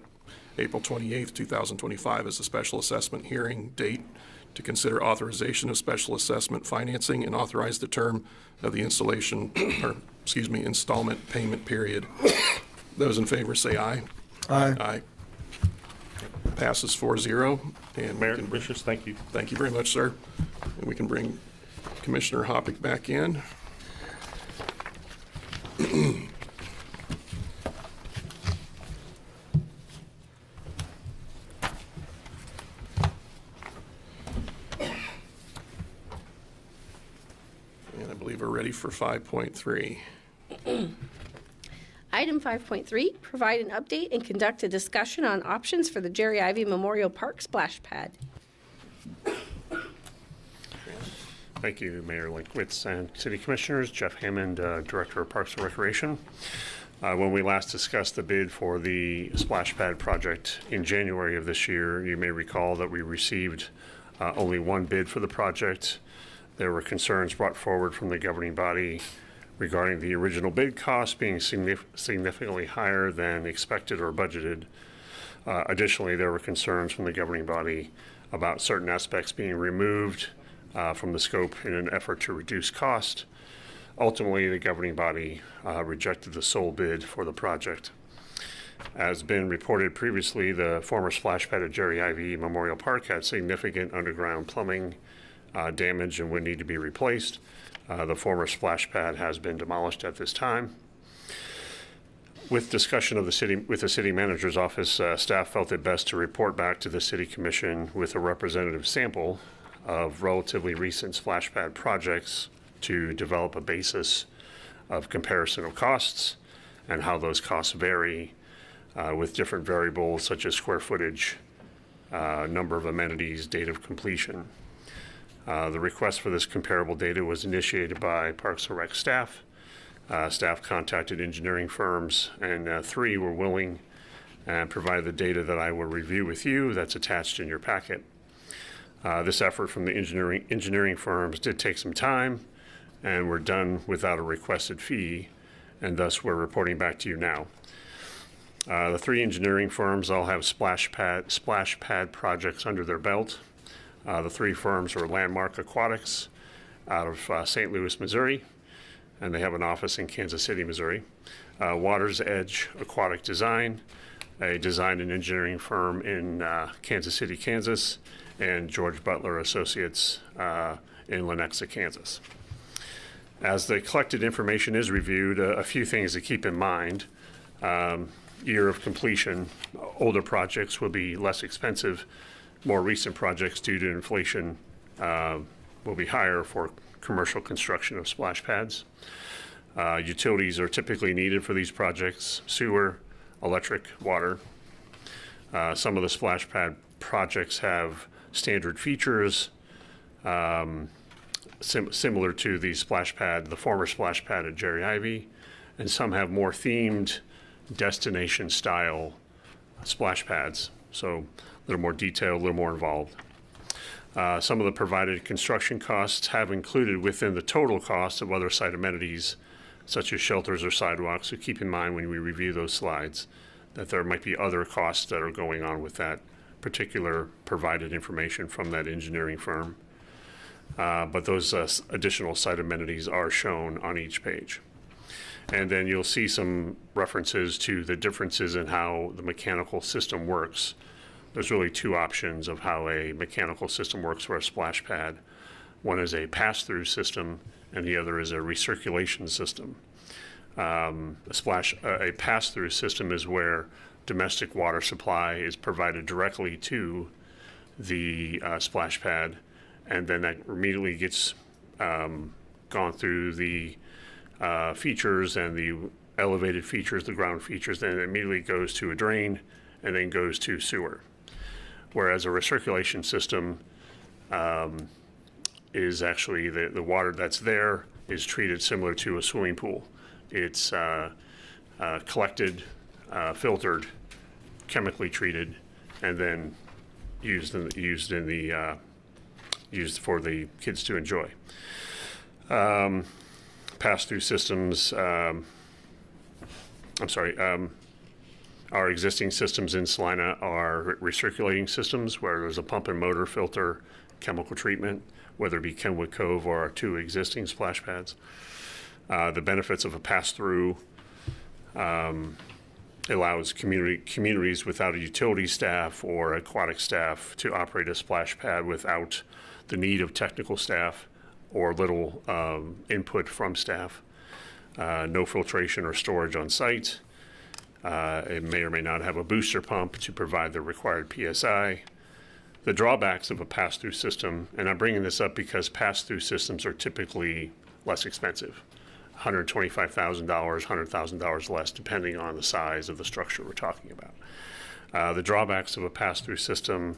April 28th, 2025 as the special assessment hearing date to consider authorization of special assessment financing and authorize the term of the installment payment period. Those in favor say aye. Aye. Aye. Passes 4-0. And Mayor, Commissioners, thank you. Thank you very much, sir. And we can bring Commissioner Hoppick back in. And I believe we're ready for 5.3. Item 5.3, provide an update and conduct a discussion on options for the Jerry Ivey Memorial Park splash pad. Thank you, Mayor Linkwitz and City Commissioners. Jeff Hammond, Director of Parks and Recreation. When we last discussed the bid for the splash pad project in January of this year, you may recall that we received only one bid for the project. There were concerns brought forward from the governing body regarding the original bid cost being significantly higher than expected or budgeted. Additionally, there were concerns from the governing body about certain aspects being removed from the scope in an effort to reduce cost. Ultimately, the governing body rejected the sole bid for the project. As been reported previously, the former splash pad at Jerry Ivey Memorial Park had significant underground plumbing damage and would need to be replaced. The former splash pad has been demolished at this time. With discussion of with the city manager's office, staff felt it best to report back to the city commission with a representative sample of relatively recent splash pad projects to develop a basis of comparison of costs and how those costs vary with different variables such as square footage number of amenities, date of completion. The request for this comparable data was initiated by Parks and Rec staff. Staff contacted engineering firms, and 3 were willing and provided the data that I will review with you that's attached in your packet. This effort from the engineering firms did take some time, and we're done without a requested fee, and thus we're reporting back to you now. The 3 engineering firms all have splash pad projects under their belt. The 3 firms are Landmark Aquatics out of St. Louis, Missouri, and they have an office in Kansas City, Missouri. Water's Edge Aquatic Design, a design and engineering firm in Kansas City, Kansas, and George Butler Associates in Lenexa, Kansas. As the collected information is reviewed, a few things to keep in mind. Year of completion, older projects will be less expensive. More recent projects, due to inflation, will be higher for commercial construction of splash pads. Utilities are typically needed for these projects: sewer, electric, water. Some of the splash pad projects have standard features similar to the splash pad, the former splash pad at Jerry Ivey, and some have more themed destination style splash pads, so a little more detailed, a little more involved. Some of the provided construction costs have included within the total cost of other site amenities, such as shelters or sidewalks, so keep in mind when we review those slides that there might be other costs that are going on with that particular provided information from that engineering firm. But those additional site amenities are shown on each page. And then you'll see some references to the differences in how the mechanical system works. There's really 2 options of how a mechanical system works for a splash pad. One is a pass-through system, and the other is a recirculation system. A pass-through system is where domestic water supply is provided directly to the splash pad, and then that immediately gets gone through the features and the elevated features, the ground features, then it immediately goes to a drain and then goes to sewer. Whereas a recirculation system is actually the water that's there is treated similar to a swimming pool. It's collected, filtered, chemically treated, and then used for the kids to enjoy. Pass-through systems, our existing systems in Salina are recirculating systems where there's a pump and motor filter chemical treatment, whether it be Kenwood Cove or our 2 existing splash pads. The benefits of a pass-through allows communities without a utility staff or aquatic staff to operate a splash pad without the need of technical staff or little input from staff. No filtration or storage on site. It may or may not have a booster pump to provide the required PSI. The drawbacks of a pass-through system, and I'm bringing this up because pass-through systems are typically less expensive. $125,000, $100,000 less, depending on the size of the structure we're talking about. The drawbacks of a pass-through system,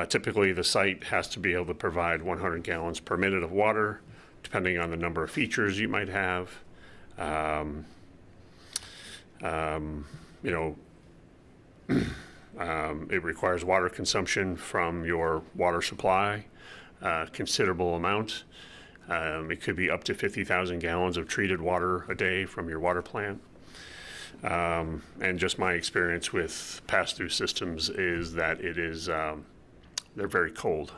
typically the site has to be able to provide 100 gallons per minute of water, depending on the number of features you might have. It requires water consumption from your water supply, considerable amount. It could be up to 50,000 gallons of treated water a day from your water plant. And just my experience with pass-through systems is that it is, they're very cold.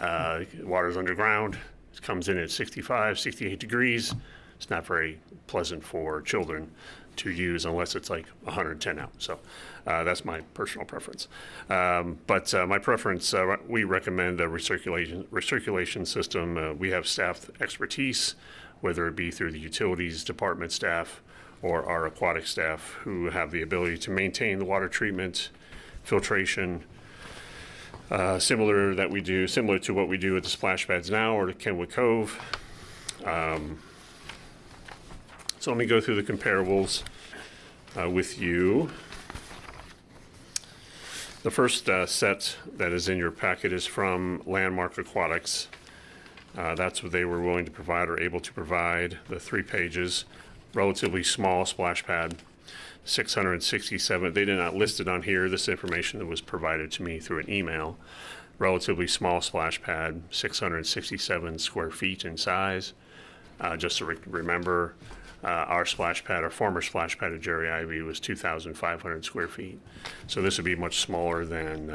Water's underground, it comes in at 65, 68 degrees. It's not very pleasant for children to use unless it's like 110 out. So that's my personal preference. But my preference, we recommend a recirculation system. We have staff expertise, whether it be through the utilities department staff or our aquatic staff, who have the ability to maintain the water treatment, filtration, similar to what we do at the splash pads now or the Kenwood Cove. So let me go through the comparables with you. The first set that is in your packet is from Landmark Aquatics. That's what they were willing to provide or able to provide, the 3 pages, relatively small splash pad, 667. They did not list it on here. This information that was provided to me through an email. Relatively small splash pad, 667 square feet in size. Just to remember, our splash pad, our former splash pad at Jerry Ivey was 2,500 square feet. So this would be much smaller than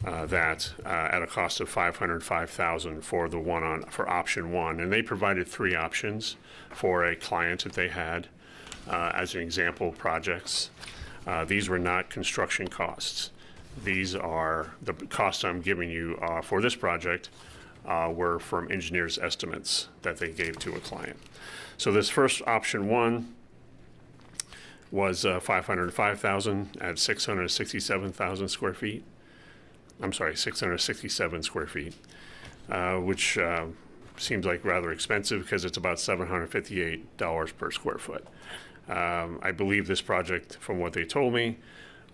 that at a cost of $505,000 for the for option 1. And they provided 3 options for a client that they had as an example projects. These were not construction costs. These are the costs I'm giving you for this project were from engineers' estimates that they gave to a client. So this first option 1 was $505,000 at 667,000 square feet. I'm sorry, 667 square feet, which seems like rather expensive because it's about $758 per square foot. I believe this project, from what they told me,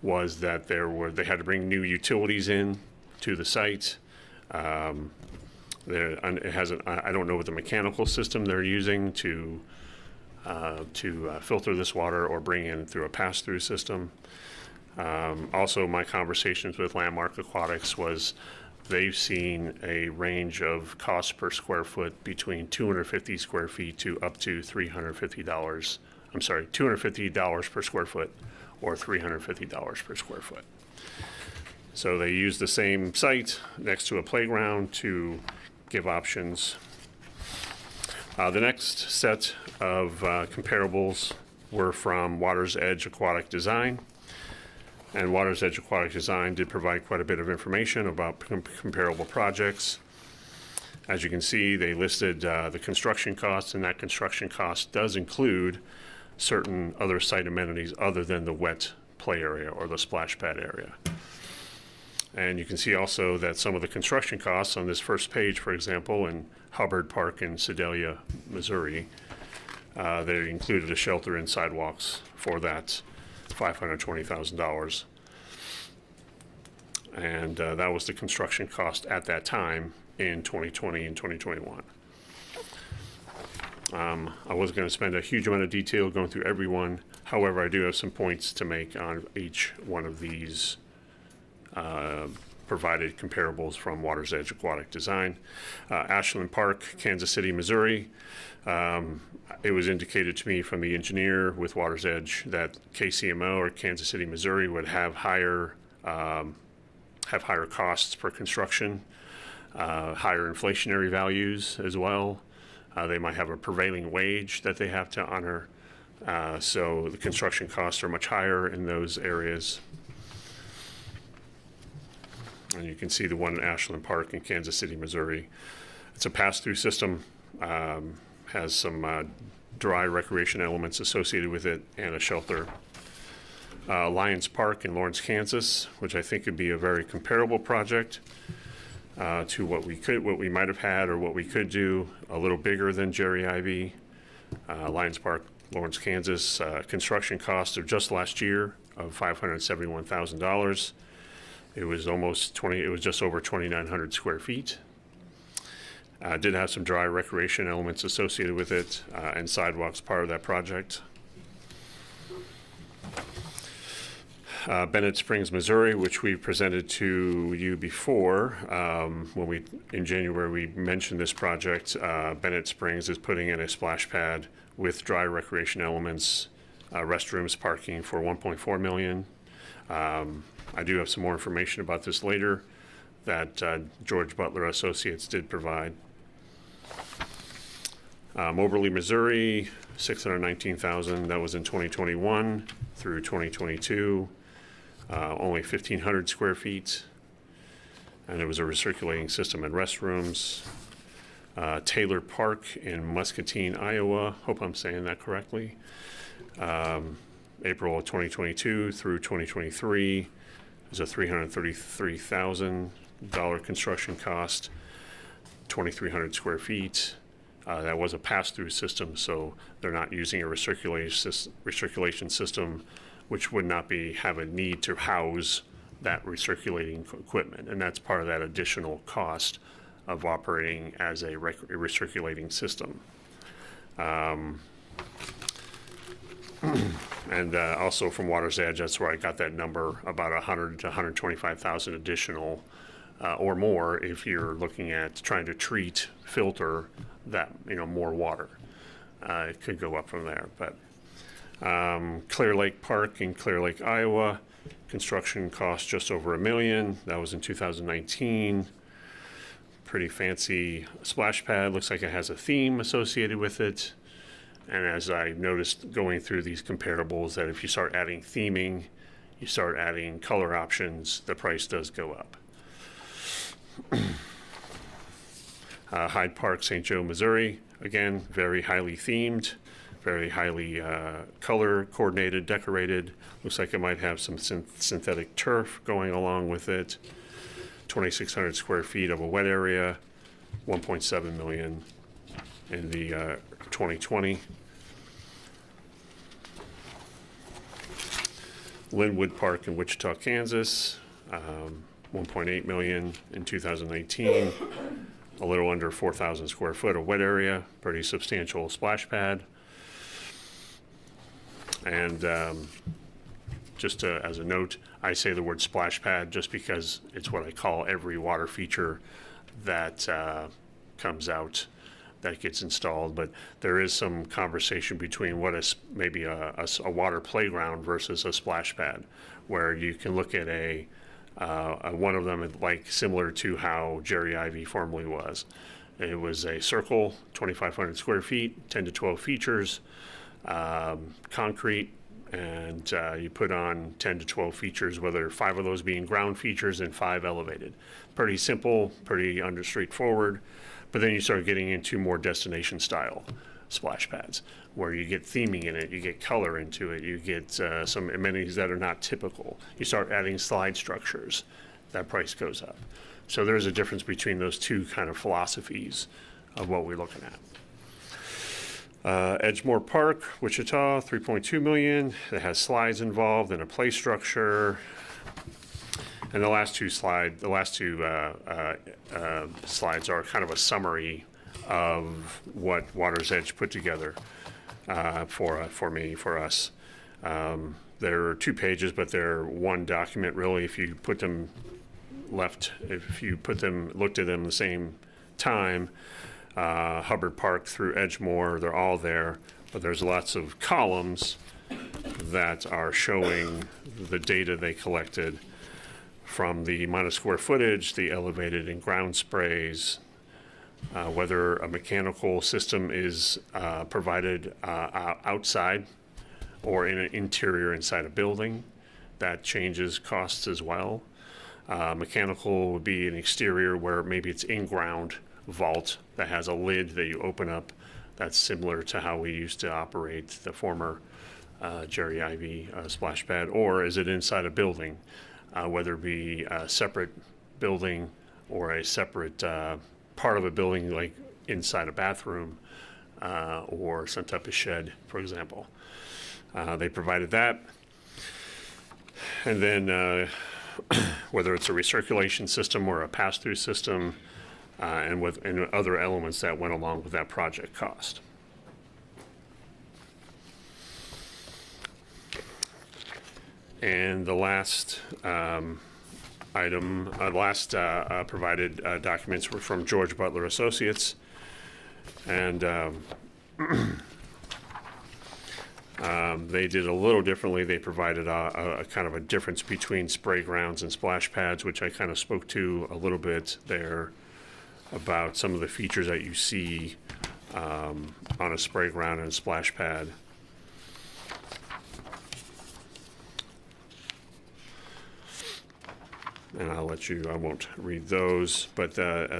was that they had to bring new utilities in to the site. It has I don't know what the mechanical system they're using to filter this water or bring in through a pass-through system. Also, my conversations with Landmark Aquatics was they've seen a range of costs per square foot between 250 square feet to up to $350. I'm sorry, $250 per square foot or $350 per square foot. So they use the same site next to a playground to give options. The next set of comparables were from Water's Edge Aquatic Design. And Water's Edge Aquatic Design did provide quite a bit of information about comparable projects. As you can see, they listed the construction costs, and that construction cost does include certain other site amenities other than the wet play area or the splash pad area. And you can see also that some of the construction costs on this first page, for example, in Hubbard Park in Sedalia, Missouri, they included a shelter and sidewalks for that $520,000. And that was the construction cost at that time in 2020 and 2021. I wasn't going to spend a huge amount of detail going through every one. However, I do have some points to make on each one of these provided comparables from Water's Edge Aquatic Design. Ashland Park, Kansas City, Missouri. It was indicated to me from the engineer with Water's Edge that KCMO or Kansas City, Missouri would have higher costs per construction, higher inflationary values as well. They might have a prevailing wage that they have to honor. So the construction costs are much higher in those areas. And you can see the one in Ashland Park in Kansas City, Missouri. It's a pass-through system, has some dry recreation elements associated with it, and a shelter. Lions Park in Lawrence, Kansas, which I think could be a very comparable project to what we might have had or what we could do, a little bigger than Jerry Ivey. Lions Park, Lawrence, Kansas, construction costs of just last year of $571,000. It was just over 2,900 square feet. Did have some dry recreation elements associated with it, and sidewalks part of that project. Bennett Springs, Missouri, which we presented to you before. In January we mentioned this project. Bennett Springs is putting in a splash pad with dry recreation elements, restrooms, parking for $1.4 million. I do have some more information about this later that George Butler Associates did provide. Moberly, Missouri, $619,000. That was in 2021 through 2022. Only 1,500 square feet, and it was a recirculating system and restrooms. Taylor Park in Muscatine, Iowa. Hope I'm saying that correctly. April of 2022 through 2023 was a $333,000 construction cost, 2,300 square feet. That was a pass-through system, so they're not using a recirculation system which would not have a need to house that recirculating equipment. And that's part of that additional cost of operating as a recirculating system. And also from Water's Edge, that's where I got that number, about 100 to 125,000 additional or more if you're looking at trying to filter that, more water. It could go up from there. But Clear Lake Park in Clear Lake, Iowa, construction cost just over $1 million. That was in 2019. Pretty fancy splash pad. Looks like it has a theme associated with it. And as I noticed going through these comparables, that if you start adding theming, you start adding color options, the price does go up. Hyde Park, St. Joe, Missouri, again, very highly themed, very highly color coordinated, decorated. Looks like it might have some synthetic turf going along with it. 2,600 square feet of a wet area, 1.7 million in the 2020. Linwood Park in Wichita, Kansas, 1.8 million in 2019. A little under 4,000 square foot of wet area, pretty substantial splash pad. And just as a note, I say the word splash pad just because it's what I call every water feature that comes out that gets installed. But there is some conversation between what is maybe a water playground versus a splash pad, where you can look at one of them like similar to how Jerry Ivey formerly was. It was a circle, 2,500 square feet, 10 to 12 features, concrete, and you put on 10 to 12 features, whether 5 of those being ground features and 5 elevated. Pretty simple, pretty straightforward, but then you start getting into more destination style splash pads, where you get theming in it, you get color into it, you get some amenities that are not typical. You start adding slide structures, that price goes up. So there's a difference between those two kind of philosophies of what we're looking at. Edgemore Park, Wichita, 3.2 million. It has slides involved and a play structure. And the last two slides are kind of a summary of what Water's Edge put together for us. There are 2 pages, but they're one document really. If you looked at them the same time, Hubbard Park through Edgemore, they're all there, but there's lots of columns that are showing the data they collected from the amount of square footage, the elevated and ground sprays, whether a mechanical system is provided outside or in an interior inside a building. That changes costs as well. Mechanical would be an exterior where maybe it's in-ground vault that has a lid that you open up. That's similar to how we used to operate the former Jerry Ivey splash pad. Or is it inside a building, whether it be a separate building or a separate part of a building, like inside a bathroom or some type of shed, for example. They provided that. And then whether it's a recirculation system or a pass-through system, and other elements that went along with that project cost. And the last provided documents were from George Butler Associates, and they did a little differently. They provided a kind of a difference between spray grounds and splash pads, which I kind of spoke to a little bit there, about some of the features that you see on a spray ground and splash pad. And I won't read those, but there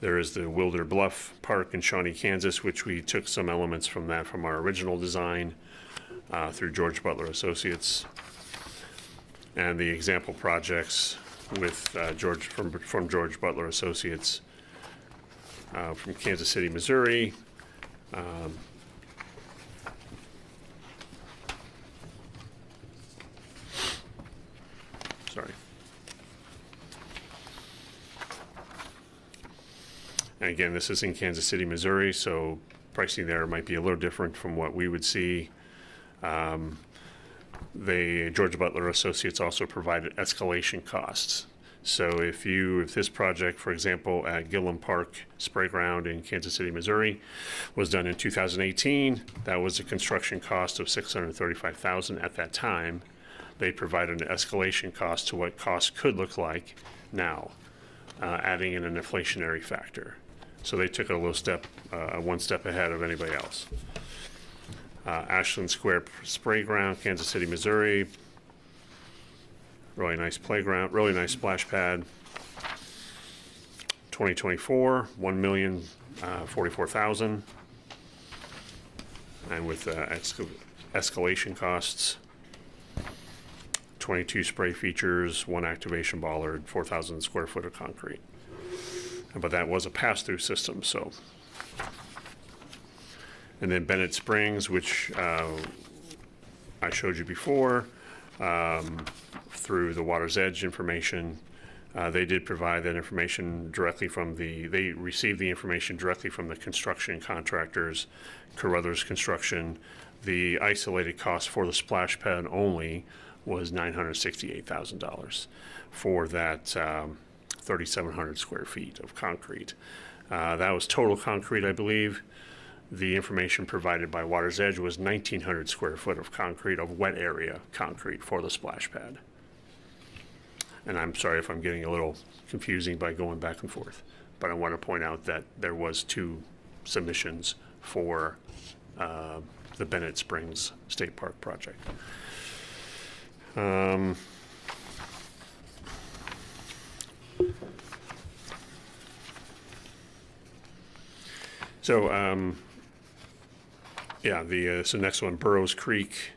is the Wilder Bluff Park in Shawnee, Kansas, which we took some elements from our original design through George Butler Associates. And the example projects with from George Butler Associates from Kansas City, Missouri. And again, this is in Kansas City, Missouri, so pricing there might be a little different from what we would see. Georgia Butler Associates also provided escalation costs. So if this project, for example, at Gillum Park Spray Ground in Kansas City, Missouri, was done in 2018, that was a construction cost of $635,000 at that time. They provided an escalation cost to what costs could look like now, adding in an inflationary factor. So they took a little step, one step ahead of anybody else. Ashland Square Spray Ground, Kansas City, Missouri. Really nice playground, really nice splash pad. 2024, $1,044,000. And with escalation costs, 22 spray features, 1 activation bollard, 4,000 square foot of concrete. But that was a pass-through system, so. And then Bennett Springs, which I showed you before, through the Water's Edge information. They did provide that information directly from they received the information directly from the construction contractors, Carruthers Construction. The isolated cost for the splash pad only was $968,000 for that 3,700 square feet of concrete. That was total concrete, I believe. The information provided by Water's Edge was 1,900 square foot of concrete, of wet area concrete for the splash pad. And I'm sorry if I'm getting a little confusing by going back and forth, but I want to point out that there was 2 submissions for the Bennett Springs State Park project. So next one, Burroughs Creek,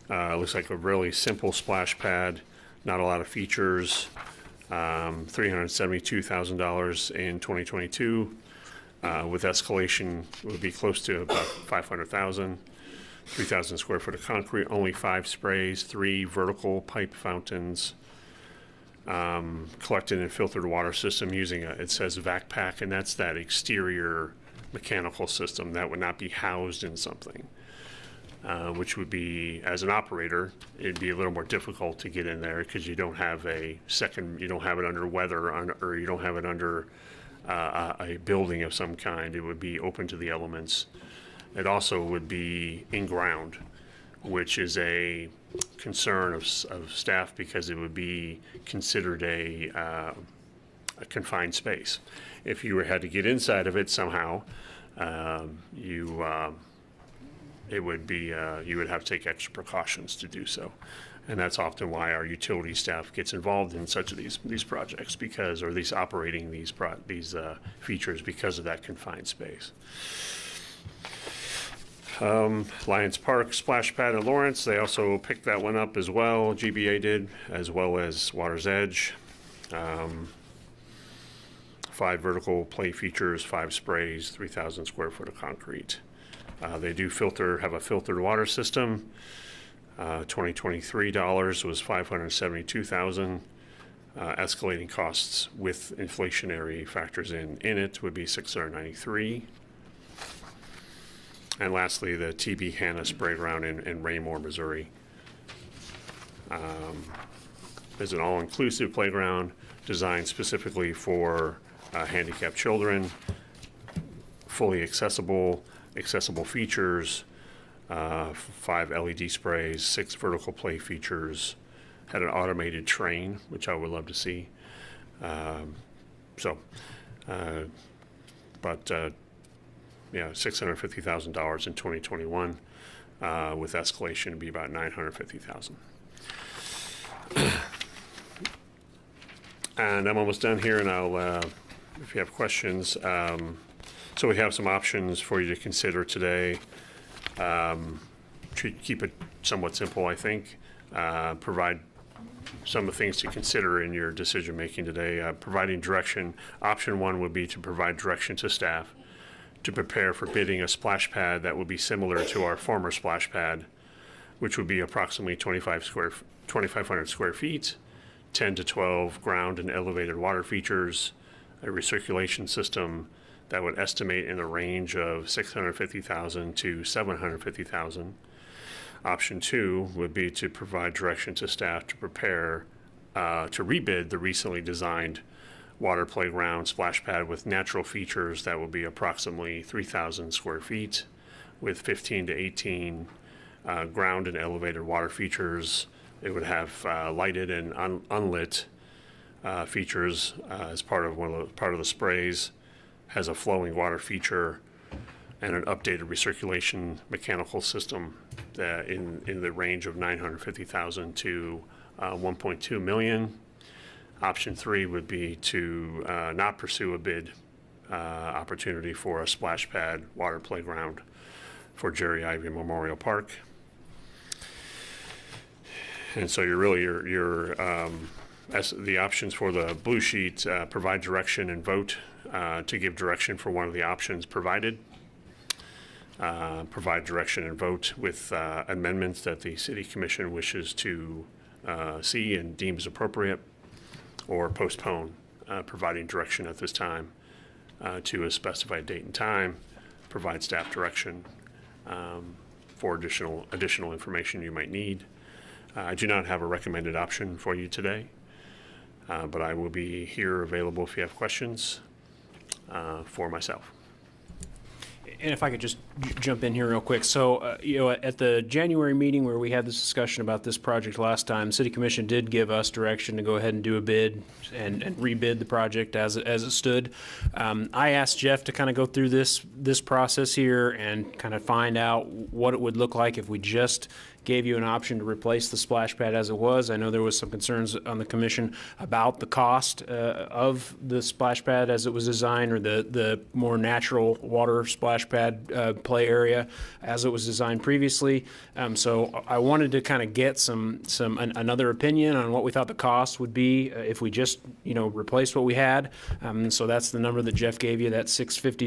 looks like a really simple splash pad, not a lot of features. $372,000 in 2022. With escalation, it would be close to about $500,000. 3,000 square foot of concrete, only 5 sprays, 3 vertical pipe fountains, collected and filtered water system using it says vac pack, and that's that exterior mechanical system that would not be housed in something, which would be, as an operator, it'd be a little more difficult to get in there because you don't have you don't have it under weather, or you don't have it under a building of some kind. It would be open to the elements. It also would be in ground, which is a concern of staff because it would be considered a confined space. If you had to get inside of it somehow, you would have to take extra precautions to do so. And that's often why our utility staff gets involved in such of these projects, or these operating these features, because of that confined space. Lions Park splash pad in Lawrence, they also picked that one up as well. GBA did, as well as Water's Edge. 5 vertical play features, 5 sprays, 3,000 square foot of concrete. They do have a filtered water system. 2023 dollars was $572,000. Escalating costs with inflationary factors in it would be $693,000. And lastly, the TB Hanna Spray Ground in Raymore, Missouri. Is an all-inclusive playground designed specifically for handicapped children, fully accessible features, 5 LED sprays, 6 vertical play features, had an automated train, which I would love to see. $650,000 in 2021, with escalation to be about $950,000. And I'm almost done here, and I'll, if you have questions, so we have some options for you to consider today. To keep it somewhat simple, I think. Provide some of the things to consider in your decision making today. Providing direction. Option 1 would be to provide direction to staff to prepare for bidding a splash pad that would be similar to our former splash pad, which would be approximately 2,500 square feet, 10 to 12 ground and elevated water features, a recirculation system that would estimate in the range of $650,000 to $750,000. Option 2 would be to provide direction to staff to prepare to rebid the recently designed water playground splash pad with natural features that will be approximately 3,000 square feet with 15 to 18 ground and elevated water features. It would have lighted and unlit features as part of part of the sprays, has a flowing water feature, and an updated recirculation mechanical system in the range of $950,000 to $1.2 million. Option 3 would be to not pursue a bid opportunity for a splash pad water playground for Jerry Ivey Memorial Park. And so the options for the blue sheet provide direction and vote to give direction for one of the options provided. Provide direction and vote with amendments that the City Commission wishes to see and deems appropriate, or postpone providing direction at this time to a specified date and time. Provide staff direction for additional information you might need. I do not have a recommended option for you today, but I will be here available if you have questions for myself. And if I could just jump in here real quick. So, at the January meeting where we had this discussion about this project last time, City Commission did give us direction to go ahead and do a bid and rebid the project as it stood. I asked Jeff to kind of go through this process here and kind of find out what it would look like if we just gave you an option to replace the splash pad as it was. I know there was some concerns on the commission about the cost of the splash pad as it was designed, or the more natural water splash pad play area as it was designed previously. So I wanted to kind of get another opinion on what we thought the cost would be if we just replaced what we had. So that's the number that Jeff gave you, that $650,000 to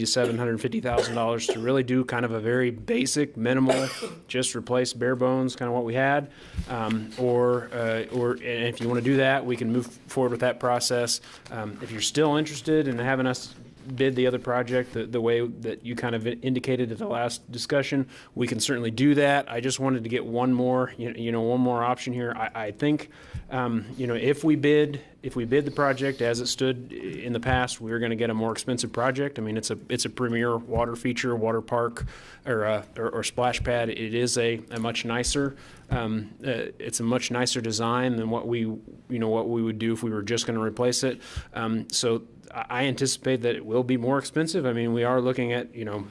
$750,000 to really do kind of a very basic, minimal, just replace bare bones, kind of what we had, or and if you want to do that, we can move forward with that process. If you're still interested in having us bid the other project the way that you kind of indicated at the last discussion, we can certainly do that. I just wanted to get one more option here. I think if we bid the project as it stood in the past, we were going to get a more expensive project. I mean, it's a premier water feature, water park, or splash pad. It is a much nicer. It's a much nicer design than what we would do if we were just going to replace it. So I anticipate that it will be more expensive. I mean, we are looking at $1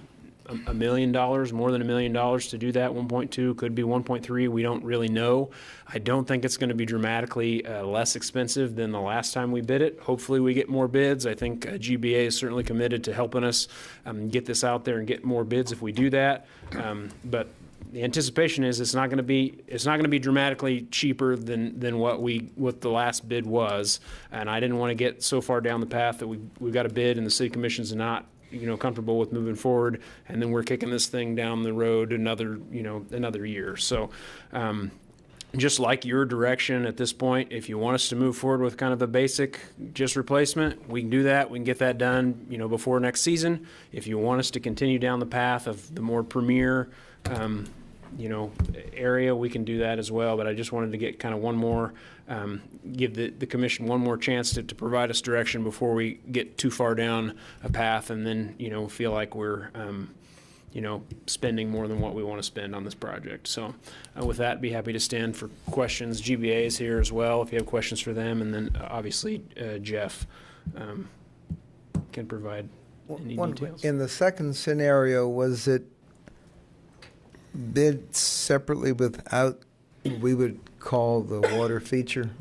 million, more than $1 million to do that. 1.2 could be 1.3. We don't really know. I don't think it's going to be dramatically less expensive than the last time we bid it. Hopefully we get more bids. I think GBA is certainly committed to helping us get this out there and get more bids if we do that. But the anticipation is it's not going to be dramatically cheaper than what the last bid was. And I didn't want to get so far down the path that we've got a bid and the City Commission's not comfortable with moving forward, and then we're kicking this thing down the road another year. So just like your direction at this point, if you want us to move forward with kind of the basic just replacement, we can do that. We can get that done before next season. If you want us to continue down the path of the more premier area, we can do that as well. But I just wanted to get kind of one more, give the commission one more chance to provide us direction before we get too far down a path and then, feel like we're, spending more than what we want to spend on this project. So with that, be happy to stand for questions. GBA is here as well if you have questions for them. And then obviously Jeff can provide any details. In the second scenario, was it bid separately without we would call the water feature,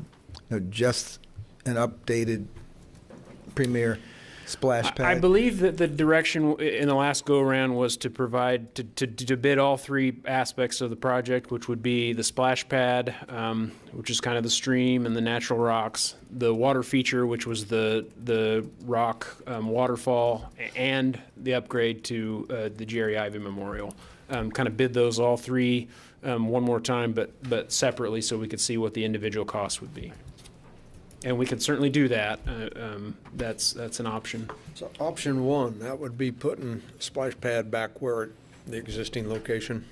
just an updated premier splash pad? I believe that the direction in the last go-around was to provide, to bid all three aspects of the project, which would be the splash pad, which is kind of the stream and the natural rocks, the water feature, which was the rock waterfall, and the upgrade to the Jerry Ivey Memorial. Kind of bid those all three one more time, but separately, so we could see what the individual costs would be. and we can certainly do that. That's an option. So option one, that would be putting splash pad back where the existing location.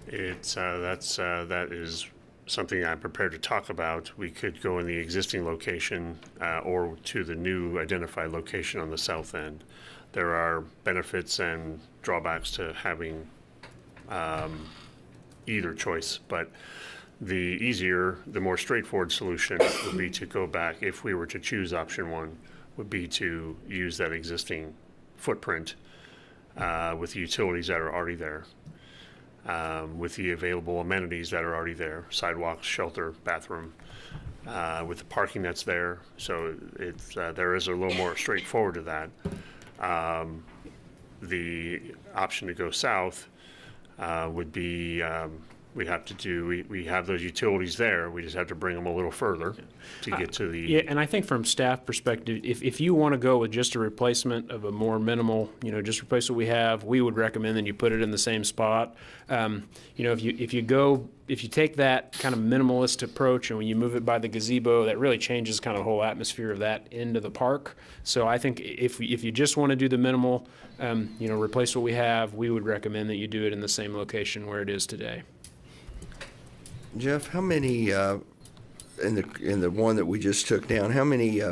That is something I'm prepared to talk about. We could go in the existing location or to the new identified location on the south end. There are benefits and drawbacks to having either choice, but the more straightforward solution would be to go back, if we were to choose option one, would be to use that existing footprint with the utilities that are already there. With the available amenities that are already there, sidewalks, shelter, bathroom, with the parking that's there. So there is a little more straightforward to that. The option to go south would be we have those utilities there. We just have to bring them a little further to get to the. Yeah, and I think from staff perspective, if you want to go with just a replacement of a more minimal, just replace what we have, we would recommend that you put it in the same spot. If you take that kind of minimalist approach and when you move it by the gazebo, that really changes kind of the whole atmosphere of that end of the park. So I think if you just want to do the minimal, replace what we have, we would recommend that you do it in the same location where it is today. Jeff, how many, in the one that we just took down, how many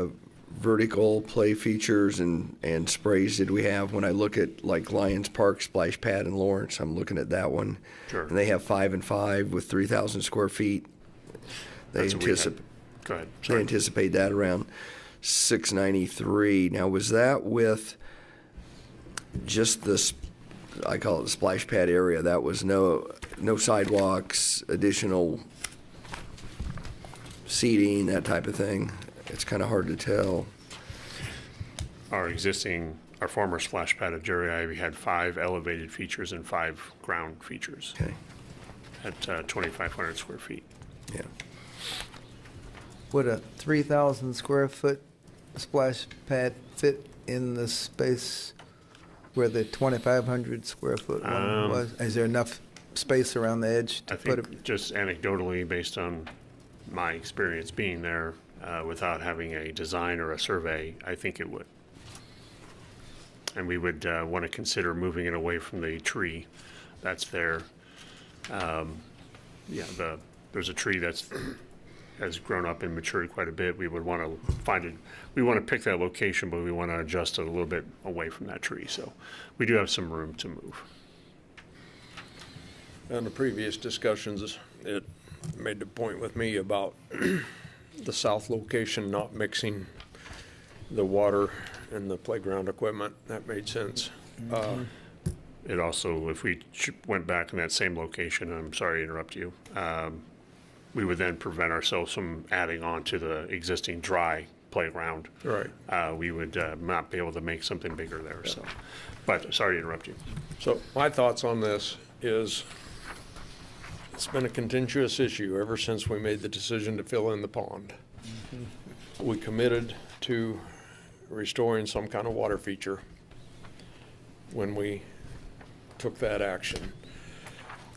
vertical play features and sprays did we have? When I look at like Lions Park, Splash Pad, and Lawrence, I'm looking at that one. Sure. And they have 5 and 5 with 3,000 square feet. They anticipate that around 693. Now, was that with just this? I call it the splash pad area. That was no sidewalks, additional seating, that type of thing. It's kind of hard to tell. Our former splash pad at Jerry Ivey had 5 elevated features and 5 ground features. Okay. At 2,500 square feet. Yeah. Would a 3,000 square foot splash pad fit in the space where the 2,500 square foot one was? Is there enough space around the edge to put it? Just anecdotally, based on my experience being there, without having a design or a survey, I think it would. And we would want to consider moving it away from the tree that's there. There's a tree that's has grown up and matured quite a bit. We would want to we want to pick that location, but we want to adjust it a little bit away from that tree. So we do have some room to move. In the previous discussions, it made the point with me about the south location not mixing the water and the playground equipment. That made sense. It also, if we went back in that same location, I'm sorry to interrupt you, we would then prevent ourselves from adding on to the existing dry playground. Right. We would not be able to make something bigger there. Yeah. So, but sorry to interrupt you. So my thoughts on this is it's been a contentious issue ever since we made the decision to fill in the pond. Mm-hmm. We committed to restoring some kind of water feature when we took that action.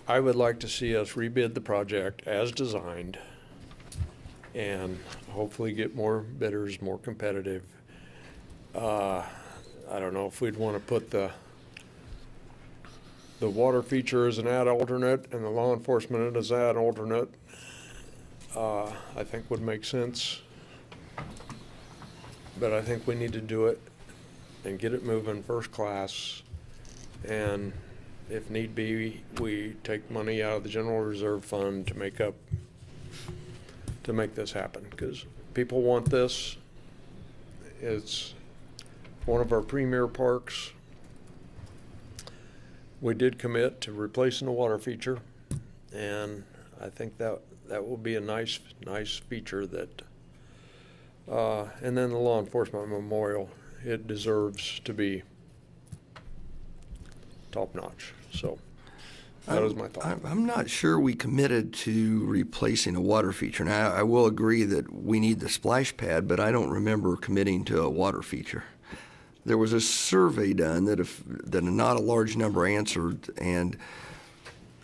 I would like to see us rebid the project as designed and hopefully get more bidders, more competitive. I don't know if we'd want to put the water feature as an ad alternate and the law enforcement as ad alternate. I think would make sense. But I think we need to do it and get it moving first class. And if need be, we take money out of the general reserve fund to make this happen, because people want this. It's one of our premier parks. We did commit to replacing the water feature, and I think that will be a nice feature that and then the law enforcement memorial, it deserves to be top notch. So that was my thought. I'm not sure we committed to replacing a water feature. Now, I will agree that we need the splash pad, but I don't remember committing to a water feature. There was a survey done that not a large number answered and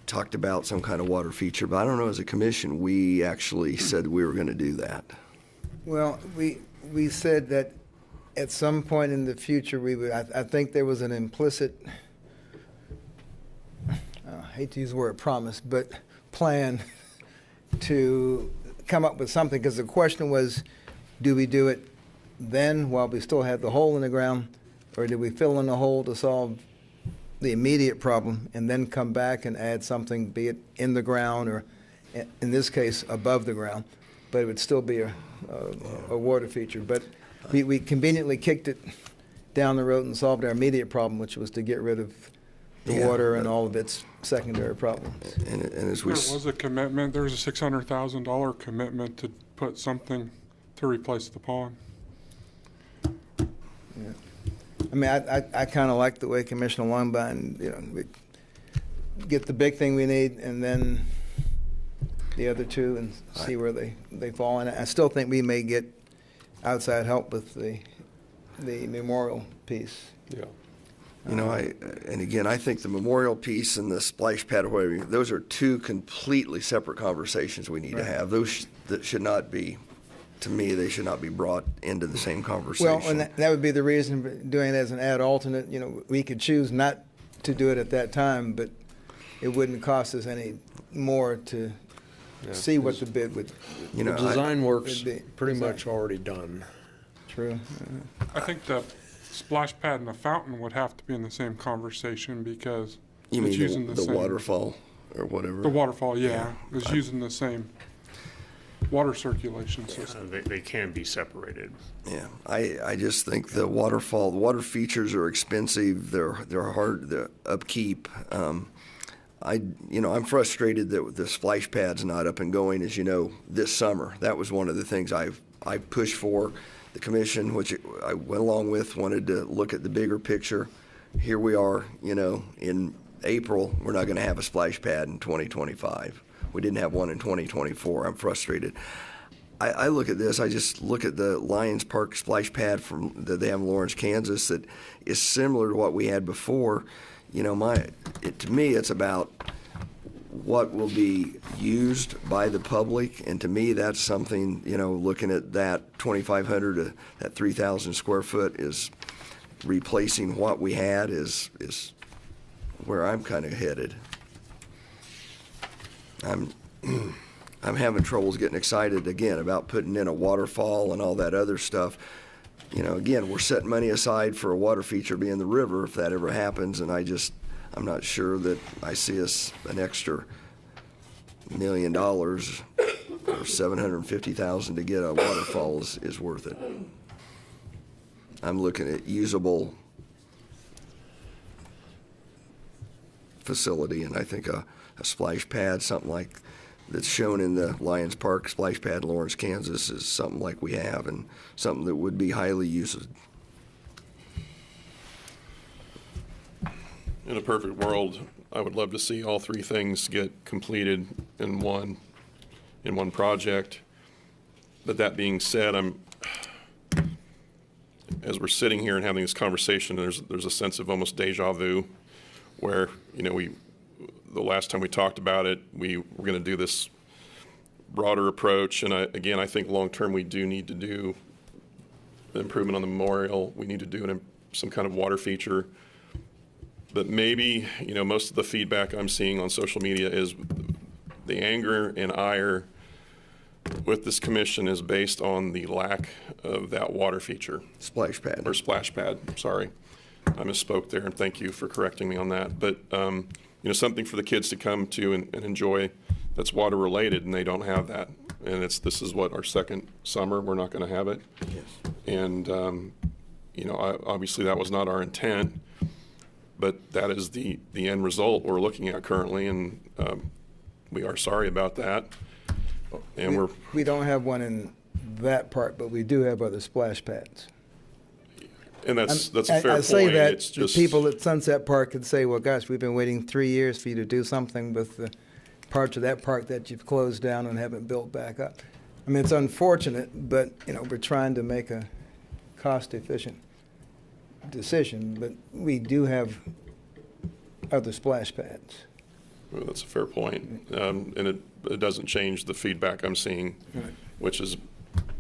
talked about some kind of water feature, but I don't know, as a commission, we actually said we were going to do that. Well, we said that at some point in the future, we would, I think there was an implicit, I hate to use the word promise, but plan to come up with something, because the question was, do we do it then while we still have the hole in the ground, or do we fill in the hole to solve the immediate problem and then come back and add something, be it in the ground or, in this case, above the ground, but it would still be a water feature. But we conveniently kicked it down the road and solved our immediate problem, which was to get rid of the water and all of its secondary problems. And as there was a commitment. There was a $600,000 commitment to put something to replace the pond. Yeah. I mean, I kind of like the way Commissioner Longbine, we get the big thing we need and then the other two and see where they fall in. I still think we may get outside help with the memorial piece. Yeah. I think the memorial piece and the splash pad, those are two completely separate conversations we need to have. Those that should not be, to me, they should not be brought into the same conversation. Well, and that would be the reason for doing it as an ad alternate. We could choose not to do it at that time, but it wouldn't cost us any more to see what the bid would. The design work's pretty much already done. True. I think the splash pad and the fountain would have to be in the same conversation because it's using the same waterfall or whatever. The waterfall, is using the same water circulation system. They can be separated. Yeah, I just think the water features are expensive. They're hard to upkeep. I'm frustrated that the splash pad's not up and going, as you know, this summer. That was one of the things I pushed for. The commission, which I went along with, wanted to look at the bigger picture. Here we are, in April, we're not going to have a splash pad in 2025. We didn't have one in 2024. I'm frustrated. I look at this, I just look at the Lions Park splash pad that they have in Lawrence, Kansas, that is similar to what we had before. To me, it's about what will be used by the public, and to me, that's something, looking at that 2,500 to that 3,000 square foot is replacing what we had is where I'm kind of headed. I'm having troubles getting excited again about putting in a waterfall and all that other stuff. Again, we're setting money aside for a water feature being the river if that ever happens, and I'm not sure that I see us an extra $1 million or $750,000 to get a waterfall is worth it. I'm looking at usable facility, and I think a splash pad, something like that's shown in the Lions Park splash pad in Lawrence, Kansas, is something like we have and something that would be highly used. In a perfect world, I would love to see all three things get completed in one project. But that being said, as we're sitting here and having this conversation, there's a sense of almost deja vu, where the last time we talked about it, we were going to do this broader approach. And I think long term we do need to do an improvement on the memorial. We need to do some kind of water feature. But maybe, most of the feedback I'm seeing on social media is the anger and ire with this commission is based on the lack of that water feature. Splash pad. Or splash pad, sorry. I misspoke there, and thank you for correcting me on that. But, something for the kids to come to and enjoy that's water related, and they don't have that. And this is what, our second summer, we're not going to have it. Yes. And, obviously that was not our intent. But that is the end result we're looking at currently, and we are sorry about that. And we don't have one in that part, but we do have other splash pads. And that's a fair point. I say that it's just, people at Sunset Park could say, well, gosh, we've been waiting 3 years for you to do something with the parts of that park that you've closed down and haven't built back up. I mean, it's unfortunate, but, we're trying to make a cost-efficient decision, but we do have other splash pads. Well, that's a fair point. And it doesn't change the feedback I'm seeing, which is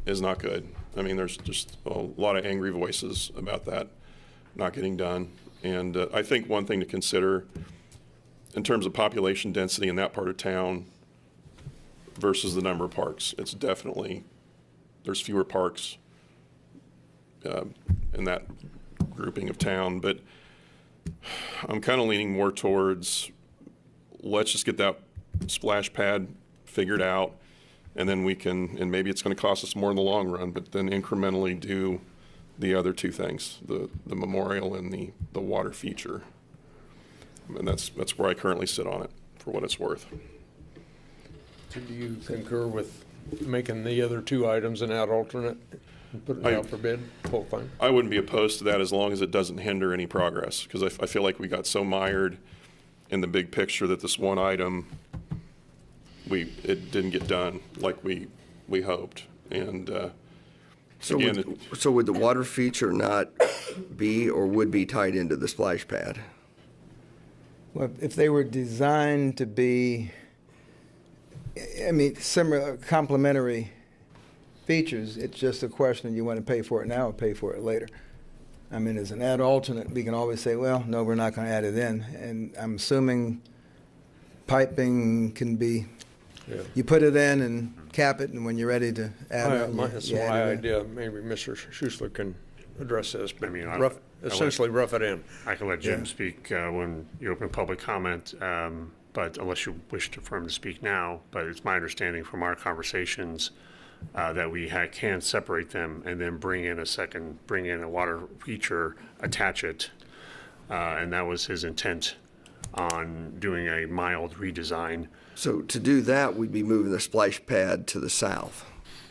is not good. I mean, there's just a lot of angry voices about that not getting done. And I think one thing to consider in terms of population density in that part of town versus the number of parks, it's definitely, there's fewer parks in that grouping of town, but I'm kind of leaning more towards let's just get that splash pad figured out, and then we can, and maybe it's going to cost us more in the long run, but then incrementally do the other two things, the memorial and the water feature. And that's where I currently sit on it, for what it's worth. Do you concur with making the other two items an ad alternate and putting it out for bid, the whole thing? I wouldn't be opposed to that as long as it doesn't hinder any progress, because I feel like we got so mired in the big picture that this one item, it didn't get done like we hoped. And so again, would the water feature not be or would be tied into the splash pad? Well, if they were designed to be, I mean, similar complementary features, it's just a question of you want to pay for it now or pay for it later. I mean, as an ad alternate, we can always say, well, no, we're not going to add it in. And I'm assuming piping can be, you put it in and cap it, and when you're ready to add it, That's you my add it in. idea. Maybe Mr. Schuessler can address this, but I mean, essentially rough it in. I can let Jim speak when you open public comment, but unless you wish for him to speak now. But it's my understanding from our conversations that we can separate them and then bring in a water feature, attach it, and that was his intent on doing a mild redesign. So to do that, we'd be moving the splash pad to the south,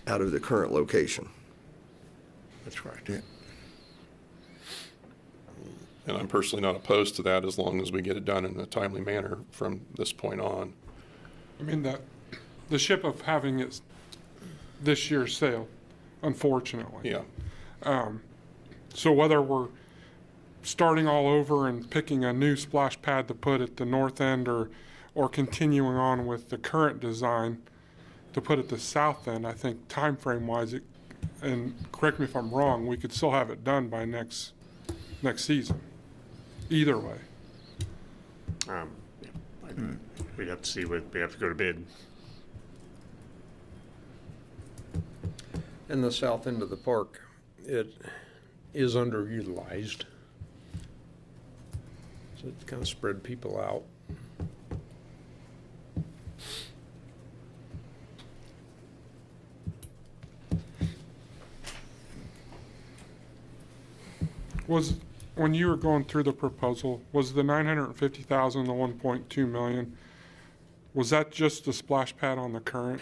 out of the current location. That's correct. Yeah. And I'm personally not opposed to that as long as we get it done in a timely manner from this point on. I mean, the ship of having it this year sailed, unfortunately. Yeah. So whether we're starting all over and picking a new splash pad to put at the north end or continuing on with the current design to put at the south end, I think time frame wise, and correct me if I'm wrong, we could still have it done by next season. Either way. We'd have to see we have to go to bid. In the south end of the park, it is underutilized. So it's kind of spread people out. When you were going through the proposal, was the $950,000, the 1.2 million, was that just the splash pad on the current?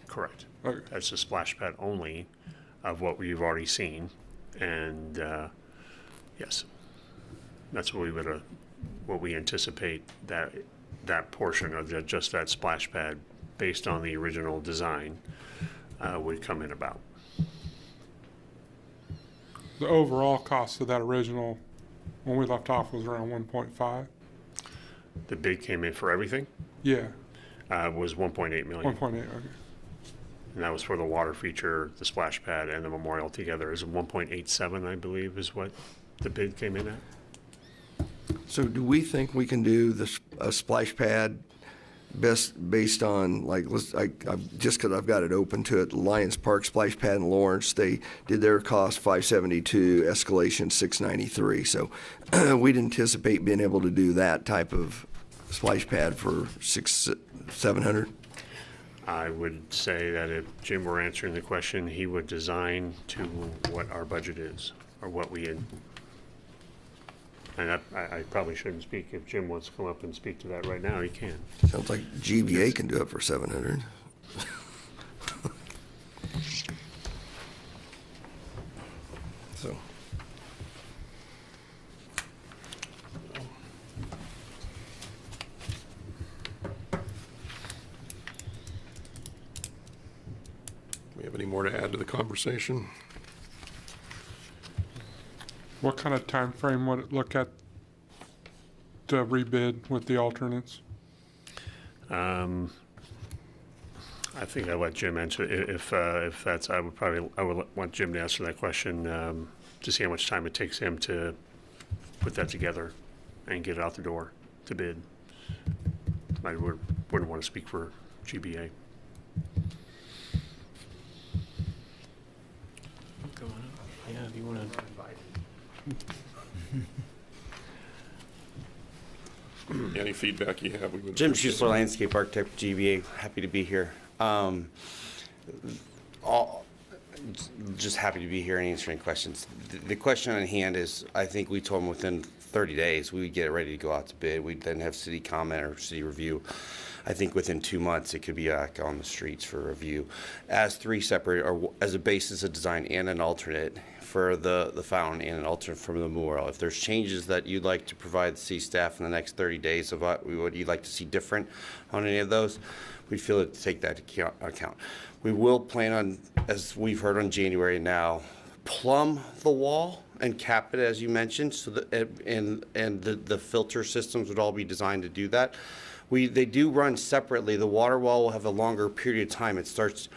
Correct. Okay. That's the splash pad only of what we've already seen, and yes, that's what we anticipate that portion of just that splash pad, based on the original design, would come in about. The overall cost of that original, when we left off, was around 1.5. The bid came in for everything? Yeah. Was 1.8 million. 1.8, okay. And that was for the water feature, the splash pad, and the memorial together. Is 1.87, I believe, is what the bid came in at. So do we think we can do a splash pad based on, like, just because I've got it open to it, Lions Park splash pad in Lawrence, they did their cost $572, escalation $693. So we'd anticipate being able to do that type of splash pad for $700. I would say that if Jim were answering the question, he would design to what our budget is, or what we had. And I probably shouldn't speak. If Jim wants to come up and speak to that right now, he can. Sounds like GBA can do it for $700. So. Do we have any more to add to the conversation? What kind of time frame would it look at to rebid with the alternates? I I think I let Jim answer it. If that's, I would want Jim to answer that question to see how much time it takes him to put that together and get it out the door to bid. I wouldn't want to speak for GBA. Go on up. Yeah, if you want to. Any feedback you have? Jim Schuessler, landscape architect, GBA. Happy to be here. Just happy to be here and answering questions. The question on hand is, I think we told them within 30 days we would get it ready to go out to bid. We'd then have city comment or city review. I think within 2 months it could be back on the streets for review as three separate, or as a basis of design and an alternate for the fountain and an alternate for the memorial. If there's changes that you'd like to provide the city staff in the next 30 days of what you'd like to see different on any of those, we'd feel it to take that account. We will plan on, as we've heard on January now, plumb the wall and cap it, as you mentioned, so that and the filter systems would all be designed to do that. They do run separately. The water wall will have a longer period of time. It starts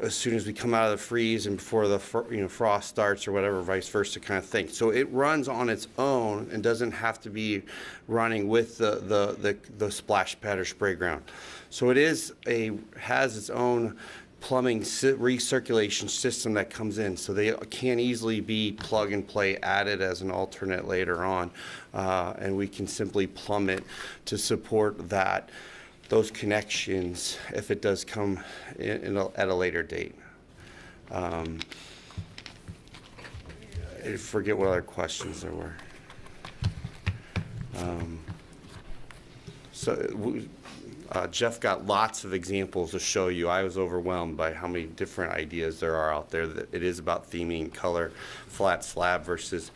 as soon as we come out of the freeze and before the frost starts or whatever, vice versa kind of thing. So it runs on its own and doesn't have to be running with the splash pad or spray ground. So it has its own plumbing recirculation system that comes in, so they can easily be plug and play added as an alternate later on, and we can simply plumb it to support those connections if it does come at a later date. I forget what other questions there were. Jeff got lots of examples to show you. I was overwhelmed by how many different ideas there are out there. That it is about theming, color, flat slab versus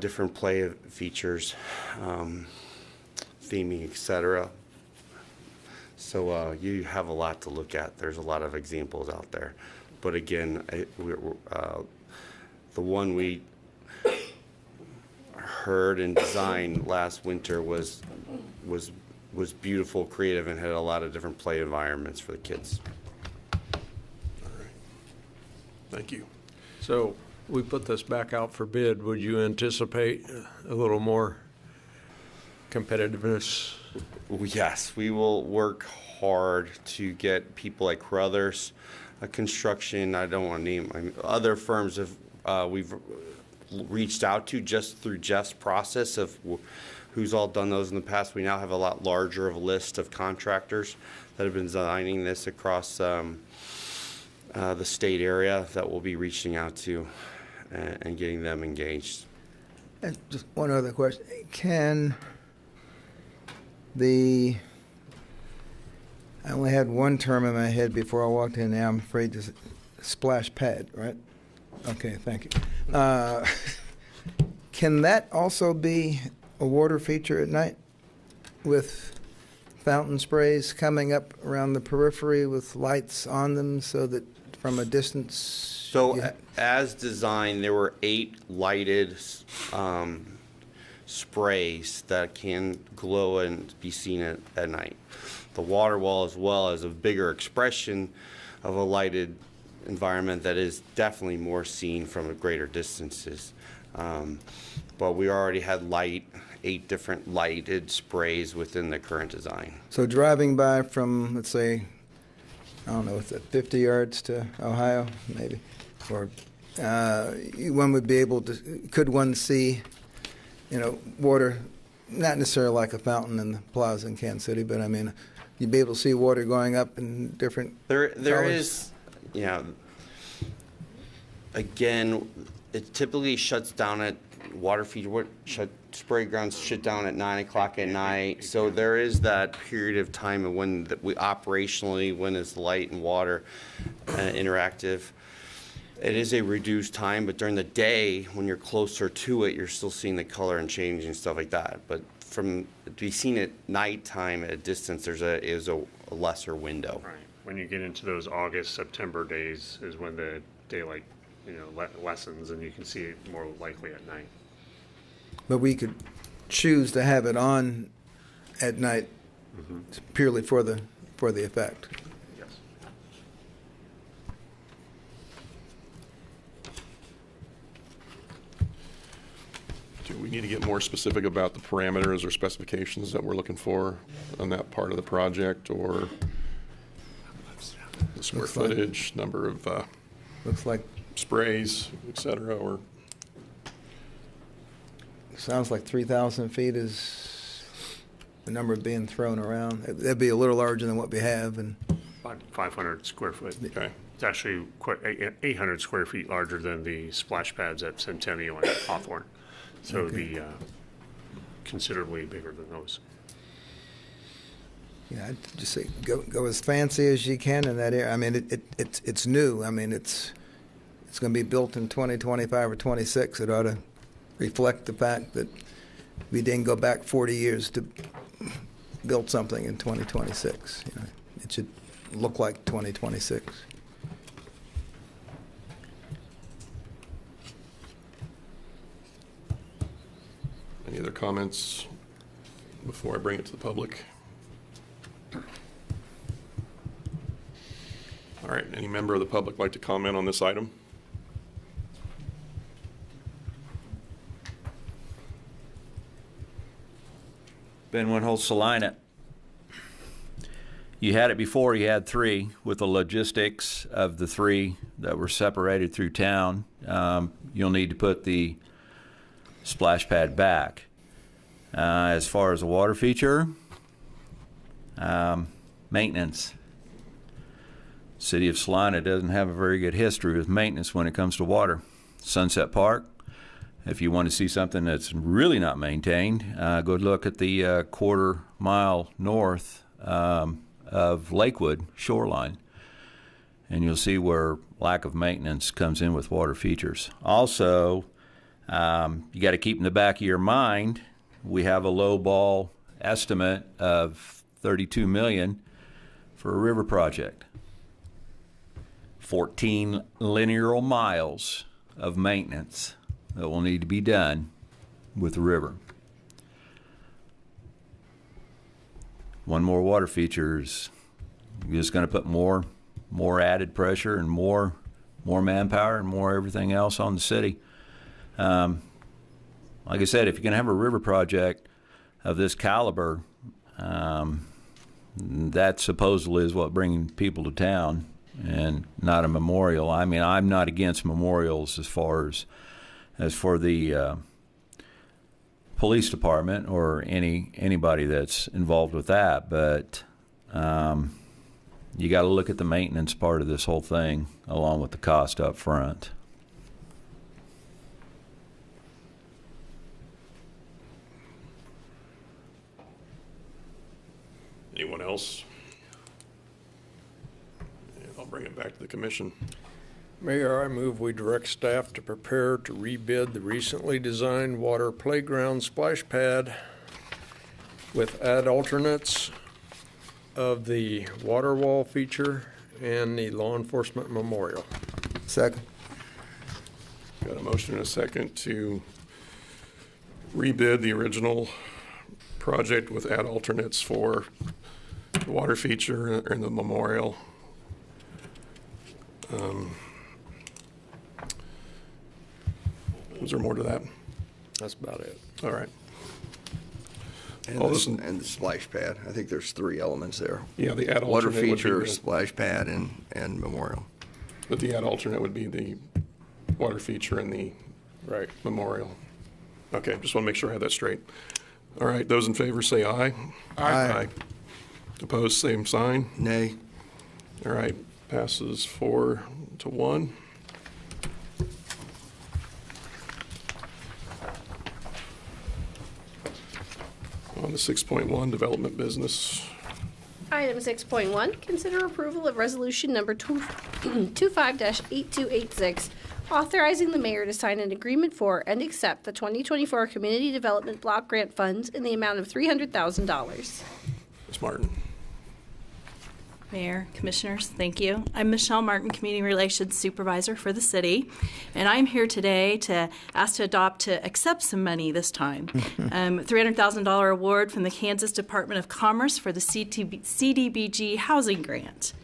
different play features, theming, etc. So you have a lot to look at. There's a lot of examples out there. But again, the one we heard and designed last winter was beautiful, creative, and had a lot of different play environments for the kids. All right. Thank you. So we put this back out for bid. Would you anticipate a little more competitiveness? Yes, we will work hard to get people like Crothers Construction. I don't want to name other firms we've reached out to just through Jeff's process of who's all done those in the past. We now have a lot larger of a list of contractors that have been designing this across the state area that we'll be reaching out to and getting them engaged. And just one other question. I only had one term in my head before I walked in. Now I'm afraid to splash pad, right? Okay, thank you. Can that also be a water feature at night with fountain sprays coming up around the periphery with lights on them so that from a distance? So as designed, there were 8 lighted sprays that can glow and be seen at night. The water wall as well as a bigger expression of a lighted environment that is definitely more seen from greater distances. But we already had 8 different lighted sprays within the current design. So driving by from, let's say, I don't know, what's that, 50 yards to Ohio, maybe? Or one would be able to, could one see, water, not necessarily like a fountain in the plaza in Kansas City, but I mean, you'd be able to see water going up in different There colors? is, again, it typically shuts down at water feature, spray grounds shut down at 9 o'clock at night. So there is that period of time of when we operationally, when is light and water interactive. It is a reduced time, but during the day, when you're closer to it, you're still seeing the color and change and stuff like that. But to be seen at nighttime at a distance, is a lesser window. Right. When you get into those August, September days is when the daylight, lessens, and you can see it more likely at night. But we could choose to have it on at night purely for the effect. we need to get more specific about the parameters or specifications that we're looking for on that part of the project, or the square Looks like- footage, number of Looks like, sprays, et cetera, or sounds like 3,000 feet is the number being thrown around. That'd be a little larger than what we have, and 500 square foot. Okay. It's actually quite 800 square feet larger than the splash pads at Centennial and Hawthorne. So it would be considerably bigger than those. yeah, I'd just say go as fancy as you can in that area. I mean, it's new. I mean, it's going to be built in 2025 or 26. It ought to reflect the fact that we didn't go back 40 years to build something in 2026. You know, it should look like 2026. any other comments before I bring it to the public? All right, any member of the public like to comment on this item? Ben Winholtz, Salina. You had it before, you had three with the logistics of the three that were separated through town. You'll need to put the splash pad back. As far as the water feature, maintenance. City of Salina doesn't have a very good history with maintenance when it comes to water. Sunset Park, if you want to see something that's really not maintained, go look at the quarter mile north of Lakewood shoreline, and you'll see where lack of maintenance comes in with water features. Also, you got to keep in the back of your mind, we have a low ball estimate of $32 million for a river project. 14 linear miles of maintenance that will need to be done with the river. One more water feature is just going to put more added pressure and more manpower and more everything else on the city. Like I said, if you're going to have a river project of this caliber, that supposedly is what bringing people to town and not a memorial. I mean, I'm not against memorials as far as for the police department or anybody that's involved with that, but you got to look at the maintenance part of this whole thing along with the cost up front. Anyone else? I'll bring it back to the commission. Mayor, I move we direct staff to prepare to rebid the recently designed water playground splash pad with add alternates of the water wall feature and the law enforcement memorial. Second. Got a motion and a second to rebid the original project with add alternates for the water feature and the memorial. Was there more to that? That's about it. All right. And the splash pad. I think there's three elements there. Yeah, the add water alternate would be feature, the- splash pad, and memorial. But the add alternate would be the water feature and the memorial. Okay, just want to make sure I have that straight. All right, those in favor say aye. Aye. Opposed, same sign. Nay. All right, passes 4-1. On to 6.1, development business. Item 6.1, consider approval of resolution number 25-8286, authorizing the mayor to sign an agreement for and accept the 2024 Community Development Block Grant Funds in the amount of $300,000. Ms. Martin. Mayor, Commissioners, thank you. I'm Michelle Martin, Community Relations Supervisor for the city, and I'm here today to ask to accept some money this time. $300,000 award from the Kansas Department of Commerce for the CDBG Housing Grant.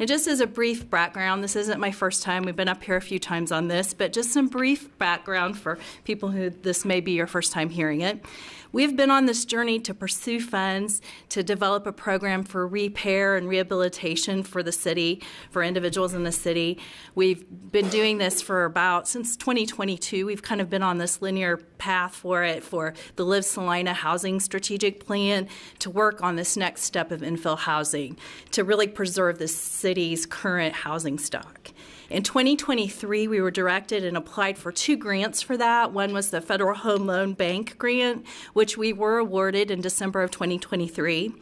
And just as a brief background, this isn't my first time. We've been up here a few times on this, but just some brief background for people who this may be your first time hearing it. We've been on this journey to pursue funds to develop a program for repair and rehabilitation for the city, for individuals in the city. We've been doing this for since 2022. We've kind of been on this linear path for it, for the Live Salina Housing Strategic Plan, to work on this next step of infill housing, to really preserve the city's current housing stock. In 2023, we were directed and applied for 2 grants for that. One was the Federal Home Loan Bank grant, which we were awarded in December of 2023.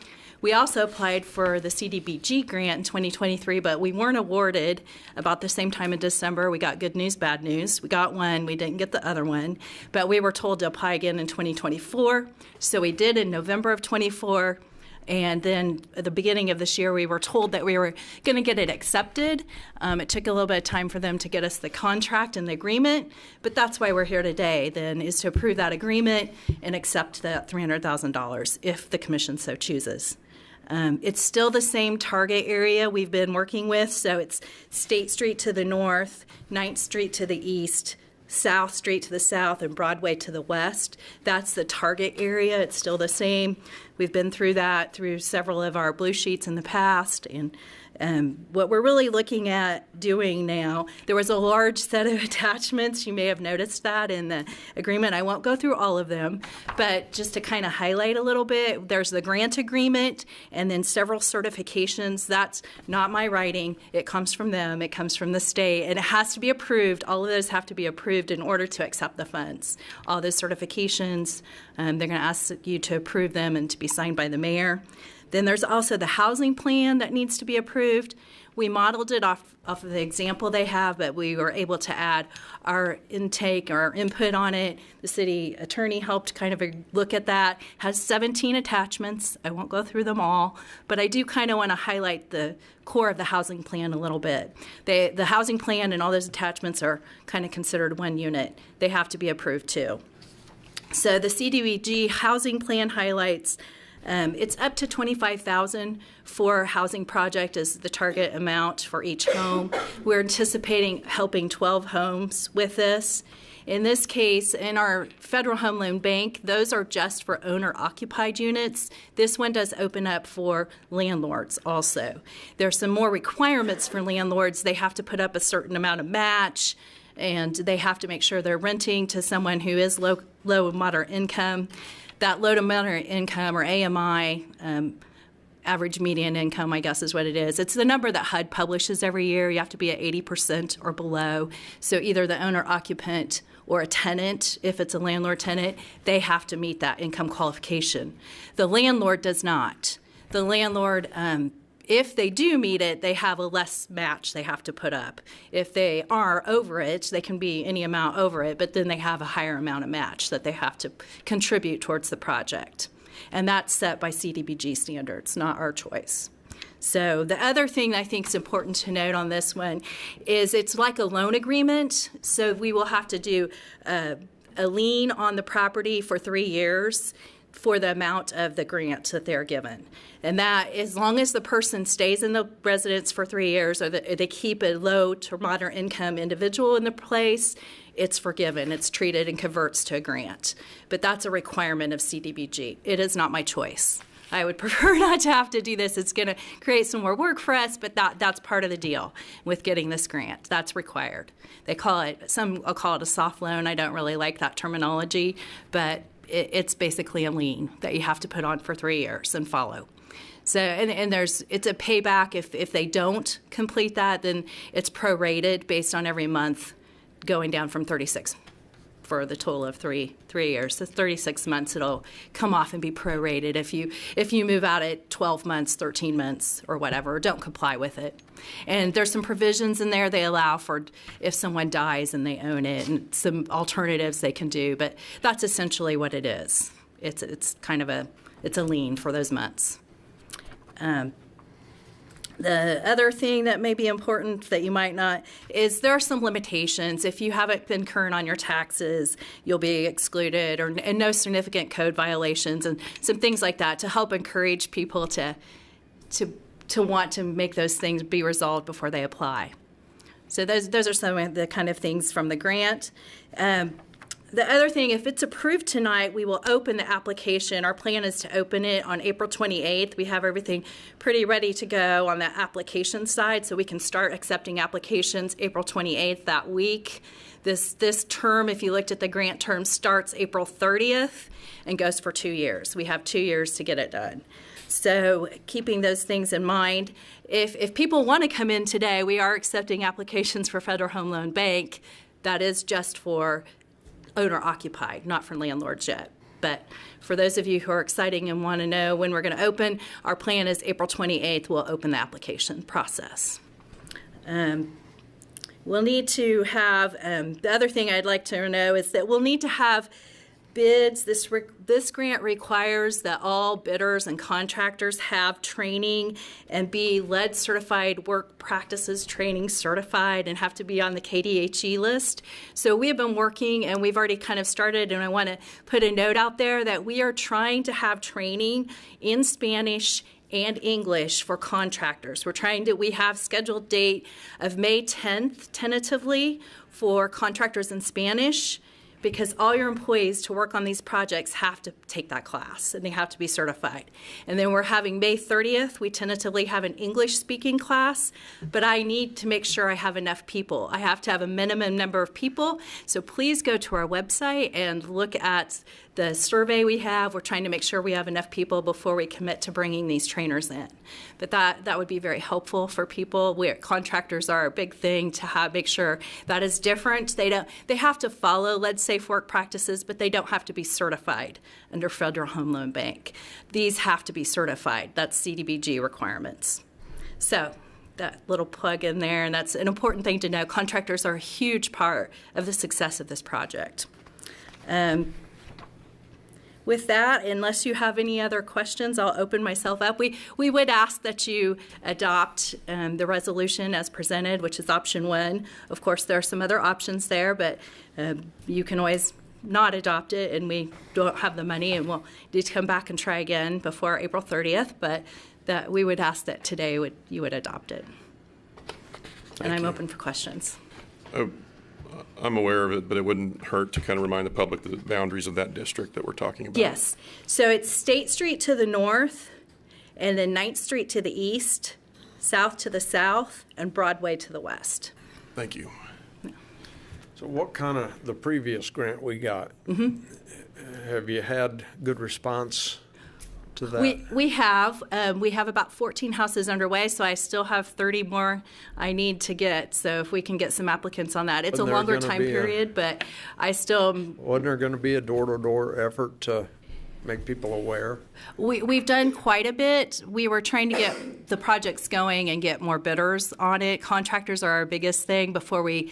We also applied for the CDBG grant in 2023, but we weren't awarded about the same time in December. We got good news, bad news. We got one, we didn't get the other one, but we were told to apply again in 2024. So we did in November of 24. And then at the beginning of this year, we were told that we were going to get it accepted. It took a little bit of time for them to get us the contract and the agreement, but that's why we're here today, then, is to approve that agreement and accept that $300,000 if the commission so chooses. It's still the same target area we've been working with, so it's State Street to the north, 9th Street to the east, South Street to the south, and Broadway to the west. That's the target area. It's still the same. We've been through that through several of our blue sheets in the past, and what we're really looking at doing now, there was a large set of attachments. You may have noticed that in the agreement. I won't go through all of them, but just to kind of highlight a little bit, there's the grant agreement and then several certifications. That's not my writing. It comes from them. It comes from the state, and it has to be approved. All of those have to be approved in order to accept the funds. All those certifications, they're going to ask you to approve them and to be signed by the mayor. Then there's also the housing plan that needs to be approved. We modeled it off of the example they have, but we were able to add our intake, our input on it. The city attorney helped kind of look at that. Has 17 attachments. I won't go through them all, but I do kind of want to highlight the core of the housing plan a little bit. The housing plan and all those attachments are kind of considered one unit. They have to be approved too. So the CDBG housing plan highlights it's up to $25,000 for a housing project is the target amount for each home. We're anticipating helping 12 homes with this. In this case, in our Federal Home Loan Bank, those are just for owner-occupied units. This one does open up for landlords also. There are some more requirements for landlords. They have to put up a certain amount of match, and they have to make sure they're renting to someone who is low and moderate income. That low to moderate income, or AMI, average median income, I guess is what it is. It's the number that HUD publishes every year. You have to be at 80% or below. So either the owner-occupant or a tenant, if it's a landlord-tenant, they have to meet that income qualification. The landlord does not. The landlord, if they do meet it, they have a less match they have to put up. If they are over it, they can be any amount over it, but then they have a higher amount of match that they have to contribute towards the project. And that's set by CDBG standards, not our choice. So the other thing I think is important to note on this one is it's like a loan agreement. So we will have to do a lien on the property for 3 years for the amount of the grant that they're given. And that, as long as the person stays in the residence for 3 years, or they keep a low to moderate income individual in the place, it's forgiven. It's treated and converts to a grant. But that's a requirement of CDBG. It is not my choice. I would prefer not to have to do this. It's going to create some more work for us, but that's part of the deal with getting this grant. That's required. They call it, I'll call it a soft loan. I don't really like that terminology, but it's basically a lien that you have to put on for 3 years and follow. So, and it's a payback. If they don't complete that, then it's prorated based on every month going down from 36 for the total of three years. So 36 months it'll come off and be prorated if you move out at 12 months, 13 months, or whatever, don't comply with it. And there's some provisions in there they allow for if someone dies and they own it, and some alternatives they can do, but that's essentially what it is. It's kind of a lien for those months. The other thing that may be important that you might not is there are some limitations. If you haven't been current on your taxes, you'll be excluded, and no significant code violations and some things like that to help encourage people to to want to make those things be resolved before they apply. So those are some of the kind of things from the grant. The other thing, if it's approved tonight, we will open the application. Our plan is to open it on April 28th. We have everything pretty ready to go on the application side, so we can start accepting applications April 28th that week. This term, if you looked at the grant term, starts April 30th and goes for 2 years. We have 2 years to get it done. So keeping those things in mind, if people want to come in today, we are accepting applications for Federal Home Loan Bank. That is just for owner-occupied, not for landlords yet. But for those of you who are excited and want to know when we're going to open, our plan is April 28th. We'll open the application process. We'll need to have, the other thing I'd like to know is that we'll need to have bids. This grant requires that all bidders and contractors have training and be lead certified work practices training certified and have to be on the KDHE list. So we have been working and we've already kind of started, and I want to put a note out there that we are trying to have training in Spanish and English for contractors. We have scheduled date of May 10th tentatively for contractors in Spanish, because all your employees to work on these projects have to take that class and they have to be certified. And then we're having May 30th, we tentatively have an English speaking class, but I need to make sure I have enough people. I have to have a minimum number of people, so please go to our website and look at the survey we have. We're trying to make sure we have enough people before we commit to bringing these trainers in. But that would be very helpful for people. Contractors are a big thing to make sure that is different. They have to follow lead safe work practices, but they don't have to be certified under Federal Home Loan Bank. These have to be certified. That's CDBG requirements. So that little plug in there, and that's an important thing to know. Contractors are a huge part of the success of this project. With that, unless you have any other questions, I'll open myself up. We would ask that you adopt the resolution as presented, which is option 1. Of course, there are some other options there, but you can always not adopt it, and we don't have the money, and we'll need to come back and try again before April 30th, but that we would ask that today you would adopt it. And I'm open for questions. I'm aware of it, but it wouldn't hurt to kind of remind the public the boundaries of that district that we're talking about. Yes. So it's State Street to the north, and then 9th Street to the east, South to the south, and Broadway to the west. Thank you. So what kind of the previous grant we got? Have you had good response to that? We have about 14 houses underway, so I still have 30 more I need to get. So if we can get some applicants on that, it's a longer time period, but I still. Wasn't there going to be a door-to-door effort to make people aware? We've done quite a bit. We were trying to get the projects going and get more bidders on it. Contractors are our biggest thing before we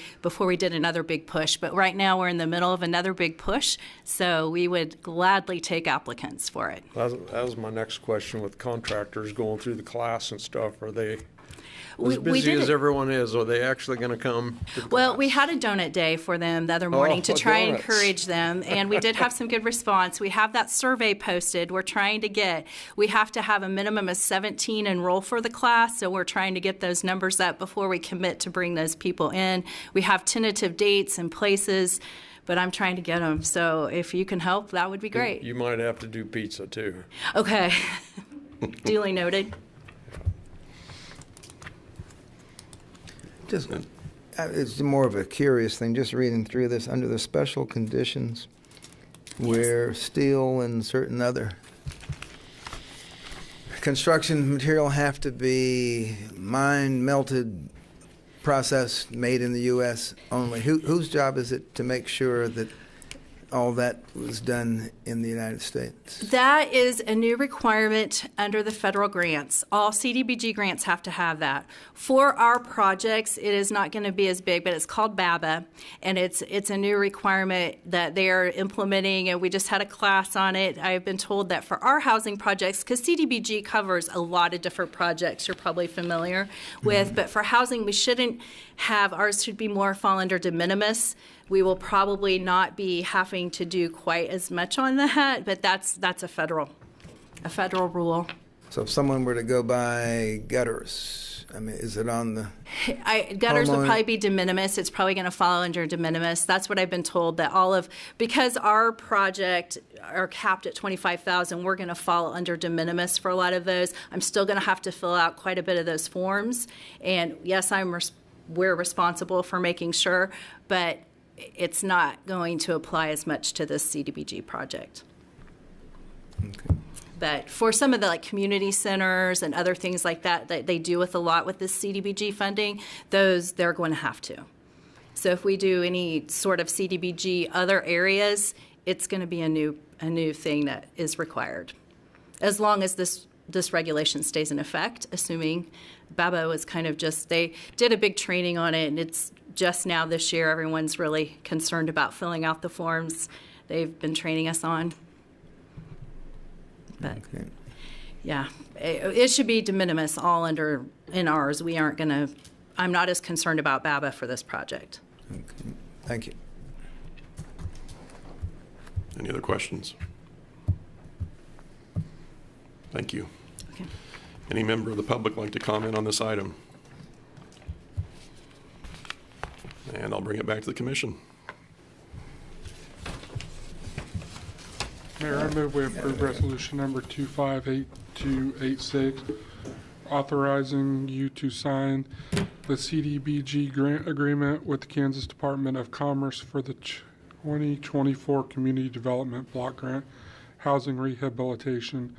did another big push. But right now we're in the middle of another big push, so we would gladly take applicants for it. That was my next question with contractors going through the class and stuff. Are they as busy as everyone is? Are they actually going to come to the class? We had a donut day for them the other morning to try and encourage them, and we did have some good response. We have that survey posted. We have to have a minimum of 17 enroll for the class, so we're trying to get those numbers up before we commit to bring those people in. We have tentative dates and places, but I'm trying to get them. So if you can help, that would be great. You might have to do pizza too. Okay. Duly noted. It's more of a curious thing, just reading through this. Under the special conditions where steel and certain other construction material have to be mined, melted, processed, made in the U.S. only, whose job is it to make sure that all that was done in the United States? That is a new requirement under the federal grants. All CDBG grants have to have that. For our projects, it is not going to be as big, but it's called BABA, and it's a new requirement that they are implementing, and we just had a class on it. I've been told that for our housing projects, because CDBG covers a lot of different projects you're probably familiar with, but for housing, we shouldn't have, ours should be more fall under de minimis. We will probably not be having to do quite as much on that, but that's a federal rule. So if someone were to go by gutters, I mean, is it on the Gutters would homeowner? probably be de minimis. It's probably going to fall under de minimis. That's what I've been told, that because our project are capped at 25,000, we're going to fall under de minimis for a lot of those. I'm still going to have to fill out quite a bit of those forms. And yes, we're responsible for making sure, but it's not going to apply as much to this CDBG project. Okay. But for some of the community centers and other things like that they do with a lot with this CDBG funding, those they're going to have to. So if we do any sort of CDBG other areas, it's going to be a new thing that is required, as long as this regulation stays in effect. Assuming BABA was kind of they did a big training on it, and it's just now this year everyone's really concerned about filling out the forms they've been training us on. But yeah, it should be de minimis all in ours. We aren't going to, I'm not as concerned about BABA for this project. Okay. Thank you. Any other questions? Thank you. Okay. Any member of the public like to comment on this item? And I'll bring it back to the commission. Mayor, I move we approve resolution number 258286, authorizing you to sign the CDBG grant agreement with the Kansas Department of Commerce for the 2024 Community Development Block Grant, Housing Rehabilitation,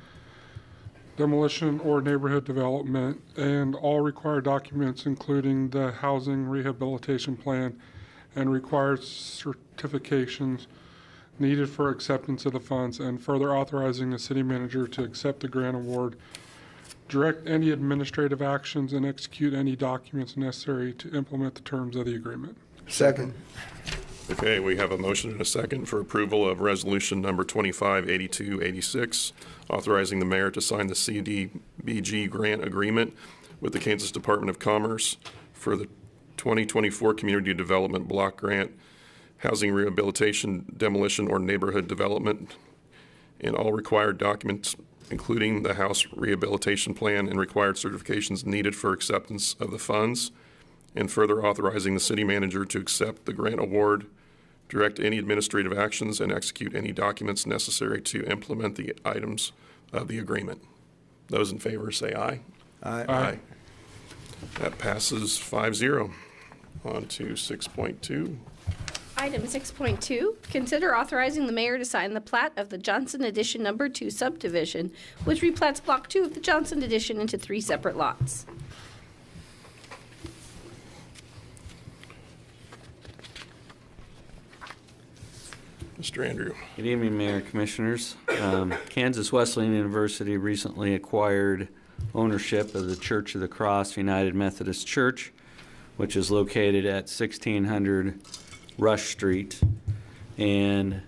Demolition or Neighborhood Development, and all required documents, including the Housing Rehabilitation Plan and required certifications needed for acceptance of the funds, and further authorizing the city manager to accept the grant award, direct any administrative actions, and execute any documents necessary to implement the terms of the agreement. Second. Okay, we have a motion and a second for approval of resolution number 258286, authorizing the mayor to sign the CDBG grant agreement with the Kansas Department of Commerce for the 2024 Community Development Block Grant, Housing Rehabilitation, Demolition, or Neighborhood Development, and all required documents, including the House Rehabilitation Plan and required certifications needed for acceptance of the funds, and further authorizing the city manager to accept the grant award, direct any administrative actions, and execute any documents necessary to implement the items of the agreement. Those in favor say aye. Aye. Aye. That passes 5-0. On to 6.2. Item 6.2, consider authorizing the mayor to sign the plat of the Johnson Addition Number 2 subdivision, which replats Block 2 of the Johnson Addition into 3 separate lots. Mr. Andrew. Good evening, Mayor, Commissioners. Kansas Wesleyan University recently acquired ownership of the Church of the Cross United Methodist Church, which is located at 1600 Rush Street, and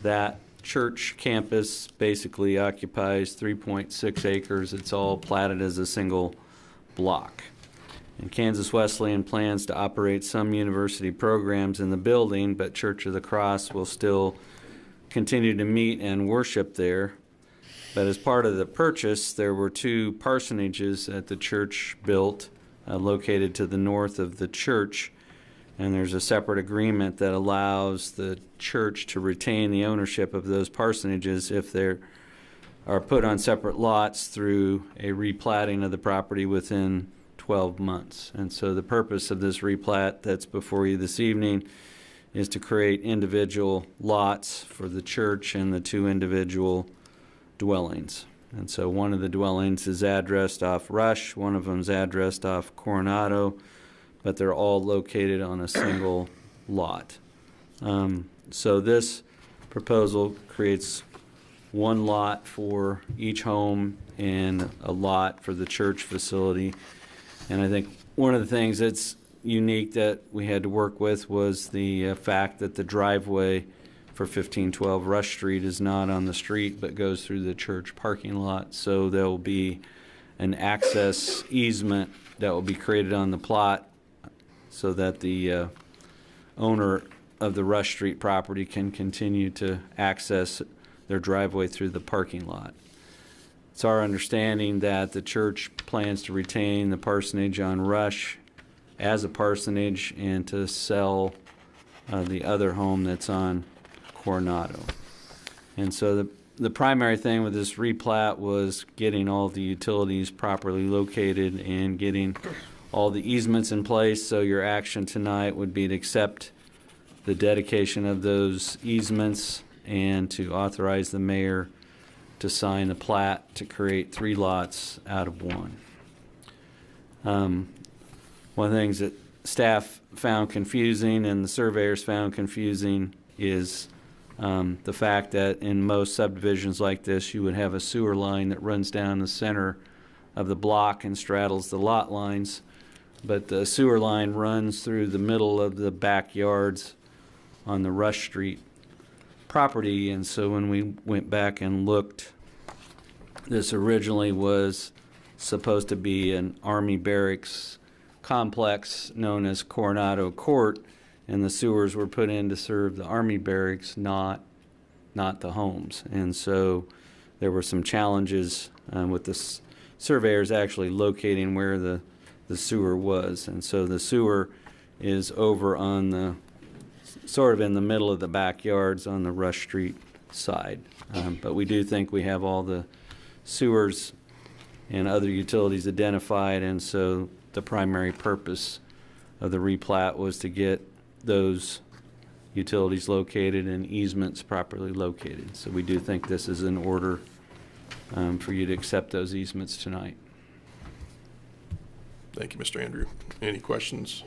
that church campus basically occupies 3.6 acres. It's all platted as a single block. And Kansas Wesleyan plans to operate some university programs in the building, but Church of the Cross will still continue to meet and worship there. But as part of the purchase, there were 2 parsonages that the church built located to the north of the church, and there's a separate agreement that allows the church to retain the ownership of those parsonages if they are put on separate lots through a replatting of the property within 12 months. And so the purpose of this replat that's before you this evening is to create individual lots for the church and the 2 individual dwellings. And so one of the dwellings is addressed off Rush, one of them is addressed off Coronado, but they're all located on a single lot. So this proposal creates 1 lot for each home and a lot for the church facility. And I think one of the things that's unique that we had to work with was the fact that the driveway for 1512 Rush Street is not on the street but goes through the church parking lot. So there will be an access easement that will be created on the plot so that the owner of the Rush Street property can continue to access their driveway through the parking lot. It's our understanding that the church plans to retain the parsonage on Rush as a parsonage and to sell the other home that's on Coronado. And so the primary thing with this replat was getting all the utilities properly located and getting all the easements in place. So your action tonight would be to accept the dedication of those easements and to authorize the mayor to sign the plat to create 3 lots out of 1. One of the things that staff found confusing and the surveyors found confusing is the fact that in most subdivisions like this, you would have a sewer line that runs down the center of the block and straddles the lot lines, but the sewer line runs through the middle of the backyards on the Rush Street property. And so when we went back and looked, this originally was supposed to be an Army barracks complex known as Coronado Court, and the sewers were put in to serve the Army barracks, not the homes. And so there were some challenges with the surveyors actually locating where the sewer was. And so the sewer is over on the, sort of in the middle of the backyards on the Rush Street side. But we do think we have all the sewers and other utilities identified, and so the primary purpose of the replat was to get those utilities located and easements properly located. So we do think this is in order for you to accept those easements tonight. Thank you, Mr. Andrew. Any questions?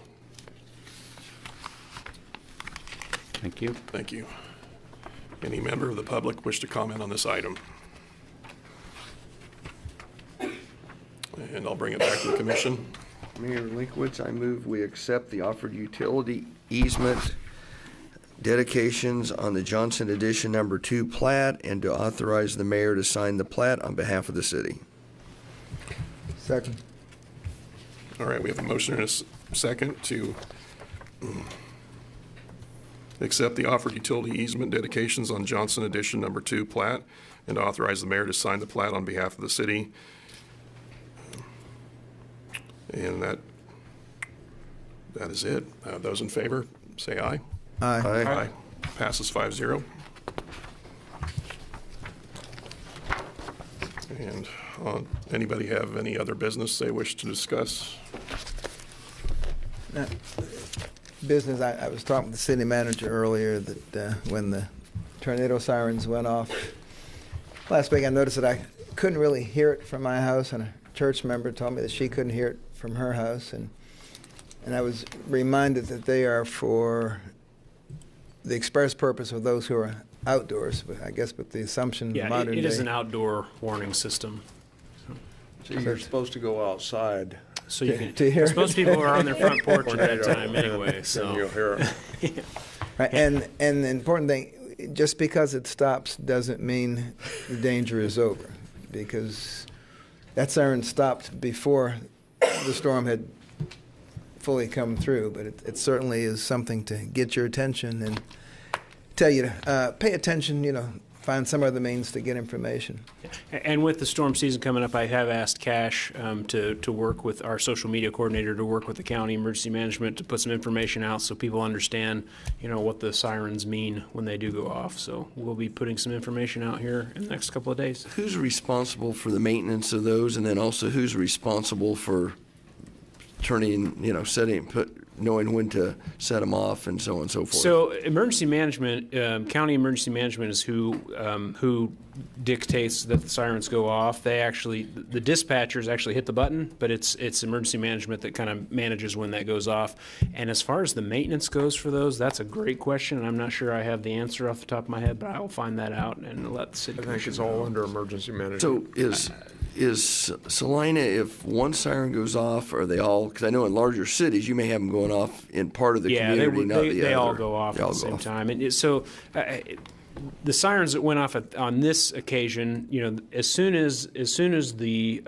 Thank you. Thank you. Any member of the public wish to comment on this item? And I'll bring it back to the commission. Mayor Linkwitz, I move we accept the offered utility easement dedications on the Johnson Edition number 2 plat and to authorize the mayor to sign the plat on behalf of the city. Second. All right, we have a motion and a second to accept the offered utility easement dedications on Johnson Edition number 2 plat and to authorize the mayor to sign the plat on behalf of the city. And that is it. Those in favor, say aye. Aye. Aye. Passes 5-0. And anybody have any other business they wish to discuss? Business, I was talking with the city manager earlier that when the tornado sirens went off last week, I noticed that I couldn't really hear it from my house, and a church member told me that she couldn't hear it from her house, and I was reminded that they are for the express purpose of those who are outdoors, but I guess with the assumption modern it day. is an outdoor warning system. So you're supposed to go outside. So you can, to hear most it. people are on their front porch at that time anyway, so. You'll hear it. Right, and the important thing, just because it stops doesn't mean the danger is over, because that siren stopped before the storm had fully come through, but it certainly is something to get your attention and tell you to pay attention, find some other means to get information. And with the storm season coming up, I have asked Cash to work with our social media coordinator to work with the county emergency management to put some information out so people understand, what the sirens mean when they do go off. So we'll be putting some information out here in the next couple of days. Who's responsible for the maintenance of those, and then also who's responsible for turning, knowing when to set them off and so on and so forth? So emergency management, county emergency management is who dictates that the sirens go off. The dispatchers actually hit the button, but it's emergency management that kind of manages when that goes off. And as far as the maintenance goes for those, that's a great question, and I'm not sure I have the answer off the top of my head, but I will find that out and let the city commission know. I think it's all under emergency management. So is Salina, if one siren goes off, are they all, because I know in larger cities you may have them going off in part of the community, not the other. They all go off at the same time. And so the sirens that went off on this occasion, as soon as the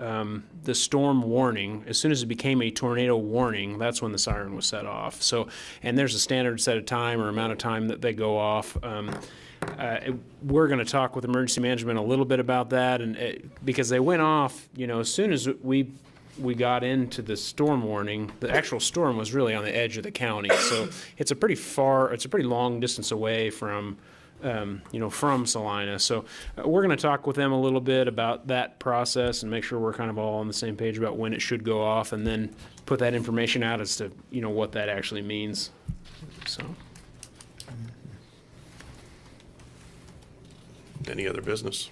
storm warning, as soon as it became a tornado warning, that's when the siren was set off. So, and there's a standard set of time or amount of time that they go off. we're going to talk with emergency management a little bit about that, and because they went off, as soon as we got into the storm warning, the actual storm was really on the edge of the county. So it's a pretty long distance away from, from Salina. So we're going to talk with them a little bit about that process and make sure we're kind of all on the same page about when it should go off, and then put that information out as to, what that actually means. So. Any other business?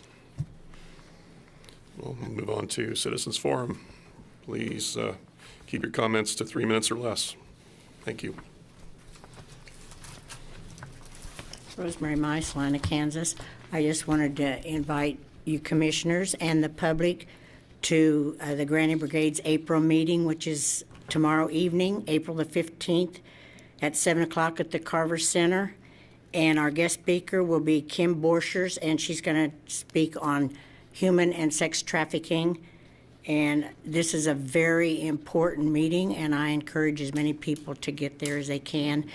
We'll move on to Citizens Forum. Please keep your comments to 3 minutes or less. Thank you. Rosemary Mice, Salina, Kansas. I just wanted to invite you commissioners and the public to the Granny Brigade's April meeting, which is tomorrow evening, April the 15th at 7 o'clock at the Carver Center. And our guest speaker will be Kim Borchers, and she's going to speak on human and sex trafficking. And this is a very important meeting, and I encourage as many people to get there as they can,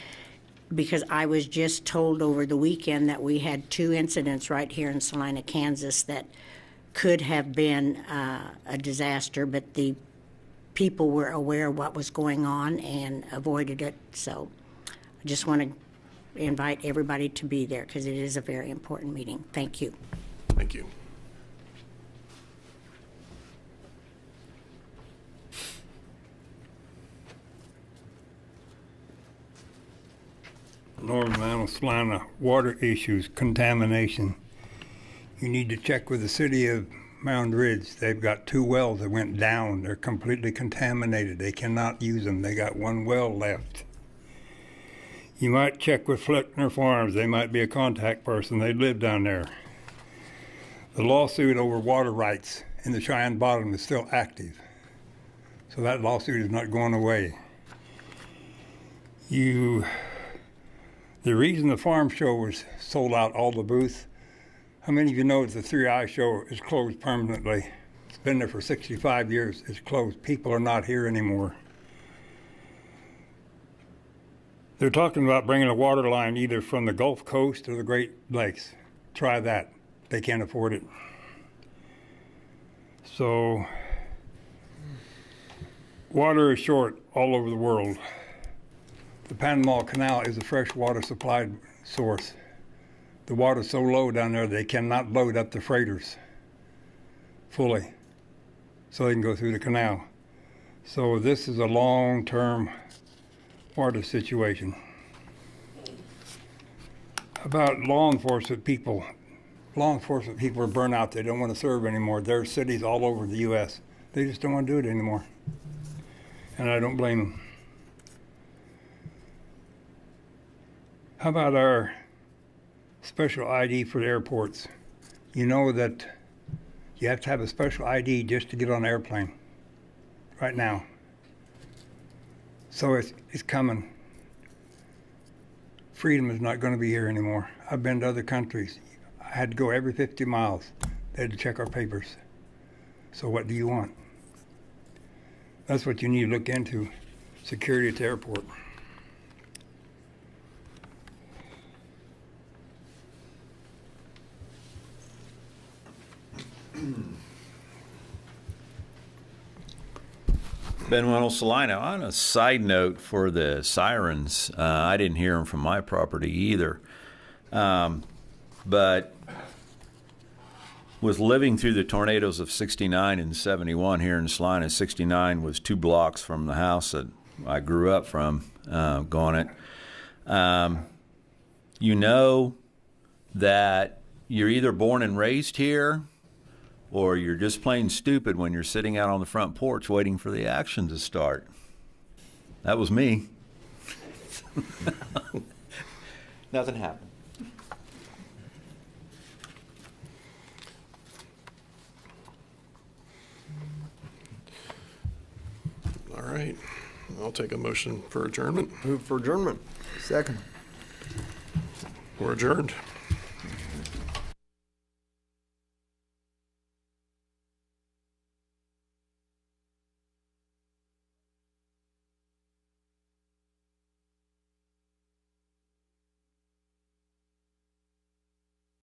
because I was just told over the weekend that we had 2 incidents right here in Salina, Kansas that could have been a disaster, but the people were aware of what was going on and avoided it. So I just want to invite everybody to be there because it is a very important meeting. Thank you. Thank you. Northern Mantle, Salina, water issues, contamination. You need to check with the city of Mound Ridge. They've got 2 wells that went down. They're completely contaminated. They cannot use them. They got 1 well left. You might check with Fleckner Farms. They might be a contact person. They live down there. The lawsuit over water rights in the Cheyenne Bottom is still active. So that lawsuit is not going away. The reason the farm show was sold out, all the booths, how many of you know that the 3i show is closed permanently? It's been there for 65 years. It's closed. People are not here anymore. They're talking about bringing a water line either from the Gulf Coast or the Great Lakes. Try that. They can't afford it. So, water is short all over the world. The Panama Canal is a freshwater supply source. The water's so low down there they cannot load up the freighters fully so they can go through the canal. So this is a long-term water situation. About law enforcement people are burnt out. They don't want to serve anymore. There are cities all over the U.S. They just don't want to do it anymore. And I don't blame them. How about our special ID for the airports? You know that you have to have a special ID just to get on an airplane right now. So it's coming. Freedom is not going to be here anymore. I've been to other countries. I had to go every 50 miles. They had to check our papers. So what do you want? That's what you need to look into, security at the airport. Ben Wendell, Salina. On a side note for the sirens, I didn't hear them from my property either. But was living through the tornadoes of 69 and 71 here in Salina. 69 was 2 blocks from the house that I grew up from, going it. You know that you're either born and raised here or you're just plain stupid when you're sitting out on the front porch waiting for the action to start. That was me. Nothing happened. All right. I'll take a motion for adjournment. Move for adjournment. Second. We're adjourned.